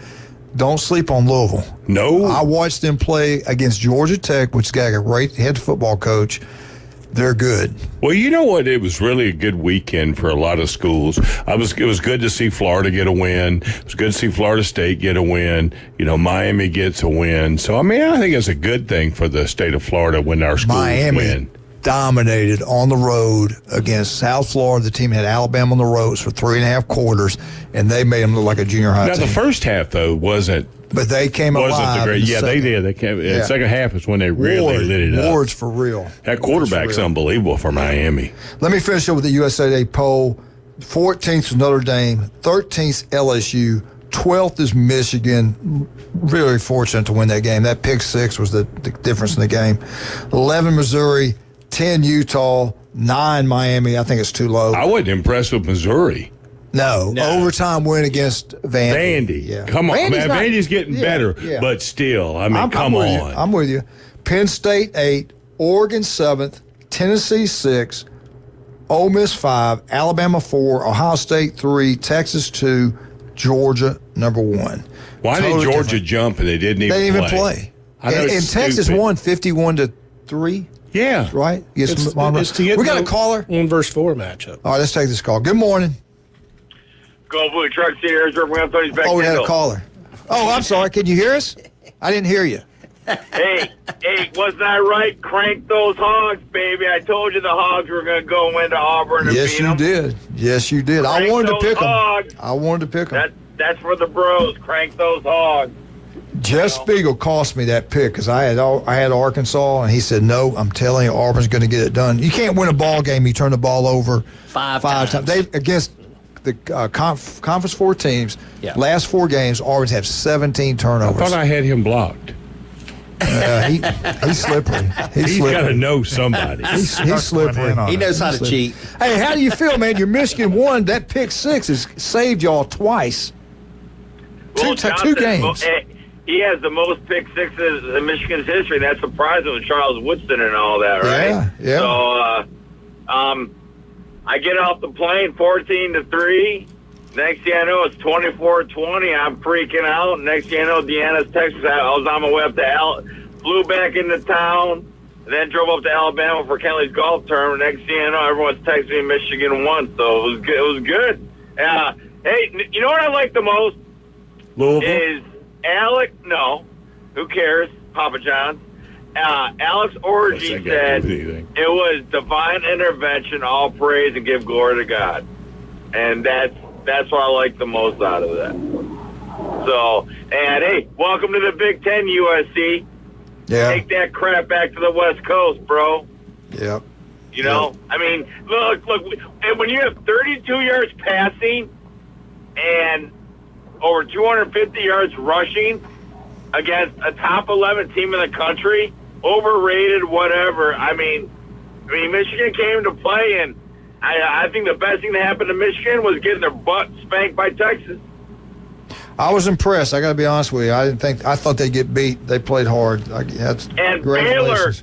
don't sleep on Louisville. No. I watched them play against Georgia Tech, which got a great head football coach. They're good. Well, you know what? It was really a good weekend for a lot of schools. It was good to see Florida get a win. It was good to see Florida State get a win. You know, Miami gets a win. So, I mean, I think it's a good thing for the state of Florida when our schools win. Dominated on the road against South Florida. The team had Alabama on the roads for 3.5 quarters, and they made them look like a junior high team. Now, the first half, though, wasn't. But they came alive. They did. They came. The second half is when they really lit it up. Ward's for real. That quarterback's unbelievable for Miami. Let me finish up with the USA Today poll. 14th is Notre Dame. 13th LSU. 12th is Michigan. Really fortunate to win that game. That pick 6 was the difference in the game. 11 Missouri. 10 Utah. 9 Miami. I think it's too low. I wasn't impressed with Missouri. No. Overtime win against Vandy. Yeah. Come on, man. Vandy's getting better, but still, I mean, come on. I'm with you. Penn State 8, Oregon 7th, Tennessee 6, Ole Miss 5, Alabama 4, Ohio State 3, Texas 2, Georgia number 1. Why did Georgia jump and they didn't even play? They didn't even play. And Texas won 51-3. Yeah. Right? It's to get we got a caller. 1 versus 4 matchup. All right, let's take this call. Good morning. Go Blue Truck City, Arizona. Anthony's back. Oh, we had a caller. Oh, I'm sorry. Can you hear us? I didn't hear you. Hey, wasn't I right? Crank those Hogs, baby. I told you the Hogs were going to go into Auburn and beat them. Yes, you did. I wanted to pick them. I wanted to pick them. That's for the bros. Crank those Hogs. Jeff Spiegel cost me that pick because I had Arkansas, and he said, "No, I'm telling you, Auburn's going to get it done. You can't win a ball game. You turn the ball over five times. They against the conference 4 teams. Yeah. Last 4 games, Auburn's have 17 turnovers. I thought I had him blocked. He's slippery. He's got to know somebody. He's slippery. He knows how to cheat. Hey, how do you feel, man? Your Michigan won. That pick 6 has saved y'all twice. Well, Two games. He has the most pick sixes in Michigan's history. That's surprising with Charles Woodson and all that, right? Yeah. So, I get off the plane 14-3. Next thing I know, it's 24-20. I'm freaking out. Next thing I know, Deanna's texting. I was on my way up to flew back into town, and then drove up to Alabama for Kelly's golf tournament. Next thing I know, everyone's texting me Michigan won, so it was good. It was good. Hey, you know what I like the most? Louisville? Is Alex, no, who cares, Papa John's. Alex Orgy said it was divine intervention, all praise and give glory to God. And that's what I like the most out of that. So, and hey, welcome to the Big Ten, USC. Yeah. Take that crap back to the West Coast, bro. Yep. You know, I mean, look, and when you have 32 yards passing and over 250 yards rushing against a top 11 team in the country, overrated, whatever. I mean, Michigan came to play, and I think the best thing that happened to Michigan was getting their butt spanked by Texas. I was impressed. I got to be honest with you. I thought they'd get beat. They played hard. And Baylor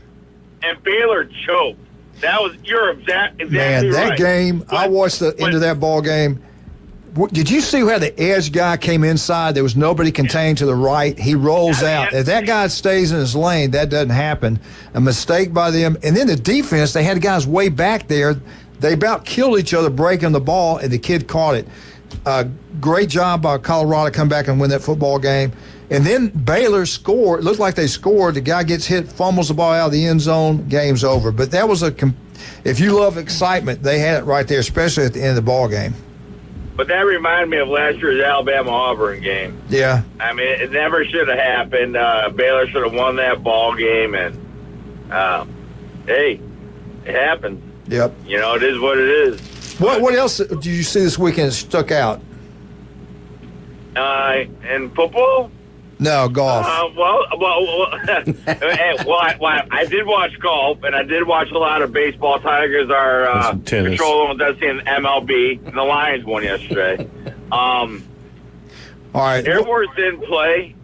choked. That was exactly man. That right. game, I watched the end of that ball game. Did you see how the edge guy came inside? There was nobody contained to the right. He rolls out. If that guy stays in his lane, that doesn't happen. A mistake by them. And then the defense, they had guys way back there. They about killed each other breaking the ball, and the kid caught it. Great job by Colorado to come back and win that football game. And then Baylor scored. It looked like they scored. The guy gets hit, fumbles the ball out of the end zone, game's over. But that was if you love excitement, they had it right there, especially at the end of the ball game. But that reminded me of last year's Alabama-Auburn game. Yeah. I mean, it never should have happened. Baylor should have won that ball game, and hey, it happens. Yep. You know, it is what it is. What else did you see this weekend that stuck out? In football? No, golf. I did watch golf, and I did watch a lot of baseball. Tigers are controlling with us in MLB, and the Lions won yesterday. All right. Air Force didn't play.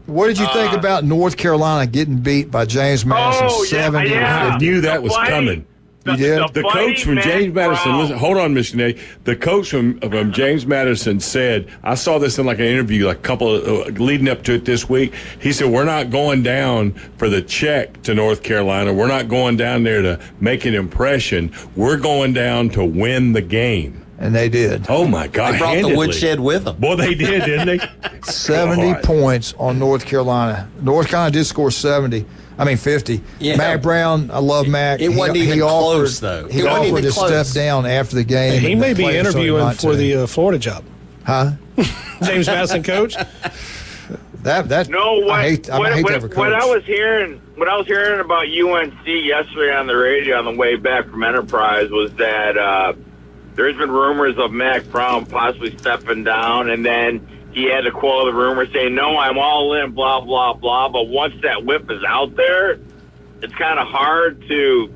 What did you think about North Carolina getting beat by James Madison 70? I knew that was coming. You did? The coach from James Madison, listen, hold on, Mr. Nate. The coach from James Madison said, I saw this in like an interview like a couple of, leading up to it this week. He said, we're not going down for the check to North Carolina. We're not going down there to make an impression. We're going down to win the game. And they did. Oh, my God. They brought the woodshed with them. Boy, they did, didn't they? 70 points on North Carolina. North Carolina did score 50. Yeah. Mac Brown, I love Mac. It wasn't even close, though. He offered to step down after the game. He may be interviewing for the Florida job. Huh? James Madison coach? No, I hate to have a coach. What I was hearing about UNC yesterday on the radio on the way back from Enterprise was that there's been rumors of Mac Brown possibly stepping down, and then he had to quote the rumor saying, no, I'm all in, blah, blah, blah. But once that whip is out there, it's kind of hard to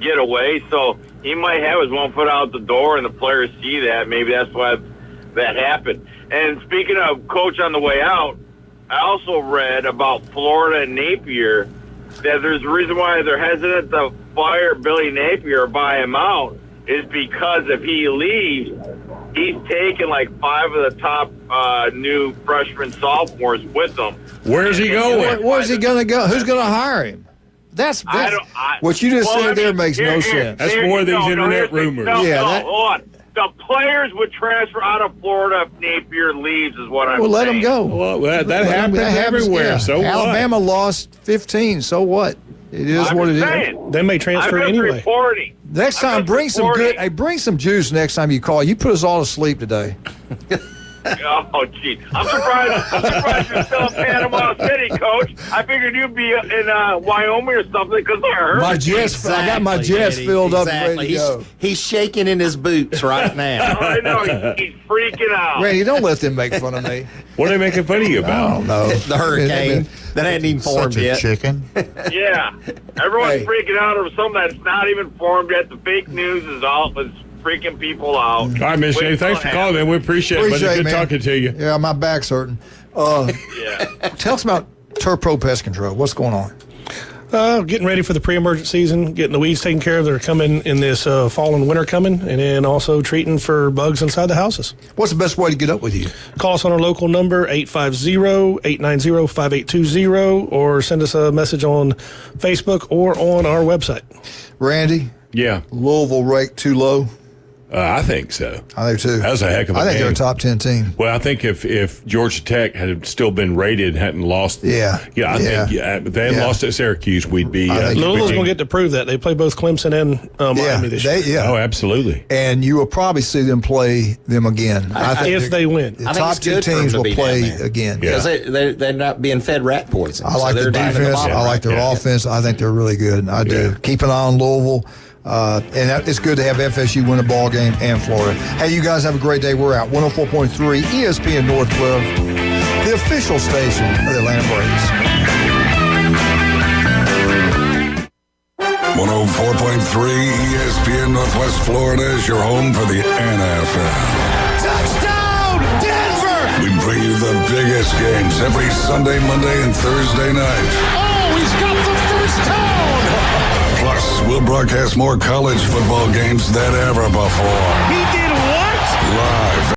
get away. So he might have his one foot out the door, and the players see that. Maybe that's why that happened. And speaking of coach on the way out, I also read about Florida and Napier, that there's a reason why they're hesitant to fire Billy Napier or buy him out is because if he leaves, he's taken like 5 of the top new freshman sophomores with him. Where's he going? Where's he going to go? Who's going to hire him? That's what you just said there makes no sense. That's more of these internet rumors. Hold on. The players would transfer out of Florida if Napier leaves, is what I'm saying. Well, let him go. Well, that happens everywhere. Yeah. So Alabama lost 15. So what? It is what it is. They may transfer anyway. Reporting. Next time, bring some juice next time you call. You put us all to sleep today. Oh, gee. I'm surprised you're still in Panama City, Coach. I figured you'd be in Wyoming or something because I heard I got my jets filled up and ready to go. He's shaking in his boots right now. I know. He's freaking out. Randy, don't let them make fun of me. What are they making fun of you about? I don't know. The hurricane that hadn't even formed yet. Chicken. Yeah. Everyone's freaking out over something that's not even formed yet. The fake news is freaking people out. All right, Miss Jay, thanks for calling, man. We appreciate it, buddy. Good talking to you. Yeah, my back's hurting. Tell us about Turf Pro Pest Control. What's going on? Getting ready for the pre-emergent season, getting the weeds taken care of. They're coming in this fall and winter coming, and then also treating for bugs inside the houses. What's the best way to get up with you? Call us on our local number, 850-890-5820, or send us a message on Facebook or on our website. Randy? Yeah. Louisville rate too low? I think so. I think too. That was a heck of a game. I think they're a top 10 team. Well, I think if Georgia Tech had still been rated, hadn't lost. I think if they hadn't lost at Syracuse, we'd be. Louisville's going to get to prove that. They play both Clemson and Miami this year. Oh, absolutely. And you will probably see them play them again. I think if they win. The top 2 teams will play again. Because they're not being fed rat poison. I like their defense. I like their offense. I think they're really good. I do. Keep an eye on Louisville. And it's good to have FSU win a ball game and Florida. Hey, you guys have a great day. We're out. 104.3 ESPN Northwest, the official station of the Atlanta Braves. 104.3 ESPN Northwest Florida is your home for the NFL. Touchdown, Denver! We bring you the biggest games every Sunday, Monday, and Thursday night. Oh, he's got the first down! Plus, we'll broadcast more college football games than ever before. He did what? Live